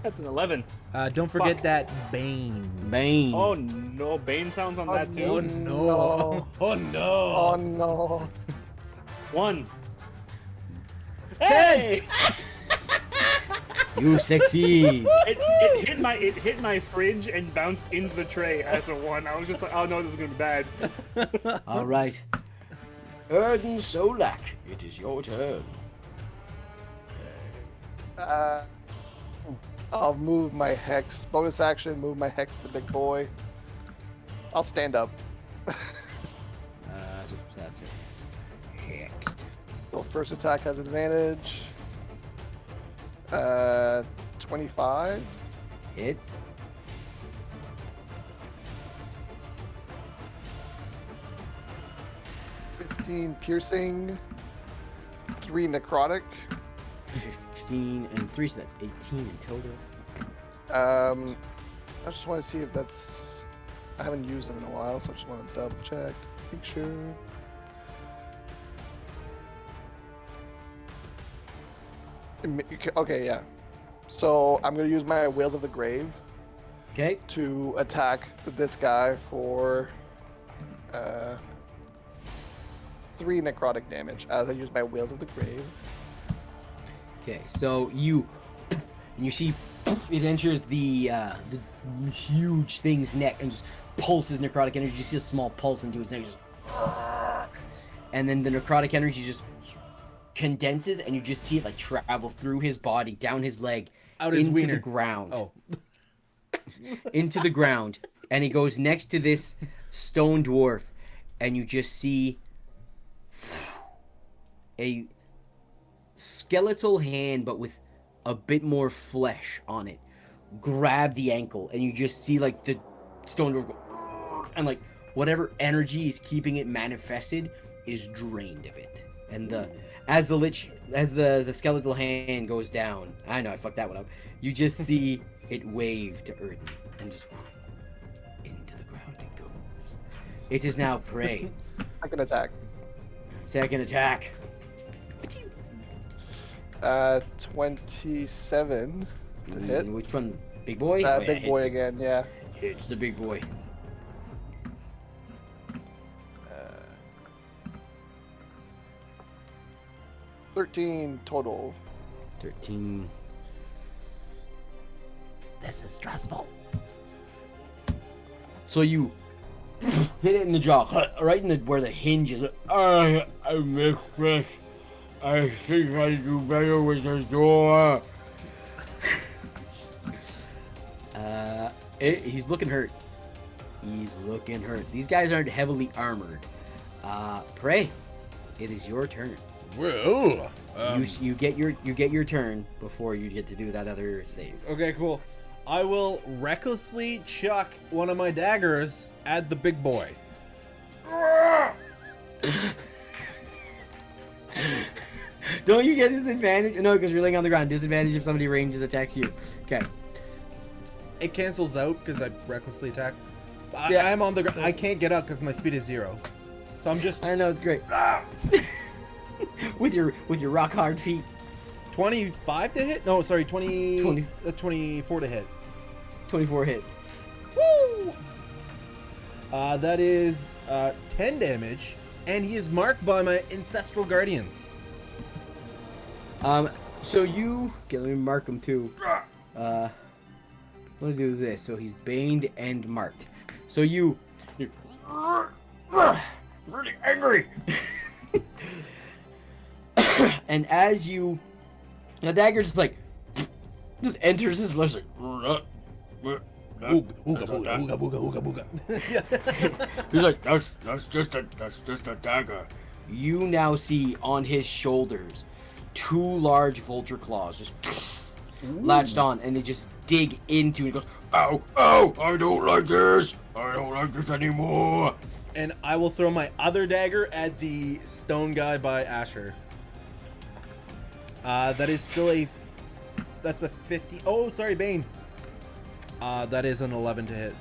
D: That's an 11.
F: Don't forget
D: Fuck.
F: that Bane.
B: Bane.
D: Oh no, Bane sounds on that too.
A: Oh no. Oh no.
C: Oh no.
D: 1. Hey!
B: You succeed.
D: It hit my fridge and bounced into the tray as a 1. I was just like, oh no, this is gonna be bad.
B: All right. Erden Solak, it is your turn.
C: I'll move my hex. Bonus action, move my hex to big boy. I'll stand up.
B: That's it. Hexed.
C: So first attack has advantage. 25.
B: Hits.
C: Piercing, 3 necrotic.
B: 15 and 3, so that's 18 in total.
C: I just want to see if that's. I haven't used it in a while, so I just want to double check, make sure. Okay, yeah. So I'm gonna use my Whales of the Grave
B: Okay.
C: to attack this guy for 3 necrotic damage as I use my Whales of the Grave.
B: Okay, so you see it enters the huge thing's neck and just pulses necrotic energy. You see a small pulse into its neck, just, and then the necrotic energy just condenses, and you just see it like travel through his body, down his leg,
F: Out his
B: into
F: wiener.
B: the ground.
F: Oh.
B: Into the ground, and he goes next to this stone dwarf, and you just see a skeletal hand, but with a bit more flesh on it, grab the ankle, and you just see like the stone door go, and like whatever energy is keeping it manifested is drained of it. And as the skeletal hand goes down, I know I fucked that one up. You just see it wave to earth and just into the ground it goes. It is now prey.
C: Second attack.
B: Second attack.
C: 27 to hit.
B: Which one? Big boy? Oh, yeah,
C: Big boy again, yeah.
B: It's the big boy.
C: 13 total.
B: 13. This is stressful. So you hit it in the jaw, right in the where the hinge is. I miss this. I think I do better with the door. He's looking hurt. He's looking hurt. These guys aren't heavily armored. Prey, it is your turn.
A: Well,
B: You get your turn before you get to do that other save.
F: Okay, cool. I will recklessly chuck one of my daggers at the big boy.
B: Don't you get disadvantage? No, because you're laying on the ground. Disadvantage if somebody ranges attacks you. Okay.
F: It cancels out because I recklessly attack.
B: Yeah.
F: I'm on the ground. I can't get up because my speed is 0. So I'm just
B: I know it's great. with your rock hard feet.
F: 25 to hit? No, sorry,
B: 20.
F: 24 to hit.
B: 24 hits.
F: Woo! That is 10 damage, and he is marked by my ancestral guardians.
B: So you let me mark him too. I'm gonna do this. So he's baned and marked. So you're really angry. And as the dagger just enters his flesh.
A: ooga booga, ooga booga, ooga booga.
B: He's like, that's just a dagger. You now see on his shoulders 2 large vulture claws just latched on, and they just dig into it. He goes, ow, ow, I don't like this. I don't like this anymore.
F: And I will throw my other dagger at the stone guy by Asher. That is still that's a 50. Oh, sorry, Bane. That is an 11 to hit.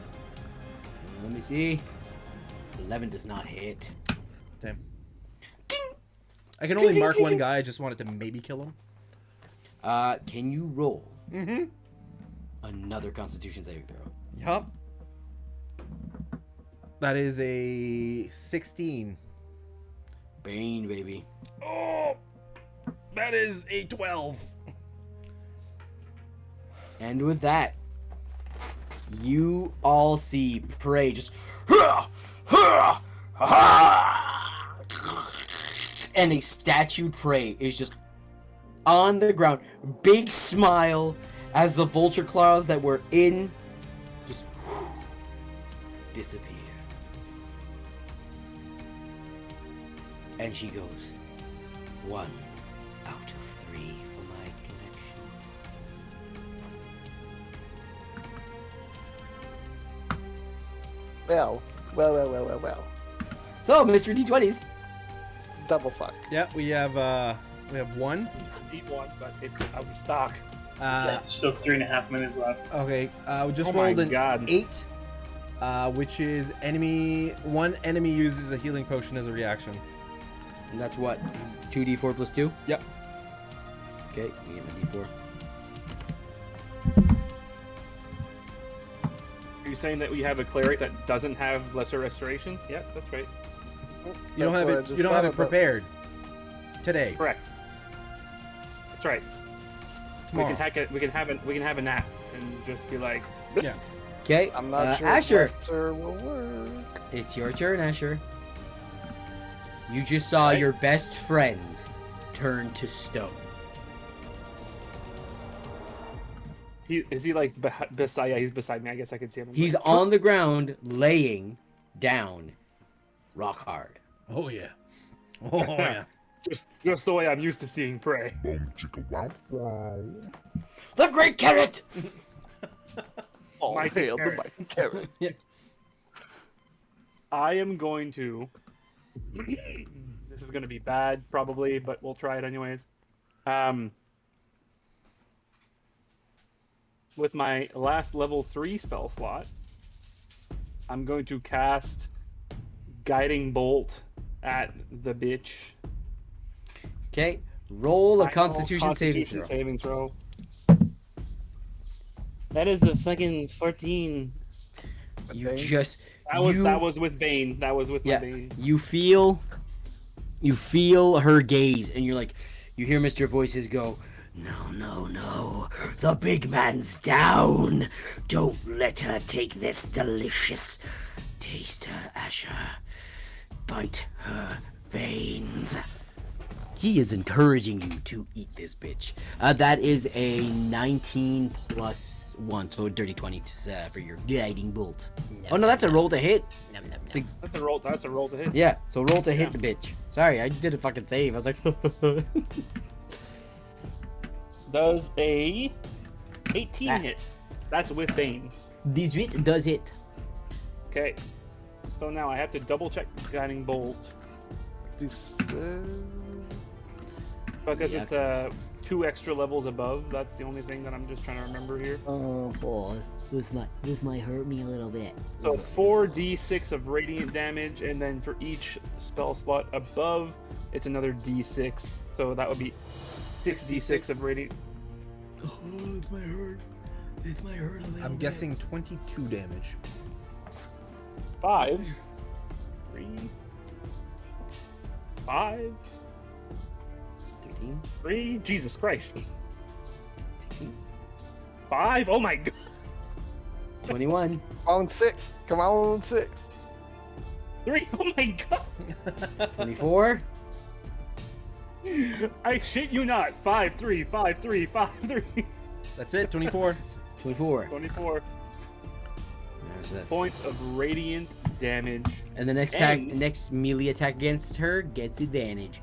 B: Let me see. 11 does not hit.
F: Damn. I can only mark one guy. I just wanted to maybe kill him.
B: Can you roll another Constitution saving throw?
F: Yup. That is a 16.
B: Bane, baby.
F: Oh, that is a 12.
B: And with that, you all see Prey just and a statued Prey is just on the ground. Big smile as the vulture claws that were in just disappear. And she goes, 1 out of 3 for my collection.
C: Well.
B: So, Mr. D20s.
C: Double fuck.
F: Yeah, we have one.
D: Eat one, but it's out of stock.
E: Yeah, still 3.5 minutes left.
F: Okay, we just
D: Oh my
F: rolled an
D: God.
F: 8, which is one enemy uses a healing potion as a reaction.
B: And that's what? 2d4 plus 2?
F: Yep.
B: Okay, we get my d4.
D: Are you saying that we have a cleric that doesn't have lesser restoration? Yeah, that's right.
F: You don't
C: That's
F: have
C: what I
F: it.
C: just
F: You don't have
C: thought
F: it
C: about.
F: prepared today.
D: Correct. That's right.
F: Tomorrow.
D: We can have a nap and just be like,
F: Yeah.
B: Okay,
C: I'm not sure
B: Asher,
C: if Lesser will work.
B: it's your turn, Asher. You just saw
D: Right.
B: your best friend turn to stone.
D: is he like beside? Yeah, he's beside me. I guess I can see him.
B: He's on the ground, laying down, rock hard.
A: Oh yeah. Oh yeah.
D: Just the way I'm used to seeing prey.
G: Boom chicka wow wow.
B: The Great Carrot!
C: All
D: Mighty
C: hail the
D: carrot.
C: mighty carrot.
D: I am going to. This is going to be bad, probably, but we'll try it anyways. With my last level 3 spell slot, I'm going to cast Guiding Bolt at the bitch.
B: Okay, roll a
D: Final
B: Constitution saving
D: Constitution
B: throw.
D: saving throw. That is a fucking 14.
B: You
C: Bane?
B: just
D: That was with Bane. That was with my
B: yeah.
D: Bane.
B: You feel her gaze, and you're like, you hear Mr. Voices go, no, the big man's down. Don't let her take this delicious taste, Asher. Bite her veins. He is encouraging you to eat this bitch. That is a 19 plus 1, so a dirty 20 for your guiding bolt. Oh no, that's a roll to hit.
D: That's a roll. That's a roll to hit.
B: Yeah, so roll to hit
D: Yeah.
B: the bitch. Sorry, I did a fucking save. I was like,
D: Does a 18
B: Ah.
D: hit? That's with Bane.
B: 18 does hit.
D: Okay. So now I have to double check Guiding Bolt because
B: Yeah.
D: it's 2 extra levels above. That's the only thing that I'm just trying to remember here.
B: Oh boy, this might hurt me a little bit.
D: So 4d6 of radiant damage, and then for each spell slot above, it's another d6. So that would be 6d6 of radiant.
B: Oh, this might hurt. This might hurt a little.
F: I'm guessing 22 damage.
D: 5, 3, 5,
B: 13,
D: 3. Jesus Christ.
B: 16,
D: 5. Oh my god.
B: 21.
C: Come on, 6. Come on, 6.
D: 3. Oh my god.
B: 24.
D: I shit you not. 5, 3, 5, 3, 5, 3.
F: That's it, 24.
B: 24.
D: 24
B: Yeah, so that's-
D: points of radiant damage.
B: And the next
D: And-
B: next melee attack against her gets advantage.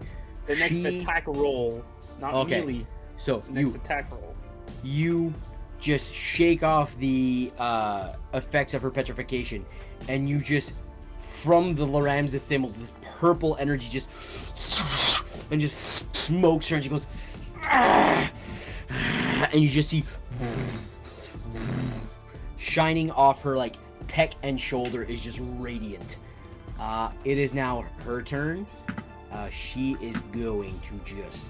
D: The next
B: She-
D: attack roll, not
B: Okay.
D: melee.
B: So
D: Next attack roll.
B: you just shake off the effects of her petrification, and you just, from the Laram's symbol, this purple energy just and just smokes her, and she goes, "Ah!" And you just see shining off her like peck and shoulder is just radiant. It is now her turn. She is going to just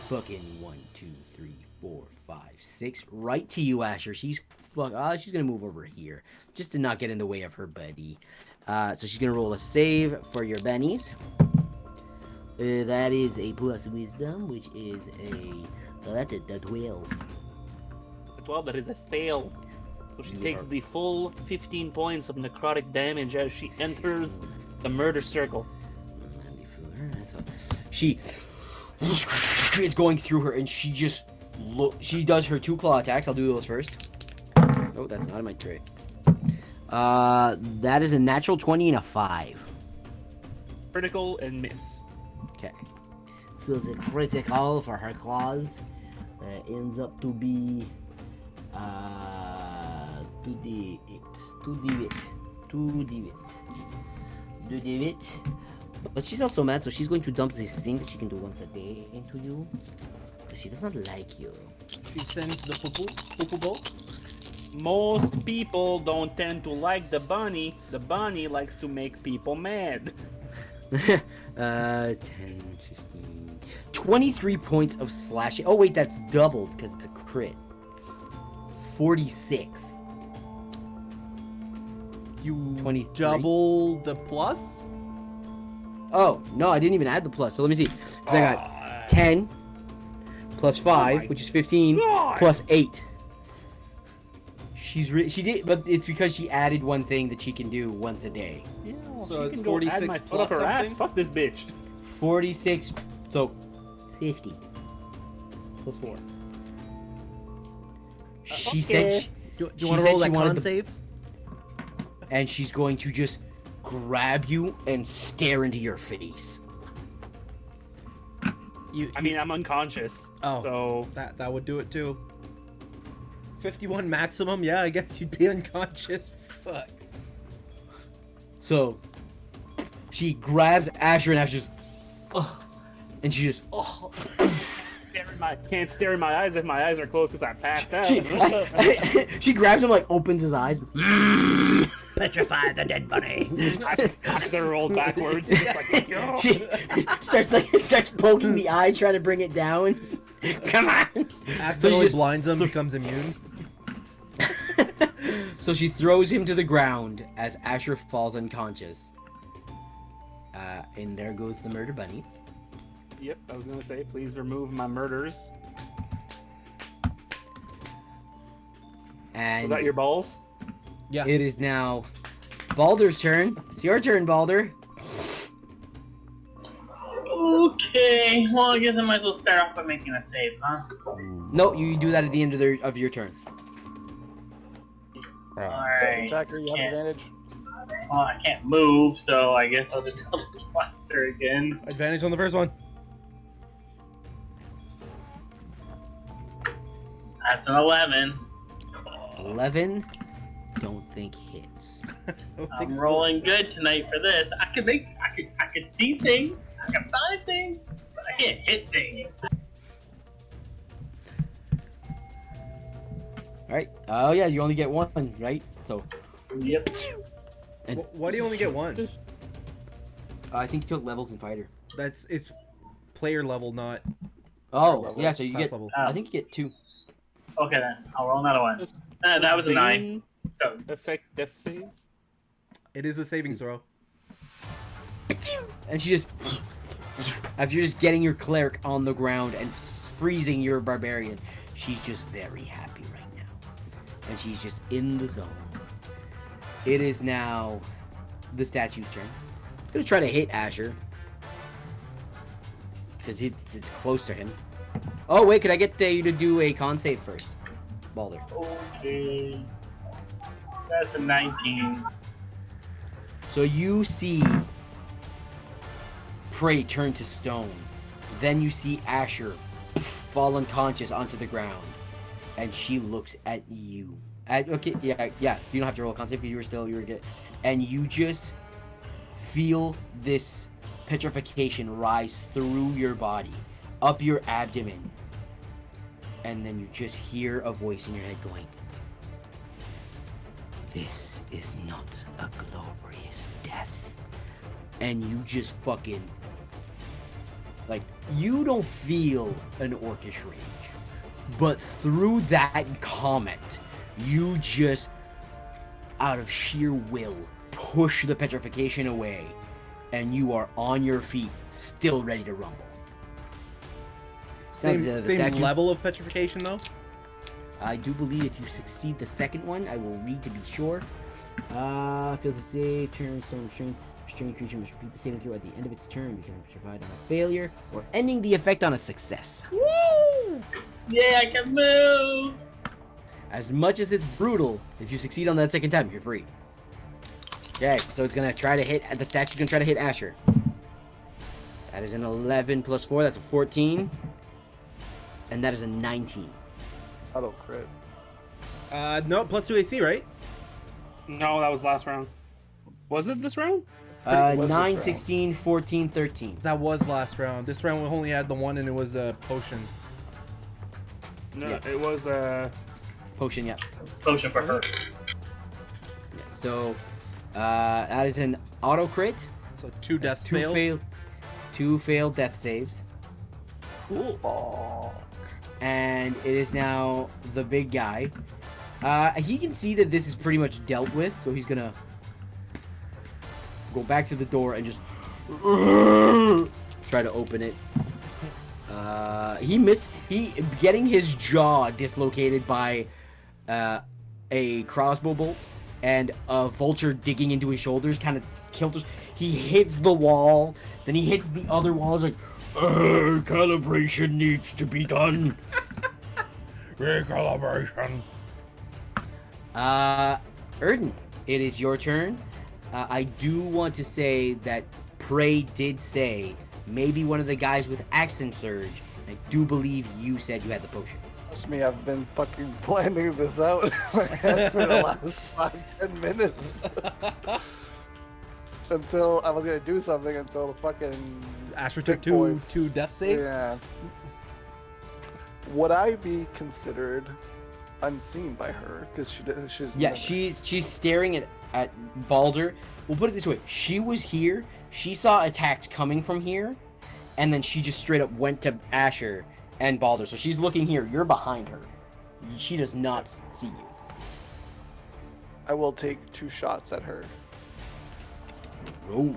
B: fucking 1, 2, 3, 4, 5, 6 right to you, Asher. She's gonna move over here just to not get in the way of her buddy. So she's gonna roll a save for your bennies. That is a plus wisdom, which is that's a 12.
D: The 12, that is a fail. So she takes the full 15 points of necrotic damage as she enters the murder circle.
B: She it's going through her, and she just she does her 2 claw attacks. I'll do those first. Oh, that's not my trait. That is a natural 20 and a 5.
D: Critical and miss.
B: Okay. So the critical for her claws ends up to be 2d8. But she's also mad, so she's going to dump this thing that she can do once a day into you. Because she does not like you.
F: She sends the poo-poo ball.
D: Most people don't tend to like the bunny. The bunny likes to make people mad.
B: 10, 15, 23 points of slashing. Oh wait, that's doubled because it's a crit. 46.
F: You
B: 23?
F: double the plus?
B: Oh, no, I didn't even add the plus. So let me see. 'Cause I got 10 plus 5, which is 15,
D: God.
B: plus 8. She did, but it's because she added one thing that she can do once a day.
D: Yeah, well,
F: So
D: she
F: it's
D: can go add
F: 46
D: my foot
F: plus
D: up her ass.
F: something?
D: Fuck this bitch.
B: 46, so 50. Plus 4. She said
D: okay.
B: she,
F: Do
B: she
F: you want to
B: said
F: roll
B: she
F: that
B: wanted
F: con
B: to-
F: save?
B: and she's going to just grab you and stare into your face.
D: I mean, I'm unconscious.
F: Oh.
D: So
F: that would do it too. 51 maximum. Yeah, I guess you'd be unconscious. Fuck.
B: So she grabs Asher and Asher just, ugh, and she just, ugh.
D: can't stare in my eyes if my eyes are closed because I passed out.
B: She grabs him, like opens his eyes.
A: Petrify the dead bunny.
D: They're rolled backwards. Like, yo.
B: She starts poking the eye, trying to bring it down. Come on.
F: Accidentally
B: just
F: blinds him, becomes immune.
B: So she throws him to the ground as Asher falls unconscious. And there goes the murder bunnies.
D: Yep, I was gonna say, please remove my murders.
B: And
D: Was that your balls?
F: Yeah.
B: it is now Balder's turn. It's your turn, Balder.
E: Okay, well, I guess I might as well start off by making a save, huh?
B: No, you do that at the end of your turn.
E: Alright.
C: Attacker, you have
E: Can't-
C: advantage.
E: Well, I can't move, so I guess I'll just blaster again.
F: Advantage on the first one.
E: That's an 11.
B: 11. Don't think hits.
E: I'm rolling good tonight for this. I could see things, I can find things, but I can't hit things.
B: All right. Oh yeah, you only get one, right? So
E: Yep.
B: and
F: Why do you only get one?
B: I think you took levels in fighter.
F: It's player level, not
B: Oh
C: level.
B: yeah, so you
F: class
B: get.
F: level.
B: I think you get 2.
E: Okay then, I'll roll another one. That was a 9.
D: Bane
E: So,
D: Affect death saves.
F: It is a savings throw.
B: And she just, after you're just getting your cleric on the ground and freezing your barbarian, she's just very happy right now, and she's just in the zone. It is now the statue's turn. It's gonna try to hit Asher because it's close to him. Oh wait, could I get you to do a con save first, Balder?
E: okay. That's a 19.
B: So you see Prey turn to stone. Then you see Asher fall unconscious onto the ground. And she looks at you. Okay, yeah. You don't have to roll a con save because you were good. And you just feel this petrification rise through your body, up your abdomen. And then you just hear a voice in your head going, "This is not a glorious death." And you just fucking, like, you don't feel an orcish rage, but through that comment, you just, out of sheer will, push the petrification away, and you are on your feet, still ready to rumble.
F: Same
B: the
F: same
B: statue-
F: level of petrification though.
B: I do believe if you succeed the second one, I will read to be sure. Fails to save, turn, stone, restrained creature must repeat the saving throw at the end of its turn, becoming petrified on a failure, or ending the effect on a success.
F: Woo!
E: Yeah, I can move!
B: As much as it's brutal, if you succeed on that second time, you're free. Okay, so it's gonna try to hit, the statue's gonna try to hit Asher. That is an 11 plus 4, that's a 14. And that is a 19.
C: Auto crit.
F: No, plus 2 AC, right?
D: No, that was last round. Was it this round?
C: was this
B: 9,
C: round.
B: 16, 14, 13.
F: That was last round. This round we only had the one, and it was a potion.
D: No,
B: Yeah.
D: it was
B: Potion, yeah.
E: Potion for her.
B: Yeah, so, that is an auto crit.
F: So 2 death
B: Two
F: fails.
B: two failed death saves.
C: Oh.
B: And it is now the big guy. He can see that this is pretty much dealt with, so he's gonna go back to the door and just try to open it. He getting his jaw dislocated by a crossbow bolt and a vulture digging into his shoulders, kind of kilters. He hits the wall, then he hits the other wall. It's like, calibration needs to be done.
A: Recalibration.
B: Erden, it is your turn. I do want to say that Prey did say maybe one of the guys with accent surge. I do believe you said you had the potion.
C: Trust me, I've been fucking planning this out in my head for the last 5-10 minutes. Until I was gonna do something until the fucking
F: Asher took
C: big boy-
F: two death saves.
C: Yeah. Would I be considered unseen by her? Because she's
B: Yeah,
C: never-
B: she's staring at Balder. We'll put it this way: she was here. She saw attacks coming from here, and then she just straight up went to Asher and Balder. So she's looking here. You're behind her. She does not see you.
C: I will take 2 shots at her.
B: Oh.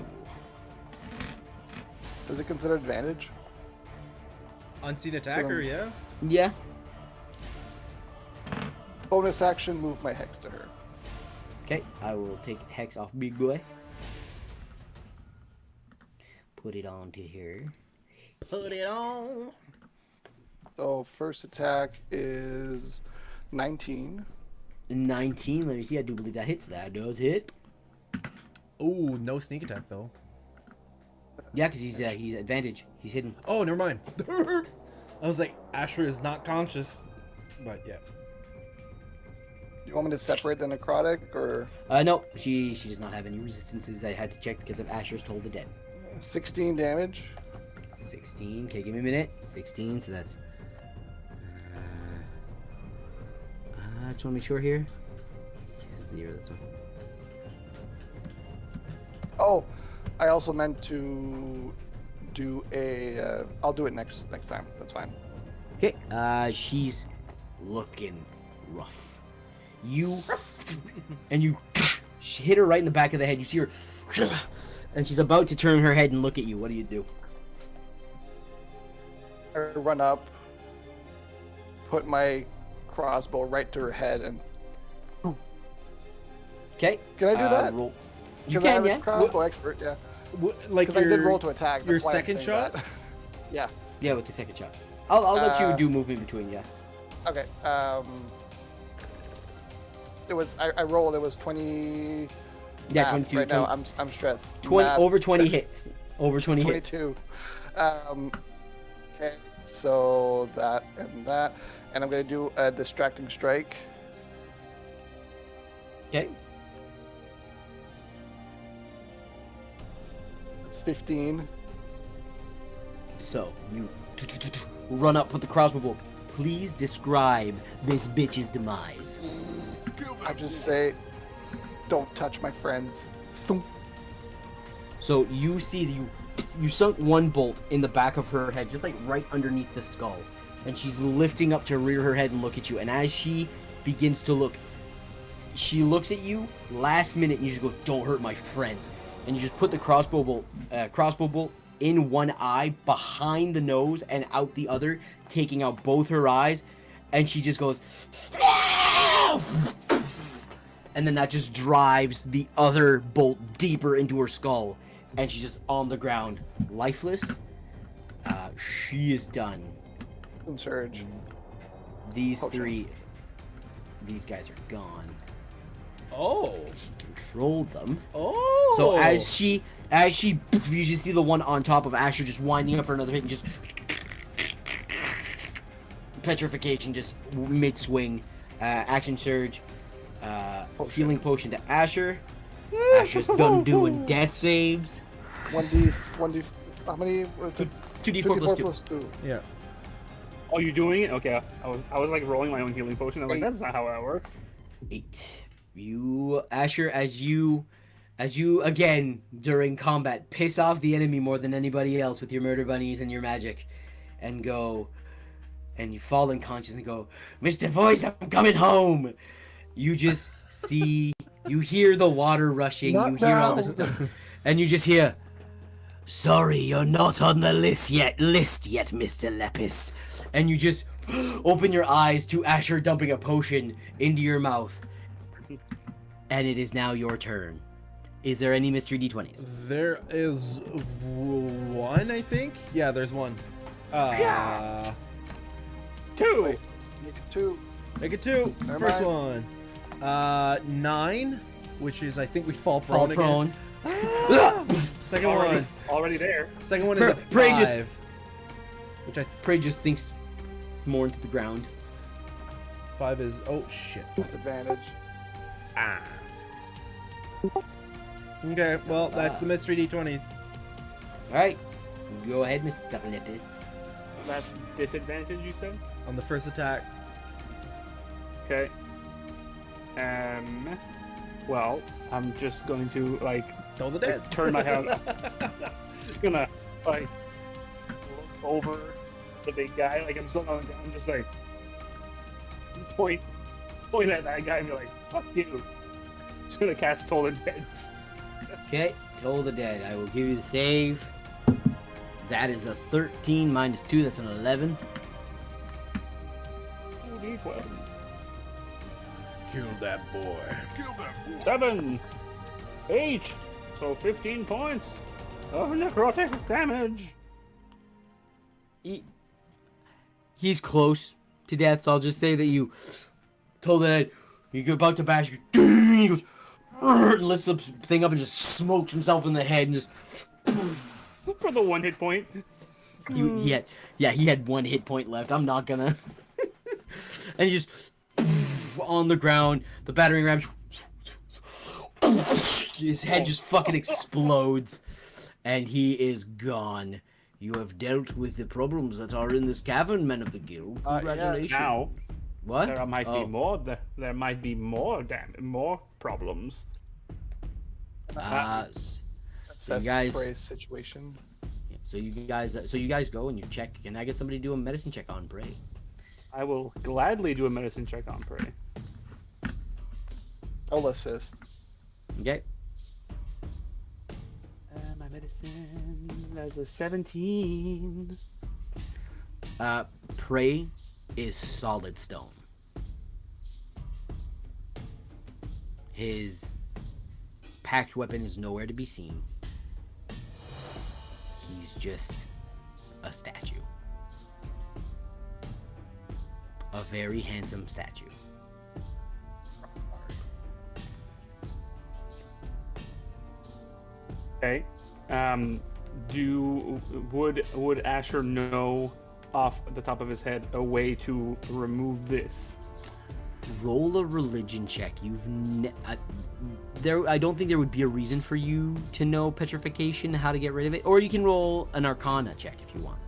C: Is it considered advantage?
F: Unseen attacker, yeah.
B: Yeah.
C: Bonus action, move my hex to her.
B: Okay, I will take Hex off Big Boy. Put it on to her.
F: Put it on.
C: So first attack is 19.
B: 19. Let me see. I do believe that hits. That does hit.
F: Ooh, no sneak attack though.
B: Yeah, because he's advantage. He's hidden.
F: Oh, never mind. I was like, Asher is not conscious, but yeah.
C: You want me to separate the necrotic or
B: No, she does not have any resistances. I had to check because of Asher's Toll the Dead.
C: 16 damage?
B: 16. Okay, give me a minute. 16. So that's. I just want to make sure here. 0. That's one.
C: Oh, I also meant to do a. I'll do it next time. That's fine.
B: Okay. She's looking rough. You and you hit her right in the back of the head. You see her, and she's about to turn her head and look at you. What do you do?
C: I run up, put my crossbow right to her head, and
B: Okay.
C: can I do that?
B: Roll. You
C: Because I
B: can,
C: have
B: yeah.
C: a crossbow expert, yeah.
F: Like
C: Because I did roll to attack.
F: your
C: that's why I'm
F: second
C: saying
F: shot?
C: that. Yeah.
B: Yeah, with the second shot. I'll let you
C: Uh,
B: do movement between. Yeah.
C: Okay. It was I rolled. It was 20.
B: Yeah,
C: math.
B: 22.
C: Right now, I'm stressed.
B: 20
C: Math.
B: over 20 hits. Over 20 hits.
C: 22. Okay. So that, and I'm gonna do a distracting strike.
B: Okay.
C: It's 15.
B: So you run up with the crossbow bolt. Please describe this bitch's demise.
C: I just say, don't touch my friends. Thump.
B: So you see you sunk one bolt in the back of her head, just like right underneath the skull, and she's lifting up to rear her head and look at you. And as she begins to look, she looks at you last minute, and you just go, "Don't hurt my friends," and you just put the crossbow bolt in one eye, behind the nose, and out the other, taking out both her eyes, and she just goes. And then that just drives the other bolt deeper into her skull. And she's just on the ground, lifeless. She is done.
C: And surge.
B: These
C: Potion.
B: three, these guys are gone.
F: Oh.
B: Controlled them.
F: Oh.
B: So as she, you just see the one on top of Asher just winding up for another hit and just petrification, just mid-swing, action surge, healing potion to Asher. Asher's done doing death saves.
C: 1d. How many?
B: 2d4 plus 2.
F: Yeah.
D: Oh, you're doing it? Okay. I was like rolling my own healing potion. I was like,
C: 8.
D: that's not how that works.
B: 8. You, Asher, as you again during combat piss off the enemy more than anybody else with your murder bunnies and your magic, and you fall unconscious and go, "Mr. Voice, I'm coming home." You just see, you hear the water rushing,
C: Not
B: you hear all
C: now.
B: this stuff, and you just hear, "Sorry, you're not on the list yet, Mr. Lepis." And you just open your eyes to Asher dumping a potion into your mouth. And it is now your turn. Is there any mystery D20s?
F: There is one, I think. Yeah, there's one.
D: Yeah. 2.
C: Wait, 2.
F: Make it 2.
C: Never
F: First
C: mind.
F: one. 9, which is I think we fall
B: Fall
F: prone
B: prone.
F: again. Second one.
D: Already there.
F: Second one is a
B: Prey just-
F: 5. Which I
B: Prey just sinks more into the ground.
F: 5 is oh shit.
C: Disadvantage.
F: Ah. Okay, well that's the mystery d20s.
B: All right, go ahead, Mr. Lepis.
D: That's disadvantage, you said?
F: On the first attack.
D: Okay. Well, I'm just going to like
F: Toll the dead.
D: turn my head. Just gonna like look over the big guy, like I'm still on the ground, just like point at that guy and be like, "Fuck you!" Just gonna cast Toll the Dead.
B: Okay, Toll the Dead. I will give you the save. That is a 13 minus 2. That's an 11.
D: 12.
A: Kill that boy. Kill that boy.
D: 7, 8, so 15 points of necrotic damage.
B: He's close to death, so I'll just say that you Toll the Dead. You're about to bash. He goes, lifts the thing up and just smokes himself in the head and just.
D: For the 1 hit point.
B: He had 1 hit point left. I'm not gonna. And he just on the ground. The battering ram. His head just fucking explodes, and he is gone. You have dealt with the problems that are in this cavern, men of the guild.
C: Yeah.
B: Congratulations.
D: Now
B: What?
D: there might
B: Oh.
D: be more. There might be more more problems.
C: Assess
B: guys-
C: Prey's situation.
B: So you guys go and you check. Can I get somebody to do a medicine check on Prey?
D: I will gladly do a medicine check on Prey.
C: I'll assist.
B: Okay.
D: My medicine. There's a 17.
B: Prey is solid stone. His packed weapon is nowhere to be seen. He's just a statue. A very handsome statue.
D: Okay. Would Asher know off the top of his head a way to remove this?
B: Roll a religion check. I don't think there would be a reason for you to know petrification, how to get rid of it, or you can roll an arcana check if you want.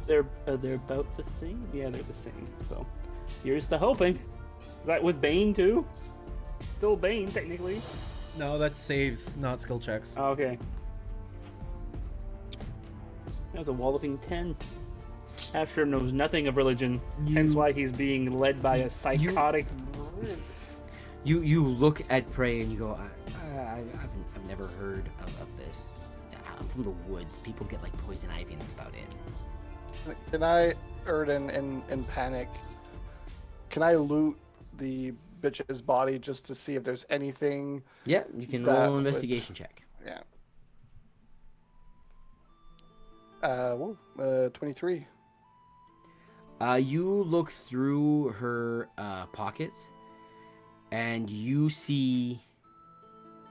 D: They're about the same. Yeah, they're the same. So here's to hoping. Is that with Bane too? Still Bane technically.
F: No, that's saves, not skill checks.
D: Okay. That was a walloping 10. Asher knows nothing of religion, hence why he's being led by a psychotic.
B: You look at Prey and you go, I've never heard of this. I'm from the woods. People get like poison ivy and that's about it.
C: Can I, Erden, in panic, can I loot the bitch's body just to see if there's anything?
B: Yeah, you can
C: That
B: roll an
C: would-
B: investigation check.
C: Yeah. 23.
B: You look through her pockets and you see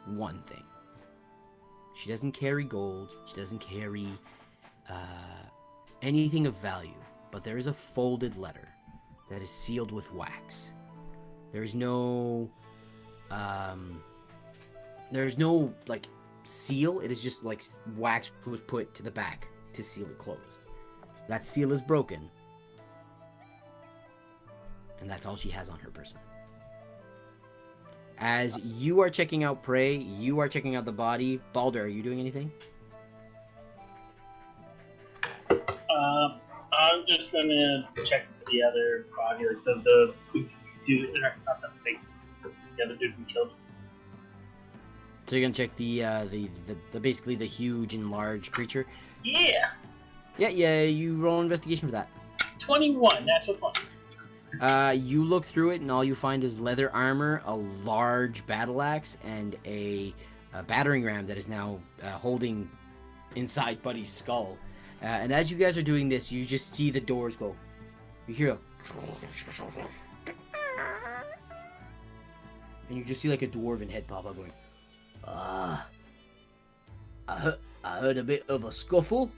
B: one thing. She doesn't carry gold. She doesn't carry anything of value. But there is a folded letter that is sealed with wax. There is no like seal. It is just like wax was put to the back to seal it closed. That seal is broken. And that's all she has on her person. As you are checking out Prey, you are checking out the body. Balder, are you doing anything?
E: I'm just gonna check for the other body, like the dude, not the big, the other dude we killed.
B: So you're gonna check the basically the huge and large creature.
E: Yeah,
B: Yeah. You roll an investigation for that.
E: 21, natural 20.
B: You look through it, and all you find is leather armor, a large battle axe, and a battering ram that is now holding inside Buddy's skull. And as you guys are doing this, you just see the doors go. You hear and you just see like a dwarven head pop up going. I heard a bit of a scuffle.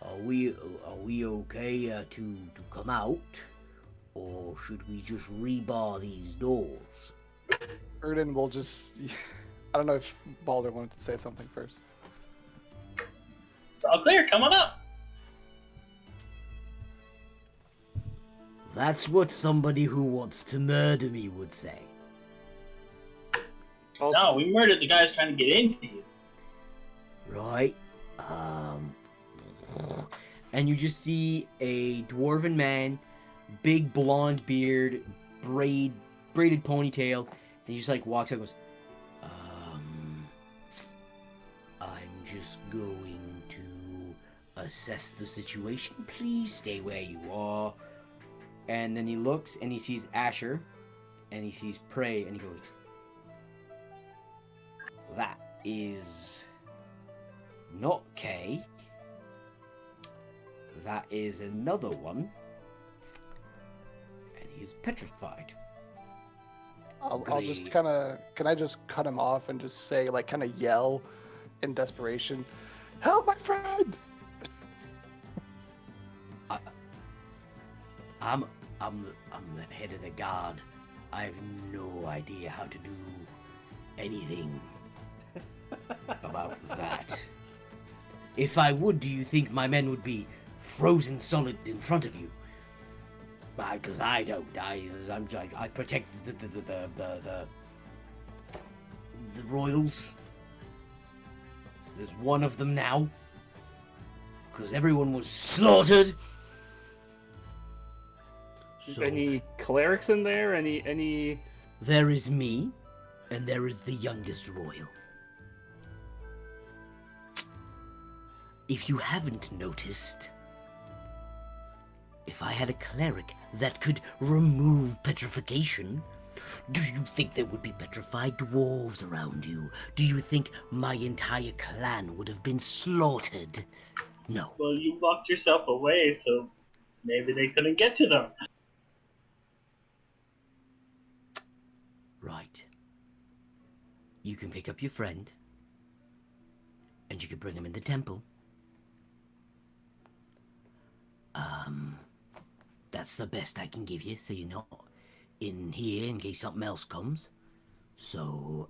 B: Are we okay to come out, or should we just rebar these doors?
C: Erden will just. I don't know if Balder wanted to say something first.
E: It's all clear. Come on up.
B: That's what somebody who wants to murder me would say.
E: No, we murdered the guys trying to get into you.
B: Right? And you just see a dwarven man, big blonde beard, braided ponytail, and he just like walks out and goes, I'm just going to assess the situation. Please stay where you are. And then he looks and he sees Asher, and he sees Prey, and he goes, that is not Kay. That is another one. And he is petrified.
C: I'll just kind of. Can I just cut him off and just say, like, kind of yell in desperation, "Help my friend!"
B: I'm the head of the guard. I have no idea how to do anything about that. If I would, do you think my men would be frozen solid in front of you? Because I don't. I protect the royals. There's one of them now. Because everyone was slaughtered. So,
D: Any clerics in there? Any?
B: there is me, and there is the youngest royal. If you haven't noticed, if I had a cleric that could remove petrification, do you think there would be petrified dwarves around you? Do you think my entire clan would have been slaughtered? No.
E: Well, you locked yourself away, so maybe they couldn't get to them.
B: Right. You can pick up your friend, and you can bring him in the temple. That's the best I can give you, so you're not in here in case something else comes. So,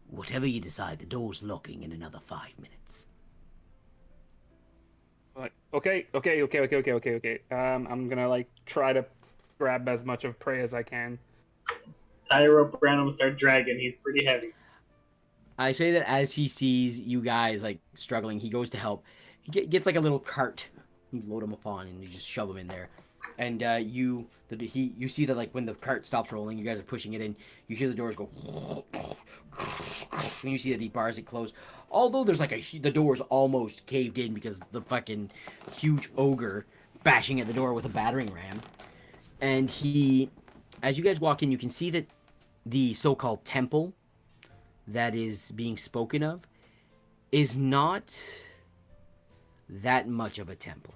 B: whatever you decide, the door's locking in another 5 minutes.
D: Okay. I'm gonna like try to grab as much of prey as I can.
E: Tie a rope around him and start dragging. He's pretty heavy.
B: I say that as he sees you guys like struggling, he goes to help. He gets like a little cart. You load him upon and you just shove him in there. And you see that like when the cart stops rolling, you guys are pushing it in. You hear the doors go, and you see that he bars it closed. Although there's like the door's almost caved in because the fucking huge ogre bashing at the door with a battering ram. And as you guys walk in, you can see that the so-called temple that is being spoken of is not that much of a temple,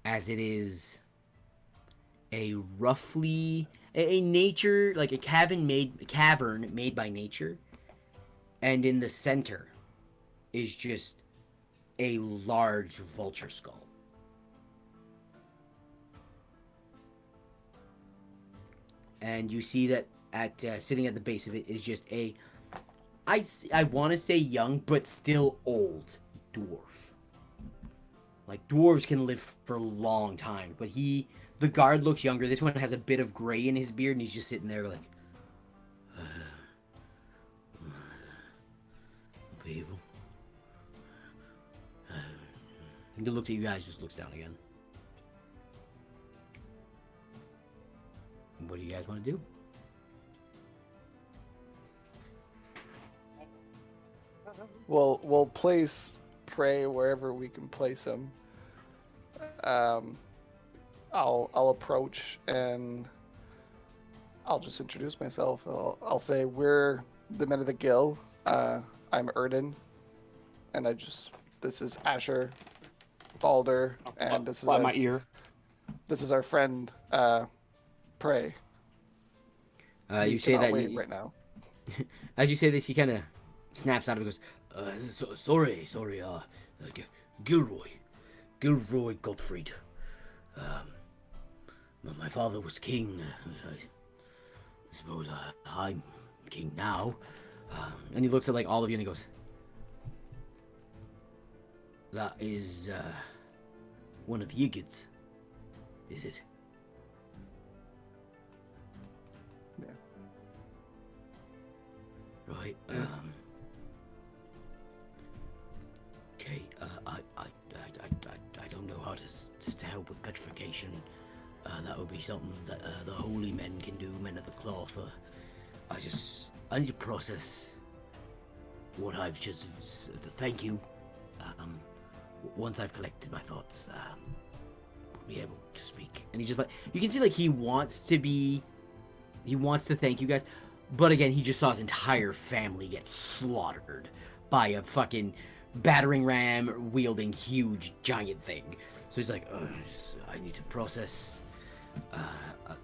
B: as it is a roughly a nature, like a cavern made by nature, and in the center is just a large vulture skull. And you see that sitting at the base of it is just I want to say young but still old dwarf. Like, dwarves can live for a long time, but the guard looks younger. This one has a bit of gray in his beard, and he's just sitting there like, people. He looks at you guys, just looks down again. What do you guys want to do?
C: We'll place Prey wherever we can place him. I'll approach and I'll just introduce myself. I'll say we're the men of the Gill. I'm Erden, and this is Asher, Balder, and this is
D: my ear.
C: This is our friend Prey.
B: You say
C: cannot
B: that
C: wait right now.
B: as you say this, he kind of snaps out of it and goes, sorry, Gilroy Gottfried. My father was king. I suppose I'm king now. And he looks at like all of you and he goes, that is one of Yigid's, is it?
C: Yeah.
B: Right. Okay. I don't know how to help with petrification. That would be something that the holy men can do, men of the cloth. I need to process what I've just. Thank you. Once I've collected my thoughts, we'll be able to speak. And he just like you can see like he wants to thank you guys, but again he just saw his entire family get slaughtered by a fucking battering ram wielding huge giant thing. So he's like, I need to process.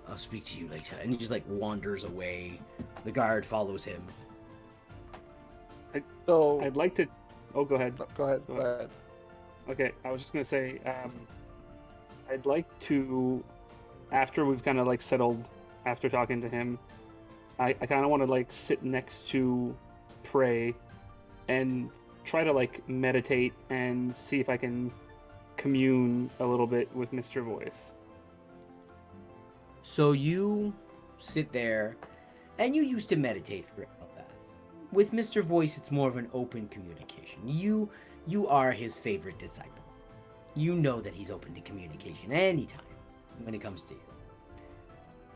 B: I'll speak to you later. And he just like wanders away. The guard follows him.
C: So
D: I'd like to. Oh, go ahead.
C: go ahead.
D: Okay, I was just gonna say, I'd like to, after we've kind of like settled, after talking to him, I kind of want to like sit next to Prey, and try to like meditate and see if I can commune a little bit with Mr. Voice.
B: So you sit there, and you used to meditate for that. With Mr. Voice, it's more of an open communication. You are his favorite disciple. You know that he's open to communication anytime when it comes to you.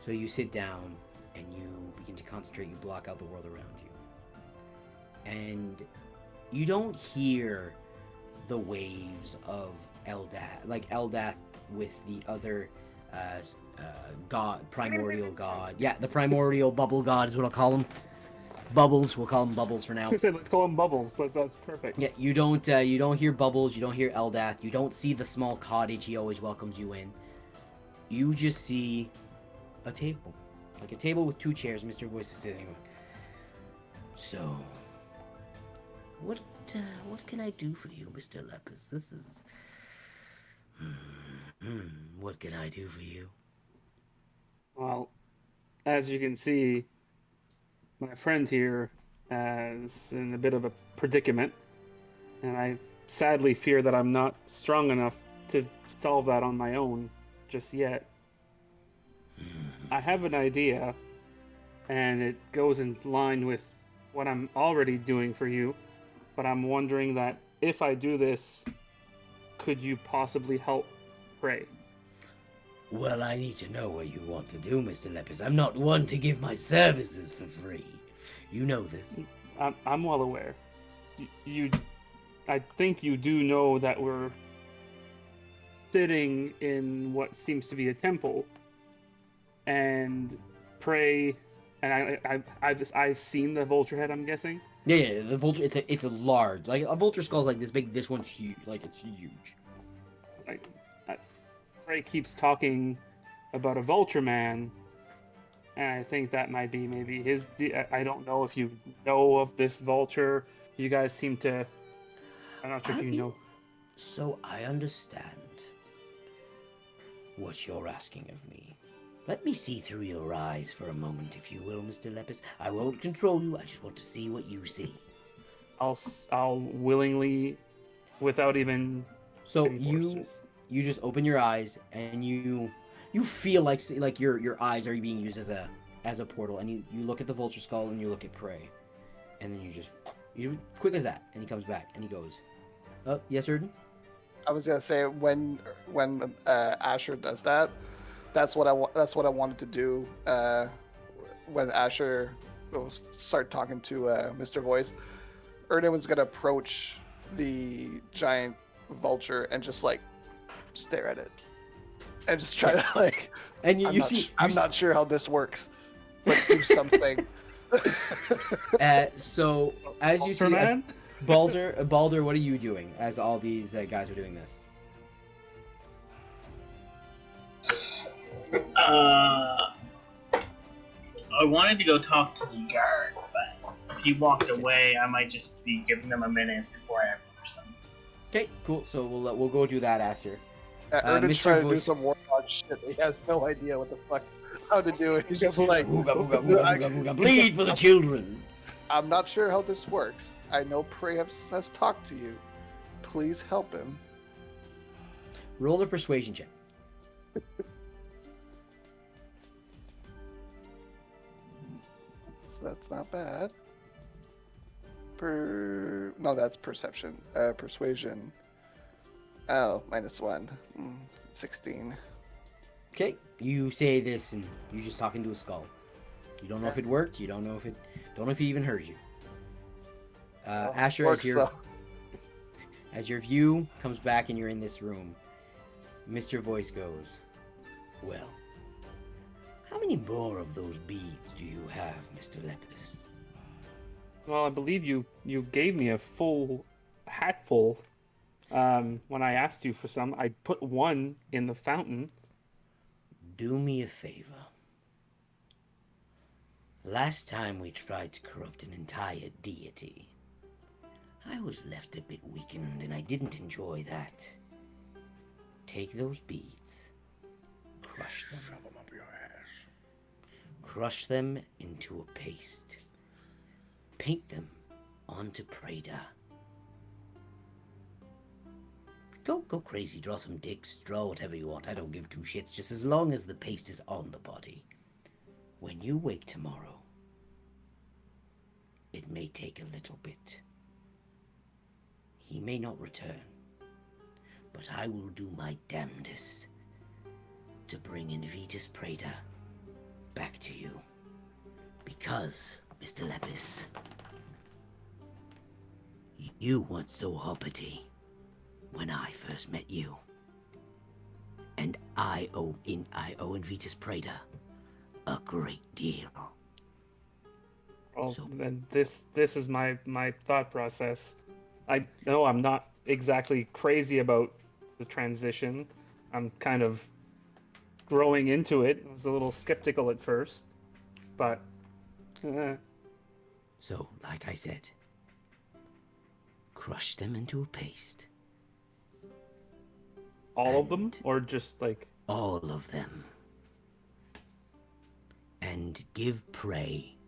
B: So you sit down and you begin to concentrate. You block out the world around you, and you don't hear the waves of Eldath, like Eldath with the other god, primordial god. Yeah, the primordial bubble god is what I'll call him. Bubbles, we'll call him Bubbles for now.
D: Let's call him Bubbles. That's perfect.
B: Yeah, you don't hear Bubbles, you don't hear Eldath, you don't see the small cottage he always welcomes you in. You just see a table, like a table with 2 chairs. Mr. Voice is sitting. So, what can I do for you, Mr. Lepus? This is. What can I do for you?
D: Well, as you can see, my friend here is in a bit of a predicament, and I sadly fear that I'm not strong enough to solve that on my own just yet. I have an idea, and it goes in line with what I'm already doing for you, but I'm wondering that if I do this, could you possibly help Prey?
B: Well, I need to know what you want to do, Mr. Lepus. I'm not one to give my services for free. You know this.
D: I'm well aware. I think you do know that we're sitting in what seems to be a temple, and Prey, and I've seen the vulture head. I'm guessing.
B: Yeah, the vulture. It's a large, like a vulture skull's like this big. This one's huge. Like it's huge.
D: Prey keeps talking about a vulture man, and I think that might be maybe his. I don't know if you know of this vulture. You guys seem to. I'm not sure if you know.
B: So I understand what you're asking of me. Let me see through your eyes for a moment, if you will, Mr. Lepus. I won't control you. I just want to see what you see.
D: I'll willingly, without even.
B: So you just open your eyes and you feel like your eyes are being used as a portal, and you look at the vulture skull and you look at Prey, and then you quick as that, and he comes back and he goes, "Oh, yes, Erden?"
C: I was gonna say when Asher does that, that's what I wanted to do. When Asher will start talking to Mr. Voice, Erden was gonna approach the giant vulture and just like stare at it and just try to like.
B: And
C: I'm not sure how this works, but do something.
B: So as you see, Baldur, what are you doing as all these guys are doing this?
E: I wanted to go talk to the guard, but if he walked away, I might just be giving them a minute before I approach them.
B: Okay, cool. So we'll go do that after.
C: Erden's
B: Mr.
C: trying to do
B: Voice-
C: some warlock shit. He has no idea what the fuck how to do it. He's just like,
B: Ooga booga booga booga booga. Bleed for the children.
C: I'm not sure how this works. I know Prey has talked to you. Please help him.
B: Roll a persuasion check.
C: So that's not bad. No, that's perception. Persuasion. Oh, -1. 16.
B: Okay, you say this, and you're just talking to a skull. You don't know if it worked. You don't know if he even heard you. Asher,
C: works, though.
B: as your view comes back and you're in this room, Mr. Voice goes, "Well, how many more of those beads do you have, Mr. Lepus?"
D: Well, I believe you gave me a full hatful when I asked you for some. I put one in the fountain.
B: Do me a favor. Last time we tried to corrupt an entire deity, I was left a bit weakened and I didn't enjoy that. Take those beads, crush them.
A: Shove 'em up your ass.
B: Crush them into a paste. Paint them onto Prada. Go crazy, draw some dicks, draw whatever you want. I don't give two shits, just as long as the paste is on the body. When you wake tomorrow, it may take a little bit. He may not return, but I will do my damnedest to bring Invitus Prada back to you. Because, Mr. Lepus, you weren't so hoppity when I first met you. And I owe Invitus Prada a great deal.
D: Well,
B: So-
D: then this is my thought process. I know I'm not exactly crazy about the transition. I'm kind of growing into it. I was a little skeptical at first, but
B: So, like I said, crush them into a paste.
D: all of them,
B: And-
D: or just like
B: All of them. And give Prey.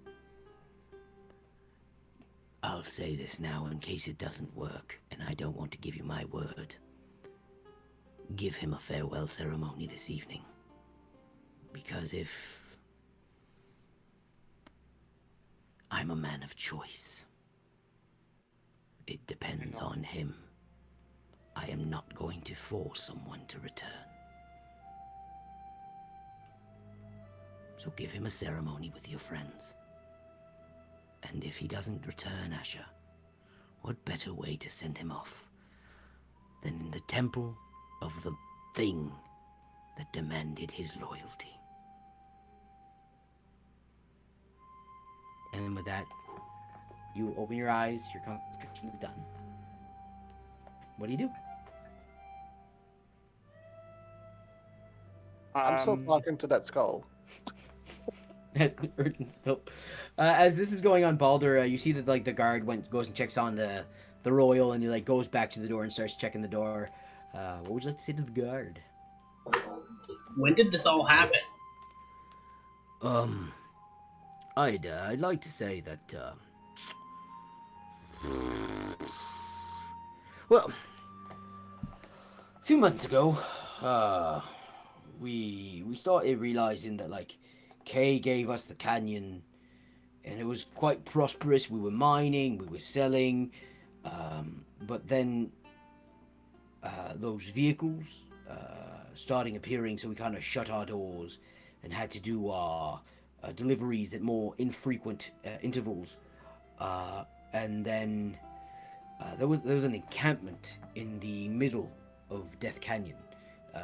B: I'll say this now in case it doesn't work, and I don't want to give you my word. Give him a farewell ceremony this evening. Because if I'm a man of choice, it depends on him. I am not going to force someone to return. So give him a ceremony with your friends. And if he doesn't return, Asher, what better way to send him off than in the temple of the thing that demanded his loyalty? And with that, you open your eyes, your concentration is done. What do you do?
C: I'm still talking to that skull.
B: Urgent still. As this is going on, Baldur, you see that like the guard goes and checks on the royal, and he like goes back to the door and starts checking the door. What would you like to say to the guard?
E: When did this all happen?
B: I'd like to say that well, a few months ago, we started realizing that like Kay gave us the canyon, and it was quite prosperous. We were mining, we were selling, but then those vehicles starting appearing, so we kind of shut our doors and had to do our deliveries at more infrequent intervals. And then there was an encampment in the middle of Death Canyon.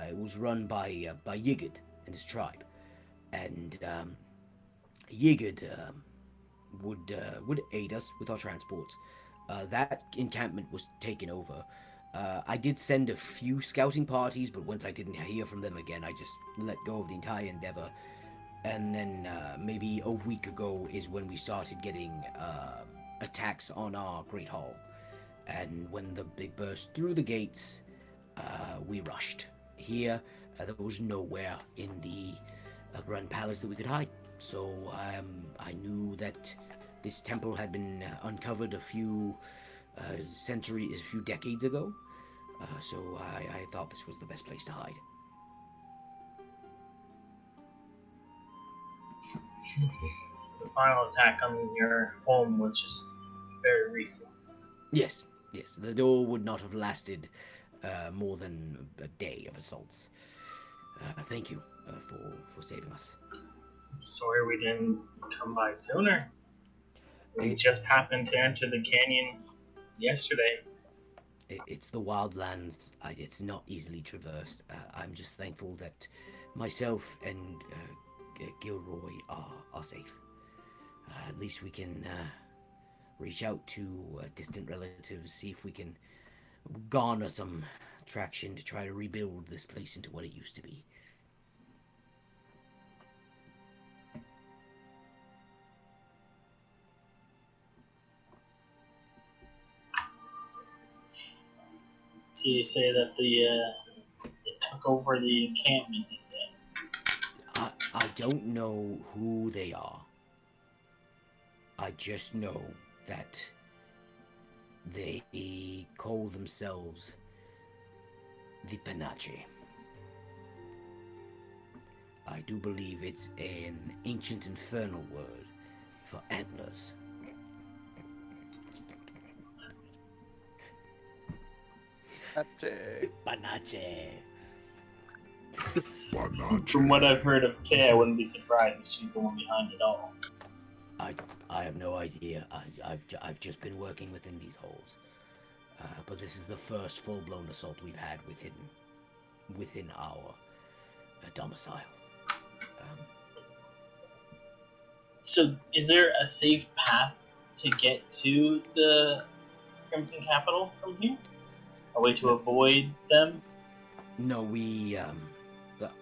B: It was run by Yigud and his tribe, and Yigud would aid us with our transports. That encampment was taken over. I did send a few scouting parties, but once I didn't hear from them again, I just let go of the entire endeavor. And then maybe a week ago is when we started getting attacks on our Great Hall. And when the big burst through the gates, we rushed. Here, there was nowhere in the Grand Palace that we could hide. So I knew that this temple had been uncovered a few centuries, a few decades ago. So I thought this was the best place to hide.
E: So the final attack on your home was just very recent.
B: Yes, yes. The door would not have lasted more than a day of assaults. Thank you for saving us.
E: Sorry we didn't come by sooner. We
B: It-
E: just happened to enter the canyon yesterday.
B: It's the wildlands. It's not easily traversed. I'm just thankful that myself and Gilroy are safe. At least we can reach out to distant relatives, see if we can garner some traction to try to rebuild this place into what it used to be.
E: So you say that it took over the encampment, did they?
B: I don't know who they are. I just know that they call themselves the Panache. I do believe it's an ancient infernal word for antlers. Panache.
E: From what I've heard of Kay, I wouldn't be surprised if she's the one behind it all.
B: I have no idea. I've just been working within these holes. But this is the first full-blown assault we've had within our domicile.
E: So is there a safe path to get to the Crimson Capital from here? A way to avoid them?
B: No, we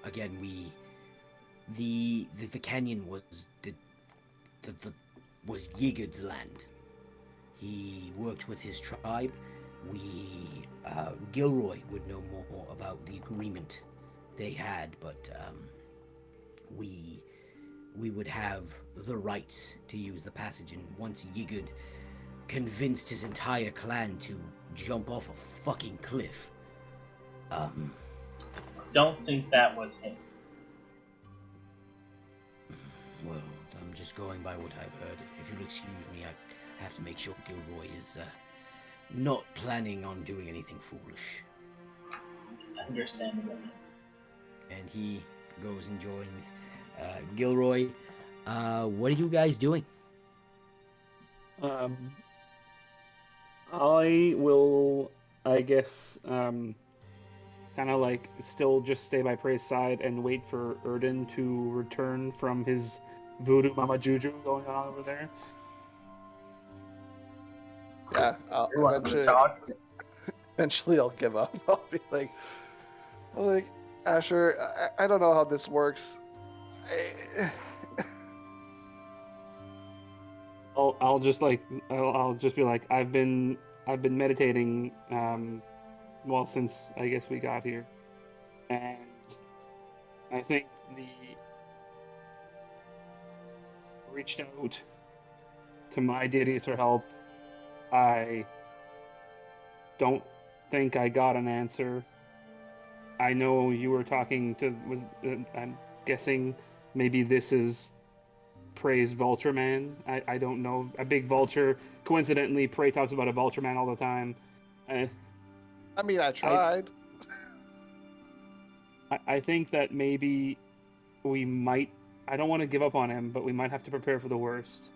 B: again the canyon was was Yigurd's land. He worked with his tribe. Gilroy would know more about the agreement they had, but we would have the rights to use the passage, and once Yigurd convinced his entire clan to jump off a fucking cliff,
E: Don't think that was him.
B: well, I'm just going by what I've heard. If you'll excuse me, I have to make sure Gilroy is not planning on doing anything foolish.
E: Understandable.
B: And he goes and joins Gilroy. What are you guys doing?
D: I will, I guess, kind of like still just stay by Prey's side and wait for Erden to return from his voodoo mama juju going on over there.
C: Yeah,
E: You want to talk?
C: eventually I'll give up. I'll be like, Asher, I don't know how this works.
D: I'll just like I'll just be like I've been meditating well since I guess we got here, and I think the reached out to my deities for help. I don't think I got an answer. I know you were talking to I'm guessing maybe this is Prey's Vulture Man. I don't know. A big vulture. Coincidentally, Prey talks about a Vulture Man all the time.
C: I mean, I tried.
D: I think that maybe we might. I don't want to give up on him, but we might have to prepare for the worst.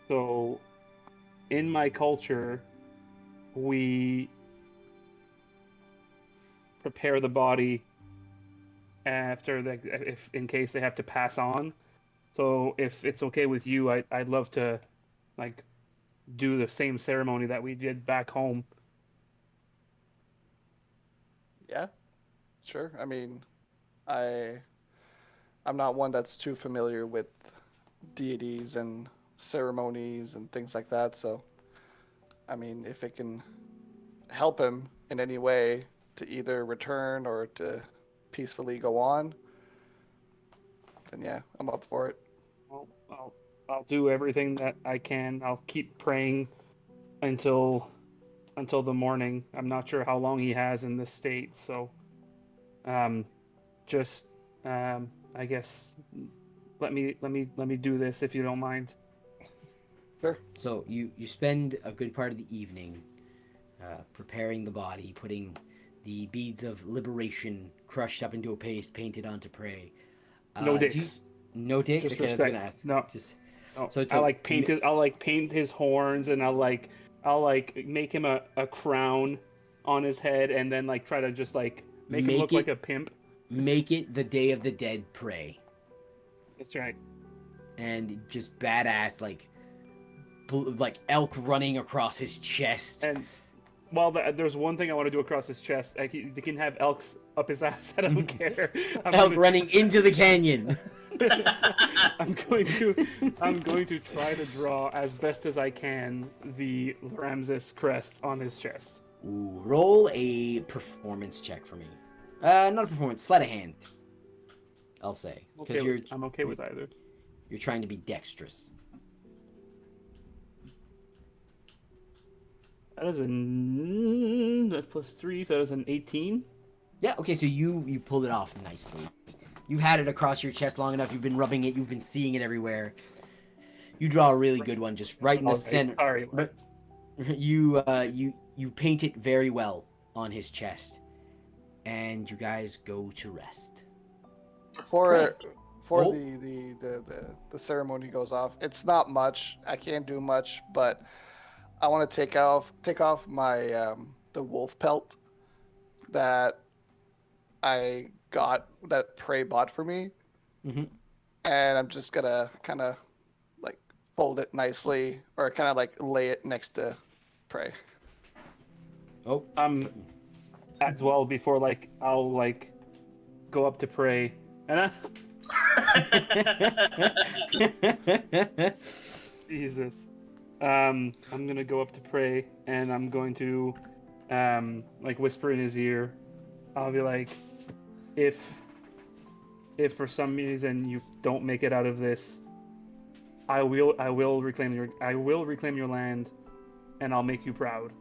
D: So, in my culture, we prepare the body after if in case they have to pass on. So if it's okay with you, I'd love to like do the same ceremony that we did back home.
C: Yeah, sure. I mean, I I'm not one that's too familiar with deities and ceremonies and things like that. So, I mean, if it can help him in any way to either return or to peacefully go on, then yeah, I'm up for it.
D: Well, I'll do everything that I can. I'll keep praying until the morning. I'm not sure how long he has in this state, so um, just I guess let me do this if you don't mind.
C: Sure.
B: So you spend a good part of the evening preparing the body, putting the beads of liberation crushed up into a paste, painted onto prey.
D: No
B: Do you,
D: dicks.
B: no dicks.
D: Just
B: Okay, I was gonna
D: respect.
B: ask.
D: No.
B: Just
D: Oh,
B: so it's
D: I
B: a
D: like paint it. I'll like paint his horns, and I'll like make him a crown on his head, and then like try to just like make him look like a pimp.
B: Make it the Day of the Dead prey,
D: That's right.
B: and just badass like elk running across his chest.
D: And well, there's one thing I want to do across his chest. They can have elks up his ass. I don't care.
B: Elk running into the canyon.
D: I'm going to try to draw as best as I can the Ramses crest on his chest.
B: Ooh, roll a performance check for me. Not a performance, sleight of hand. I'll say because
D: I'm okay with either.
B: you're trying to be dexterous.
D: That is that's +3, so that is an 18.
B: Yeah. Okay. So you pulled it off nicely. You've had it across your chest long enough. You've been rubbing it. You've been seeing it everywhere. You draw a really good one, just right in the
D: Okay,
B: center.
D: sorry.
B: You paint it very well on his chest, and you guys go to rest.
C: For
B: Oh.
C: the ceremony goes off. It's not much. I can't do much, but I want to take off my the wolf pelt that I got that Prey bought for me,
B: Mhm.
C: and I'm just gonna kind of like fold it nicely or kind of like lay it next to Prey.
B: Oh.
D: As well before like I'll like go up to pray and Jesus. I'm gonna go up to pray and I'm going to like whisper in his ear. I'll be like, if for some reason you don't make it out of this, I will reclaim your land, and I'll make you proud.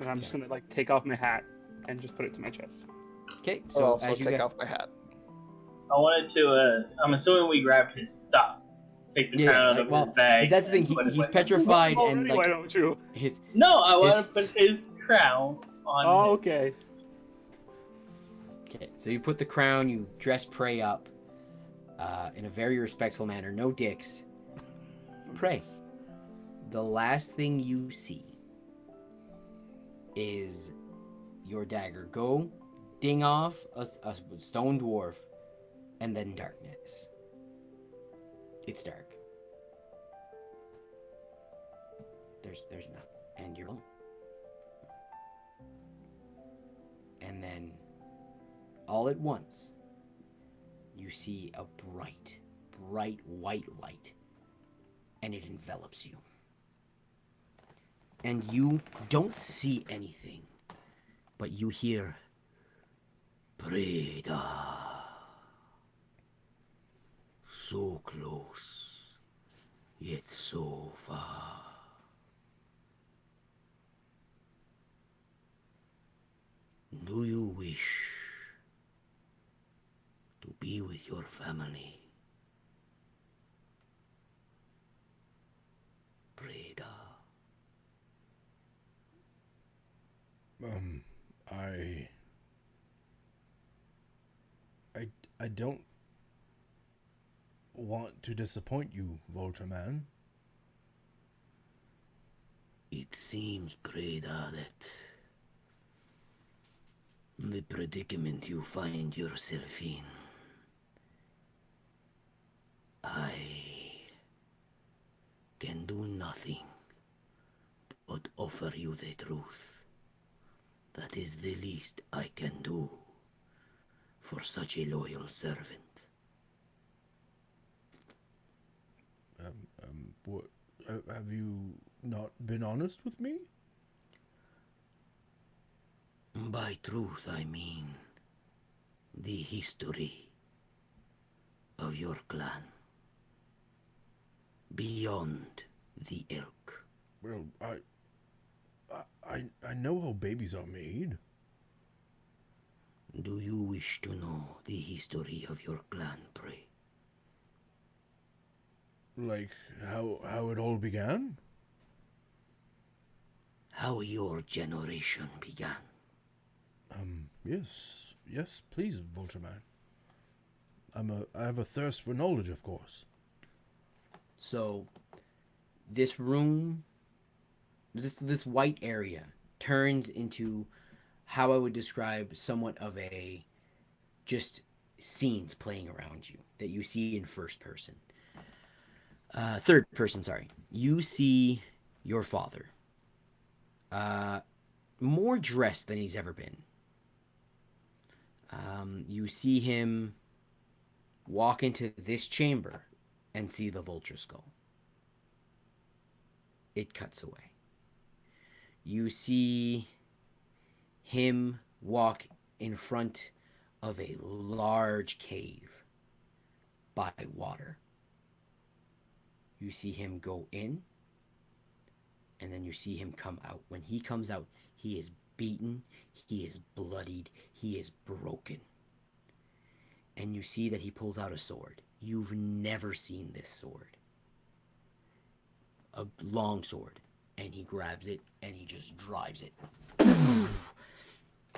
D: And I'm just gonna like take off my hat and just put it to my chest.
B: Okay.
C: I'll
B: So
C: also
B: as you
C: take
B: get,
C: off my hat.
E: I wanted to. I'm assuming we grabbed his stuff. Take the crown out of his bag.
B: that's the thing.
E: and put it
B: He's
E: with-
B: petrified, and
D: Already, why
B: like
D: don't you?
B: his.
E: No, I want
B: his-
E: to put his crown on.
D: Oh,
E: him.
D: okay.
B: Okay. So you put the crown. You dress Prey up, in a very respectful manner. No dicks. Prey. The last thing you see is your dagger go ding off a stone dwarf, and then darkness. It's dark. There's nothing, and you're alone. And then, all at once, you see a bright white light, and it envelops you. And you don't see anything, but you hear Preda. So close, yet so far. Do you wish to be with your family? Preda.
A: I don't want to disappoint you, Vulture Man.
B: It seems, Preda, that the predicament you find yourself in, I can do nothing but offer you the truth. That is the least I can do for such a loyal servant.
A: What? Have you not been honest with me?
B: By truth, I mean the history of your clan. Beyond the ilk.
A: Well, I know how babies are made.
B: Do you wish to know the history of your clan, pray?
A: Like how it all began?
B: How your generation began?
A: Yes, please, Vulture Man. I have a thirst for knowledge, of course.
B: So, this room, this white area turns into how I would describe somewhat of a just scenes playing around you that you see in first person. Third person, sorry. You see your father. More dressed than he's ever been. You see him walk into this chamber and see the vulture skull. It cuts away. You see him walk in front of a large cave by water. You see him go in, and then you see him come out. When he comes out, he is beaten, he is bloodied, he is broken. And you see that he pulls out a sword. You've never seen this sword. A long sword. And he grabs it and he just drives it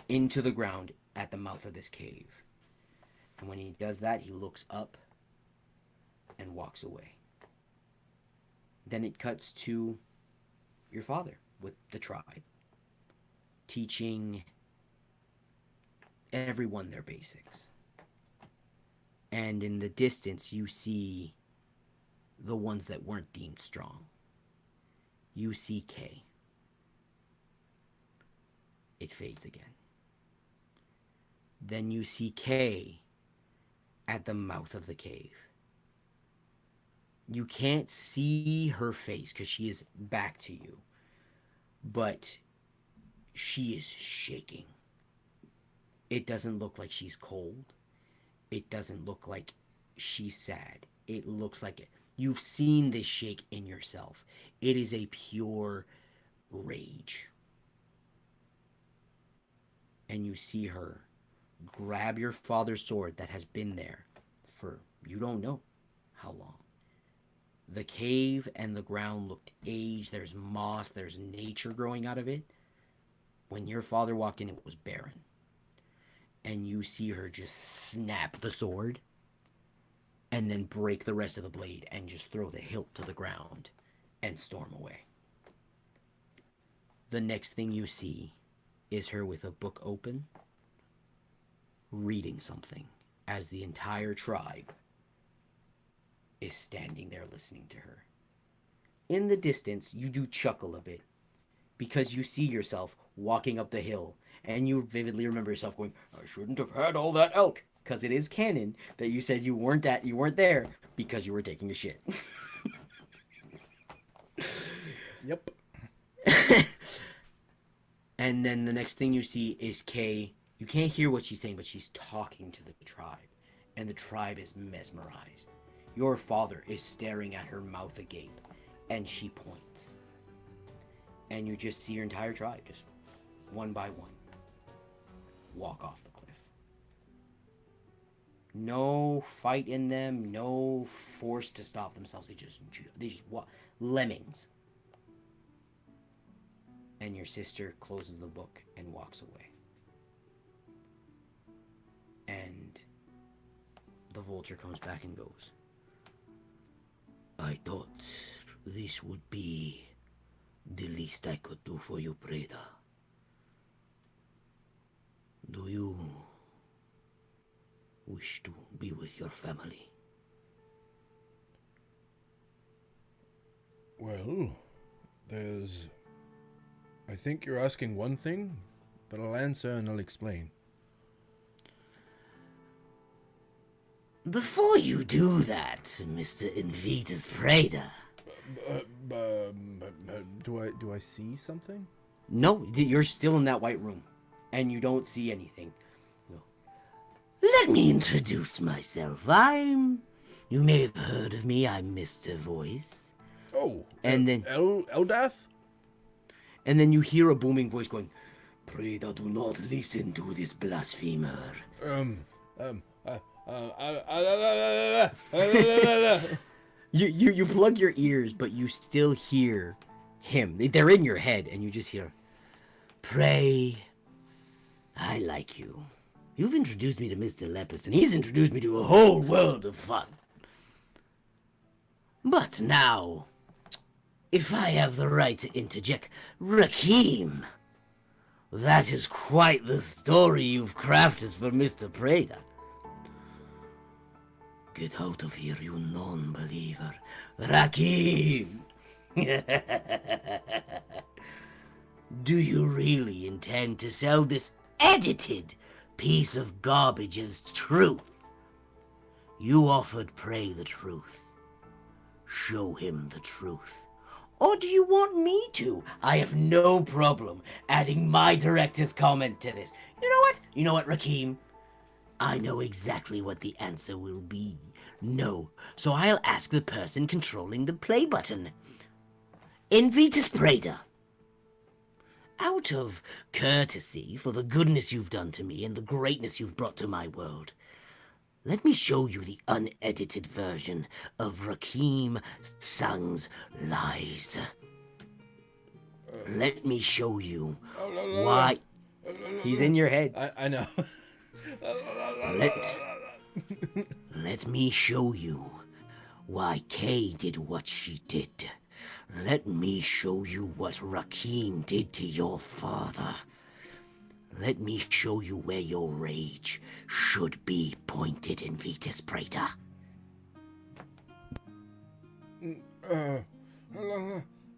B: into the ground at the mouth of this cave. And when he does that, he looks up and walks away. Then it cuts to your father with the tribe, teaching everyone their basics. And in the distance, you see the ones that weren't deemed strong. You see Kay. It fades again. Then you see Kay at the mouth of the cave. You can't see her face because she is back to you. But she is shaking. It doesn't look like she's cold. It doesn't look like she's sad. It looks like it. You've seen this shake in yourself. It is a pure rage. And you see her grab your father's sword that has been there for you don't know how long. The cave and the ground looked aged. There's moss. There's nature growing out of it. When your father walked in, it was barren. And you see her just snap the sword and then break the rest of the blade and just throw the hilt to the ground and storm away. The next thing you see is her with a book open, reading something as the entire tribe is standing there listening to her. In the distance, you do chuckle a bit because you see yourself walking up the hill and you vividly remember yourself going, I shouldn't have had all that elk, because it is canon that you said you weren't there because you were taking a shit.
A: Yep.
B: And then the next thing you see is Kay. You can't hear what she's saying, but she's talking to the tribe. And the tribe is mesmerized. Your father is staring at her mouth agape. And she points. And you just see your entire tribe, just one by one, walk off the cliff. No fight in them, no force to stop themselves. They just walk. Lemmings. And your sister closes the book and walks away. And the vulture comes back and goes, I thought this would be the least I could do for you, Preda. Do you wish to be with your family?
A: Well, I think you're asking one thing, but I'll answer and I'll explain.
B: Before you do that, Mr. Invitus Praetor.
F: Do I see something?
B: No, you're still in that white room, and you don't see anything. No. Let me introduce myself. You may have heard of me. I'm Mr. Voice.
F: Oh,
B: And then
F: Eldath?
B: And then you hear a booming voice going, Praetor, do not listen to this blasphemer. You plug your ears, but you still hear him. They're in your head, and you just hear, Pray, I like you. You've introduced me to Mr. Lepus, and he's introduced me to a whole world of fun. But now, if I have the right to interject, Rakim, that is quite the story you've crafted for Mr. Praetor. Get out of here, you non-believer. Rakim! Do you really intend to sell this edited piece of garbage as truth? You offered Prey the truth. Show him the truth. Or do you want me to? I have no problem adding my director's comment to this. You know what? You know what, Rakim? I know exactly what the answer will be. No. So I'll ask the person controlling the play button. Invitus Praetor. Out of courtesy for the goodness you've done to me and the greatness you've brought to my world, let me show you the unedited version of Rakim Sang's lies. Let me show you why... He's in your head.
F: I know.
B: Let me show you why Kay did what she did. Let me show you what Rakim did to your father. Let me show you where your rage should be pointed, Invitus Praetor.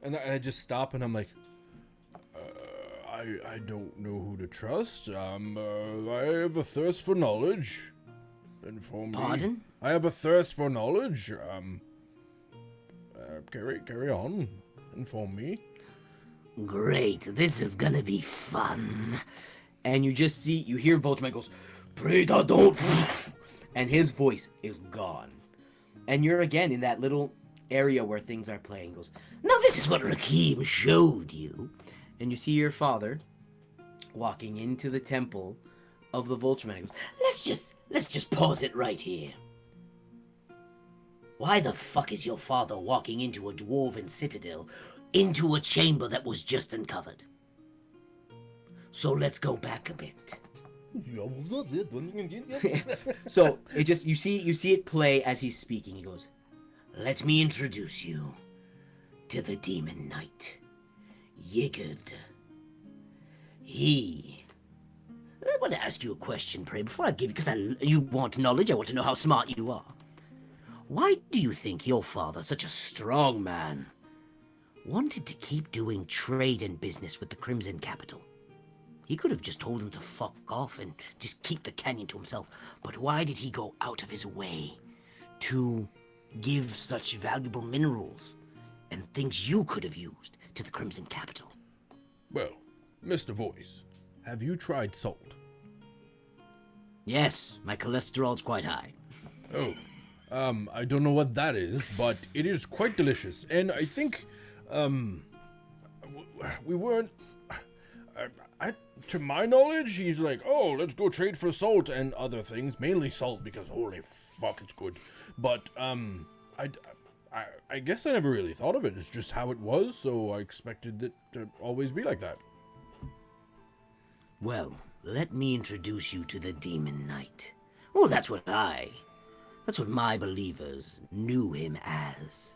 F: And I just stop and I'm like, I don't know who to trust. I have a thirst for knowledge. Inform me.
B: Pardon?
F: I have a thirst for knowledge. Carry on. Inform me.
B: Great, this is gonna be fun. And you hear Voltman goes, Praetor, don't... And his voice is gone. And you're again in that little area where things are playing. Goes, now this is what Rakim showed you. And you see your father walking into the temple of the Vulture Man. Goes, let's just pause it right here. Why the fuck is your father walking into a dwarven citadel, into a chamber that was just uncovered? So let's go back a bit. So you see it play as he's speaking. He goes, let me introduce you to the Demon Knight, Yigurd. I want to ask you a question, Prey, before I give you, because you want knowledge, I want to know how smart you are. Why do you think your father, such a strong man, wanted to keep doing trade and business with the Crimson Capital? He could have just told him to fuck off and just keep the canyon to himself. But why did he go out of his way to give such valuable minerals and things you could have used to the Crimson Capital?
F: Well, Mr. Voice, have you tried salt?
B: Yes, my cholesterol's quite high.
F: Oh, I don't know what that is, but it is quite delicious. And I think, we weren't... to my knowledge, he's like, oh, let's go trade for salt and other things. Mainly salt, because holy fuck, it's good. But, I guess I never really thought of it. It's just how it was, so I expected it to always be like that.
B: Well, let me introduce you to the Demon Knight. Well, that's what my believers knew him as.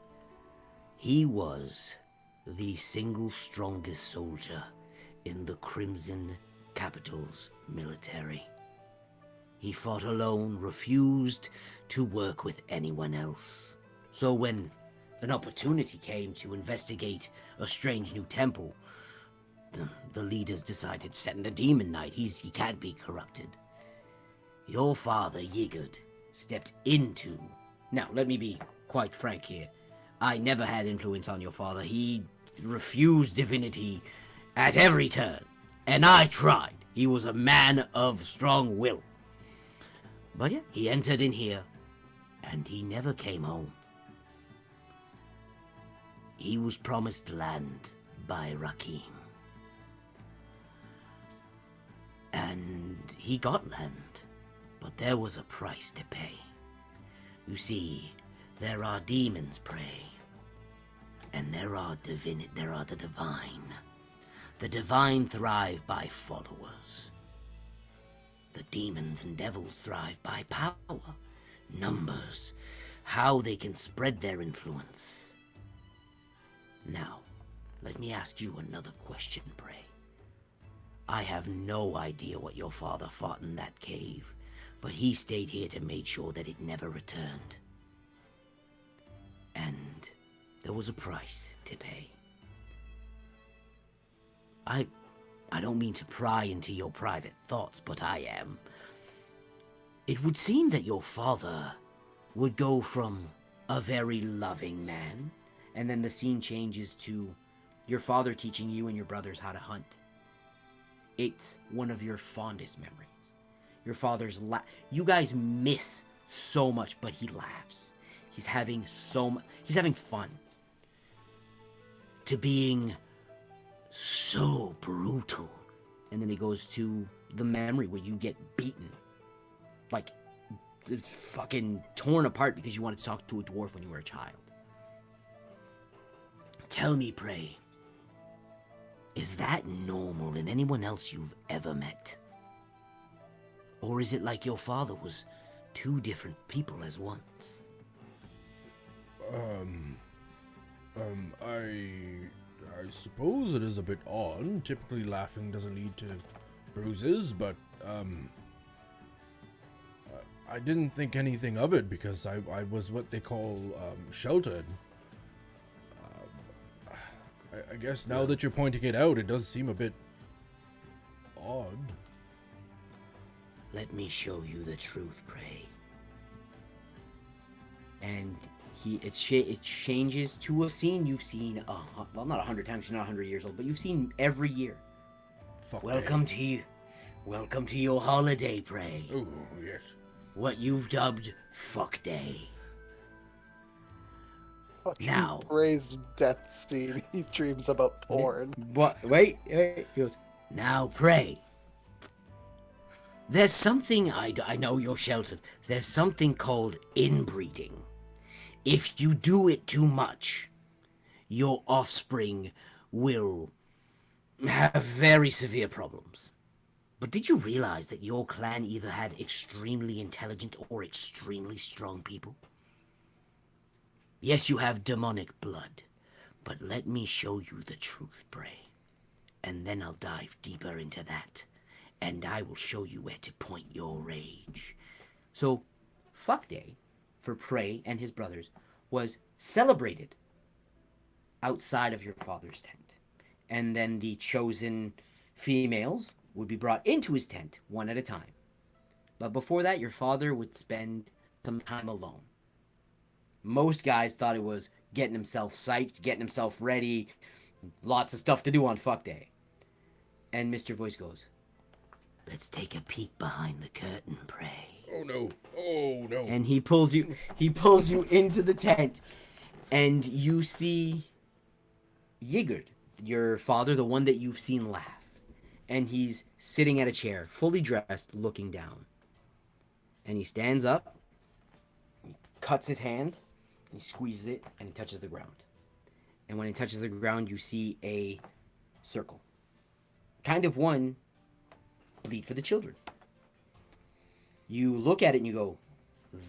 B: He was the single strongest soldier in the Crimson Capital's military. He fought alone, refused to work with anyone else. So when an opportunity came to investigate a strange new temple, the leaders decided to send the Demon Knight. He can't be corrupted. Your father, Yigurd, stepped into. Now, let me be quite frank here. I never had influence on your father. He refused divinity at every turn, and I tried. He was a man of strong will. But yeah, he entered in here, and he never came home. He was promised land by Rakim. And he got land, but there was a price to pay. You see, there are demons, Prey, and there are the divine. The divine thrive by followers. The demons and devils thrive by power, numbers, how they can spread their influence. Now, let me ask you another question, Prey. I have no idea what your father fought in that cave, but he stayed here to make sure that it never returned. And there was a price to pay. I don't mean to pry into your private thoughts, but I am. It would seem that your father would go from a very loving man, and then the scene changes to your father teaching you and your brothers how to hunt. It's one of your fondest memories. Your father's you guys miss so much, but he laughs. He's having he's having fun. To being so brutal. And then he goes to the memory where you get beaten. Like, it's fucking torn apart because you wanted to talk to a dwarf when you were a child. Tell me, Prey, is that normal in anyone else you've ever met? Or is it like your father was two different people as once?
A: I suppose it is a bit odd. Typically laughing doesn't lead to bruises, but, I didn't think anything of it because I was what they call, sheltered. I guess now that you're pointing it out, it does seem a bit odd.
B: Let me show you the truth, Prey. And it changes to a scene you've seen, well, not 100 times, you're not 100 years old, but you've seen every year.
A: Fuck
B: Welcome to you. Welcome to your holiday, Prey.
A: Oh, yes.
B: What you've dubbed Fuck Day. Now.
C: Ray's death scene. He dreams about porn.
B: What? Wait. He goes, now, Prey. There's something, I know you're sheltered. There's something called inbreeding. If you do it too much, your offspring will have very severe problems. But did you realize that your clan either had extremely intelligent or extremely strong people? Yes, you have demonic blood, but let me show you the truth, Prey. And then I'll dive deeper into that, and I will show you where to point your rage. So, Fuck Day, for Prey and his brothers, was celebrated outside of your father's tent. And then the chosen females would be brought into his tent, one at a time. But before that, your father would spend some time alone. Most guys thought it was getting himself psyched, getting himself ready, lots of stuff to do on Fuck Day. And Mr. Voice goes, let's take a peek behind the curtain, Prey.
A: Oh no. Oh no.
B: And he pulls you into the tent, and you see Yigard, your father, the one that you've seen laugh. And he's sitting at a chair, fully dressed, looking down. And he stands up, he cuts his hand, he squeezes it, and he touches the ground. And when he touches the ground, you see a circle. Kind of one, bleed for the children. You look at it and you go,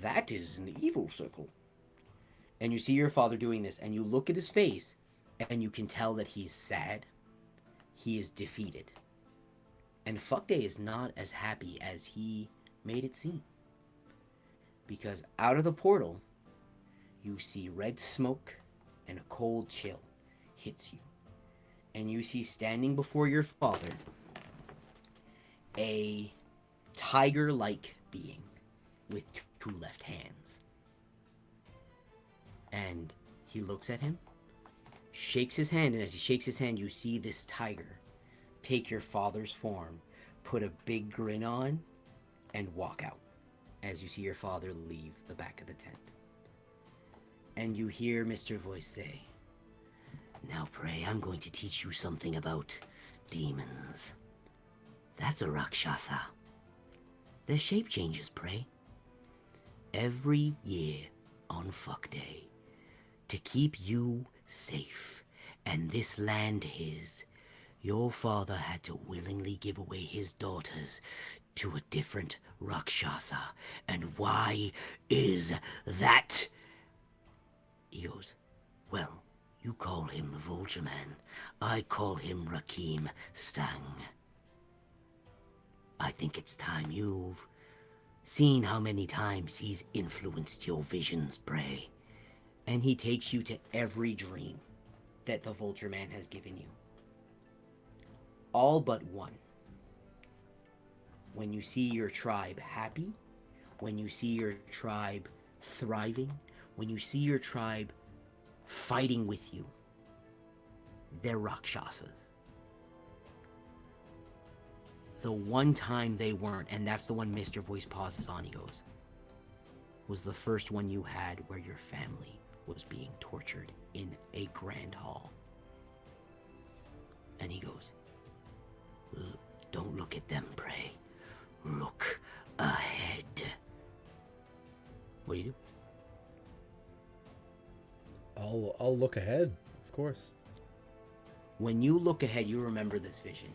B: that is an evil circle. And you see your father doing this, and you look at his face, and you can tell that he's sad. He is defeated. And Fuck Day is not as happy as he made it seem. Because out of the portal, you see red smoke and a cold chill hits you. And you see standing before your father a tiger-like being with two left hands. And he looks at him, shakes his hand, and as he shakes his hand, you see this tiger take your father's form, put a big grin on, and walk out as you see your father leave the back of the tent. And you hear Mr. Voice say, "Now, Prey, I'm going to teach you something about demons. That's a Rakshasa. Their shape changes, Prey. Every year on Fuck Day, to keep you safe and this land his, your father had to willingly give away his daughters to a different Rakshasa. And why is that?" He goes, "Well, you call him the Vulture Man. I call him Rakim Sang. I think it's time you've seen how many times he's influenced your visions, Prey." And he takes you to every dream that the Vulture Man has given you. All but one. When you see your tribe happy, when you see your tribe thriving, when you see your tribe fighting with you, they're Rakshasas. The one time they weren't, and that's the one Mr. Voice pauses on, he goes, was the first one you had where your family was being tortured in a grand hall. And he goes, "Don't look at them, Prey. Look ahead." What do you do?
F: I'll look ahead, of course.
B: When you look ahead, you remember this vision.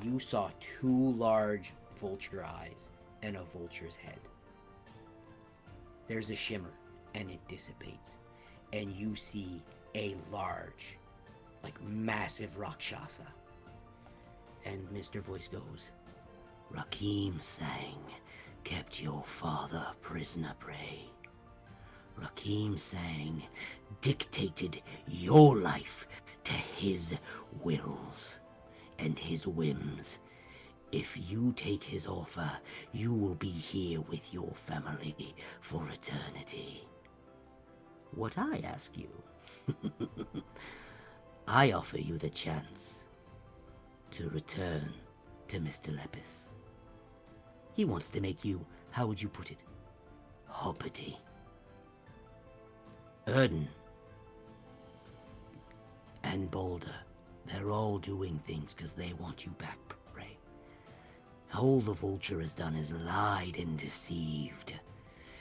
B: You saw two large vulture eyes and a vulture's head. There's a shimmer, and it dissipates, and you see a large, like massive Rakshasa. And Mr. Voice goes, "Rakim Sang kept your father prisoner, Prey. Rakim Sang dictated your life to his wills and his whims. If you take his offer, you will be here with your family for eternity. What I ask you, I offer you the chance to return to Mr. Lepis. He wants to make you, how would you put it, hoppity. Erden and Boulder, they're all doing things because they want you back, Prey. All the Vulture has done is lied and deceived,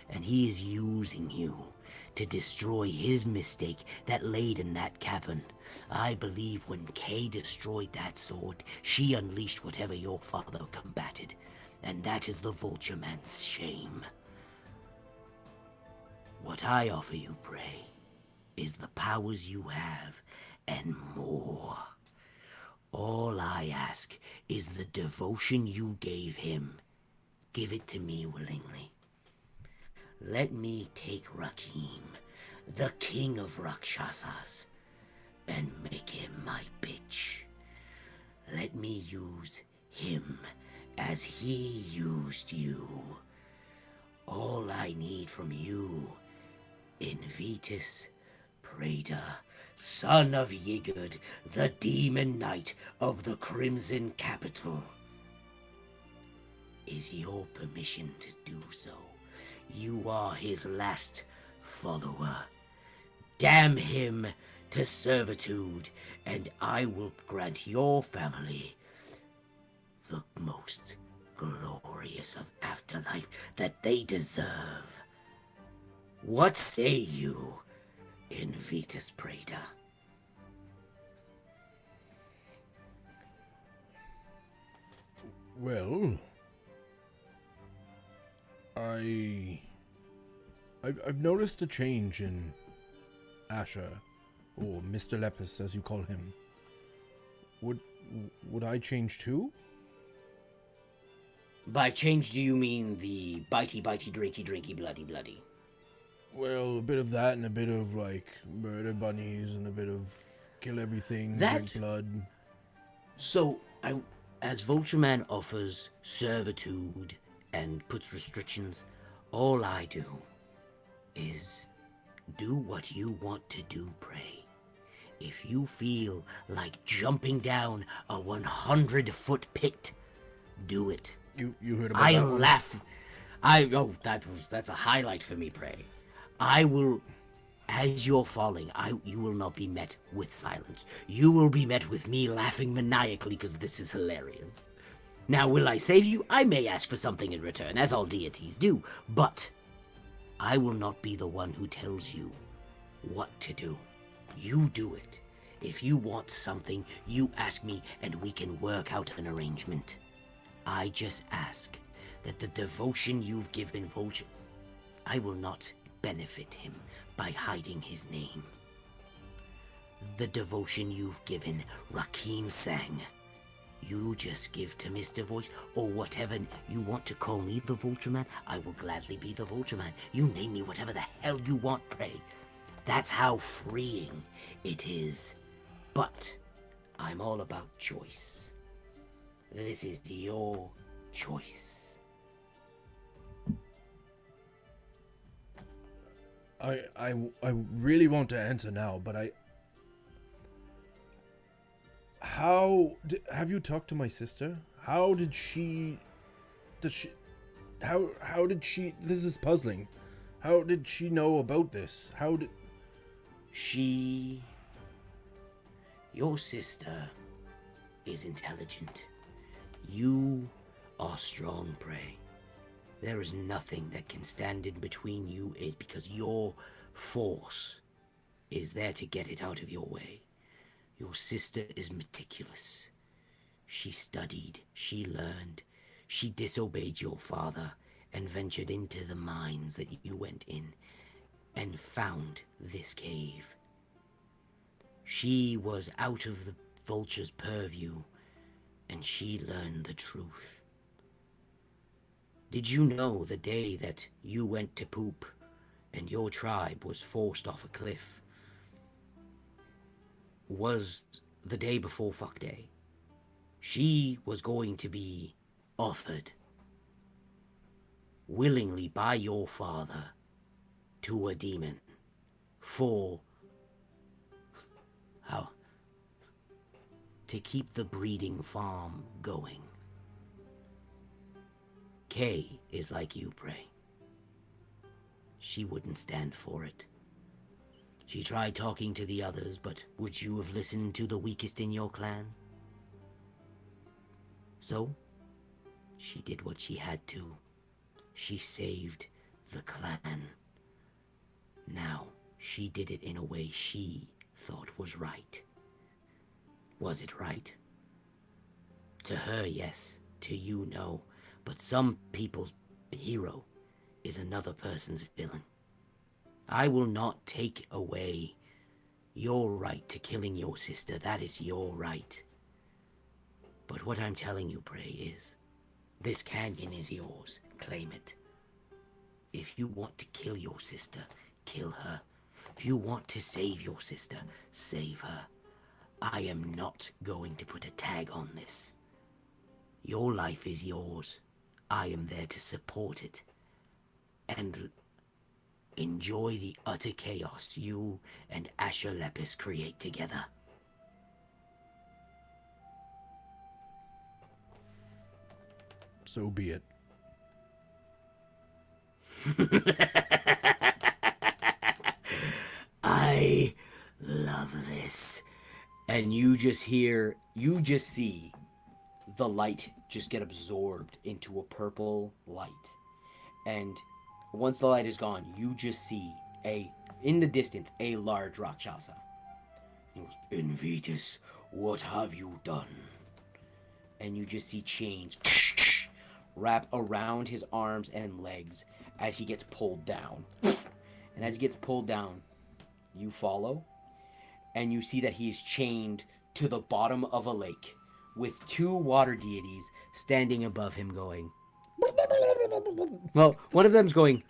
B: and he is using you to destroy his mistake that laid in that cavern. I believe when Kay destroyed that sword, she unleashed whatever your father combated, and that is the Vulture Man's shame. What I offer you, Prey, is the powers you have and more. All I ask is the devotion you gave him. Give it to me willingly. Let me take Rakim, the king of Rakshasas, and make him my bitch. Let me use him as he used you. All I need from you, Invitus Preda, son of Yigurd, the demon knight of the Crimson Capital, is your permission to do so. You are his last follower. Damn him to servitude, and I will grant your family the most glorious of afterlife that they deserve. What say you, Invitus Preda?
A: Well, I've noticed a change in Asher, or Mr. Lepis as you call him. Would I change too?
B: By change, do you mean the bitey, drinky, bloody?
A: Well, a bit of that and a bit of, like, murder bunnies and a bit of kill everything,
B: That-
A: drink blood.
B: So, as Vulture Man offers servitude and puts restrictions All I do is do what you want to do, Prey. If you feel like jumping down a 100-foot pit, do it.
A: You heard about
B: I
A: that one?
B: laugh. That's a highlight for me, Prey. I will, as you're falling, you will not be met with silence. You will be met with me laughing maniacally because this is hilarious. Now, will I save you? I may ask for something in return, as all deities do, but I will not be the one who tells you what to do. You do it. If you want something, you ask me and we can work out an arrangement. I just ask that the devotion you've given Vulture, I will not benefit him by hiding his name. The devotion you've given Rakim Sang, you just give to Mr. Voice, or whatever you want to call me, the Vulture Man. I will gladly be the Vulture Man. You name me whatever the hell you want, Prey. That's how freeing it is. But I'm all about choice. This is your choice.
A: I really want to answer now, but have you talked to my sister? How did she this is puzzling. How did she know about this?
B: Your sister is intelligent. You are strong, Prey. There is nothing that can stand in between you because your force is there to get it out of your way. Your sister is meticulous. She studied, she learned, she disobeyed your father and ventured into the mines that you went in and found this cave. She was out of the Vulture's purview and she learned the truth. Did you know the day that you went to poop and your tribe was forced off a cliff was the day before Fuck Day? She was going to be offered willingly by your father to a demon for how to keep the breeding farm going. Kay is like you, Prey. She wouldn't stand for it. She tried talking to the others, but would you have listened to the weakest in your clan? So, she did what she had to. She saved the clan. Now, she did it in a way she thought was right. Was it right? To her, yes. To you, no. But some people's hero is another person's villain. I will not take away your right to killing your sister. That is your right. But what I'm telling you, Prey, is this canyon is yours. Claim it. If you want to kill your sister, kill her. If you want to save your sister, save her. I am not going to put a tag on this. Your life is yours. I am there to support it. And enjoy the utter chaos you and Asher Lepis create together.
A: So be it.
B: I love this. And you just see the light just get absorbed into a purple light. And once the light is gone, you just see in the distance, a large Rakshasa. He goes, Invitus, what have you done? And you just see chains wrap around his arms and legs as he gets pulled down. And as he gets pulled down, you follow, and you see that he is chained to the bottom of a lake with two water deities standing above him going, well, one of them's going,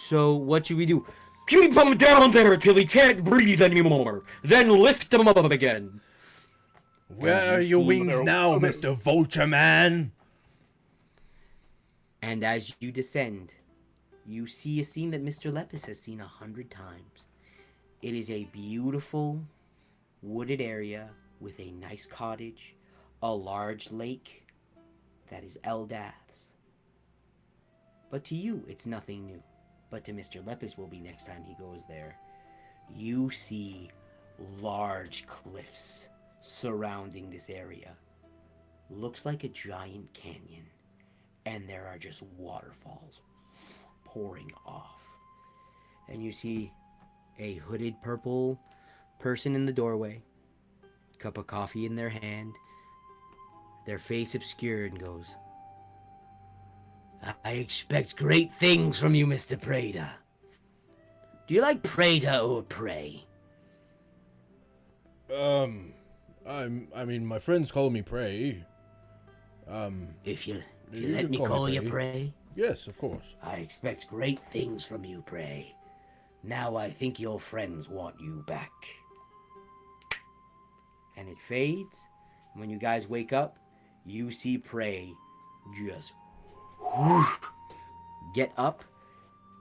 B: so what should we do? Keep him down there till he can't breathe anymore. Then lift him up again.
A: Where are your wings now, Mr. Vulture Man?
B: And as you descend you see a scene that Mr. Lepis has seen 100 times. It is a beautiful wooded area with a nice cottage, a large lake that is Eldath's. But to you, it's nothing new. But to Mr. Lepis will be next time he goes there. You see large cliffs surrounding this area. Looks like a giant canyon. And there are just waterfalls pouring off. And you see a hooded purple person in the doorway, cup of coffee in their hand, their face obscured, and goes, I expect great things from you, Mr. Prada. Do you like Prada or Prey?
A: I mean, my friends call me Prey.
B: If you
A: You
B: let
A: can
B: me
A: call me
B: call you
A: Prey.
B: Prey,
A: Yes, of course.
B: I expect great things from you, Prey. Now I think your friends want you back. And it fades. And when you guys wake up, you see Prey just whoosh, get up.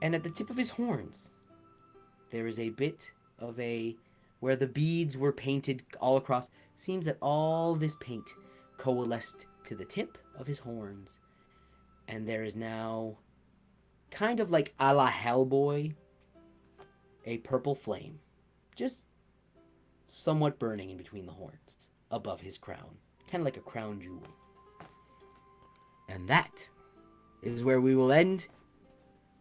B: And at the tip of his horns, there is a bit of where the beads were painted all across. Seems that all this paint coalesced to the tip of his horns. And there is now, kind of like a la Hellboy, a purple flame. Just somewhat burning in between the horns, above his crown. Kind of like a crown jewel. And that is where we will end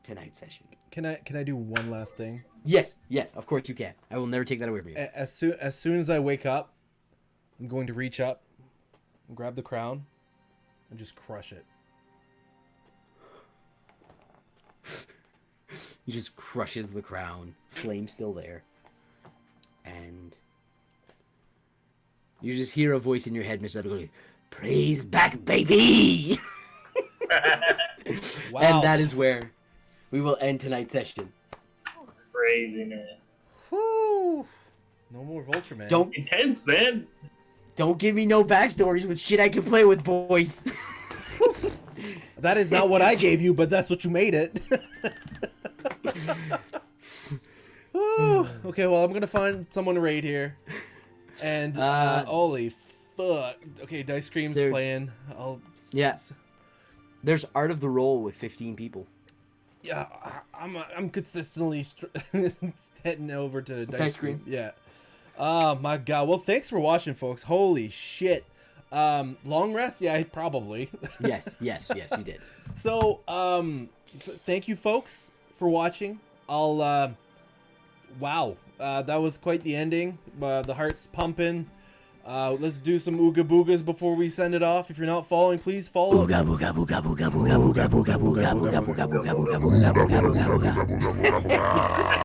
B: tonight's session.
F: Can I do one last thing?
B: Yes, of course you can. I will never take that away from you.
F: As soon as I wake up, I'm going to reach up, and grab the crown, and just crush it.
B: He just crushes the crown. Flame still there. And you just hear a voice in your head, Mr. going, praise back, baby!
F: Wow.
B: And that is where we will end tonight's session.
E: Craziness.
F: Whew. No more Vulture, man.
E: Intense, man.
B: Don't give me no backstories with shit I can play with, boys.
F: That is not what I gave you, but that's what you made it. Whew. Okay, well, I'm gonna find someone to raid here. And holy fuck. Okay, Dice Scream's
B: There-
F: playing.
B: Yeah. There's Art of the Roll with 15 people.
F: Yeah, I'm consistently heading over to
B: Dice
F: Scream.
B: Scream.
F: Yeah. Oh my god. Well, thanks for watching, folks. Holy shit. Long rest? Yeah, probably.
B: Yes, you did.
F: So, thank you, folks, for watching. Wow. That was quite the ending. The heart's pumping. Let's do some ooga boogas before we send it off. If you're not following, please follow.
B: Ooga booga booga booga booga booga booga booga booga booga booga booga booga booga booga booga booga booga.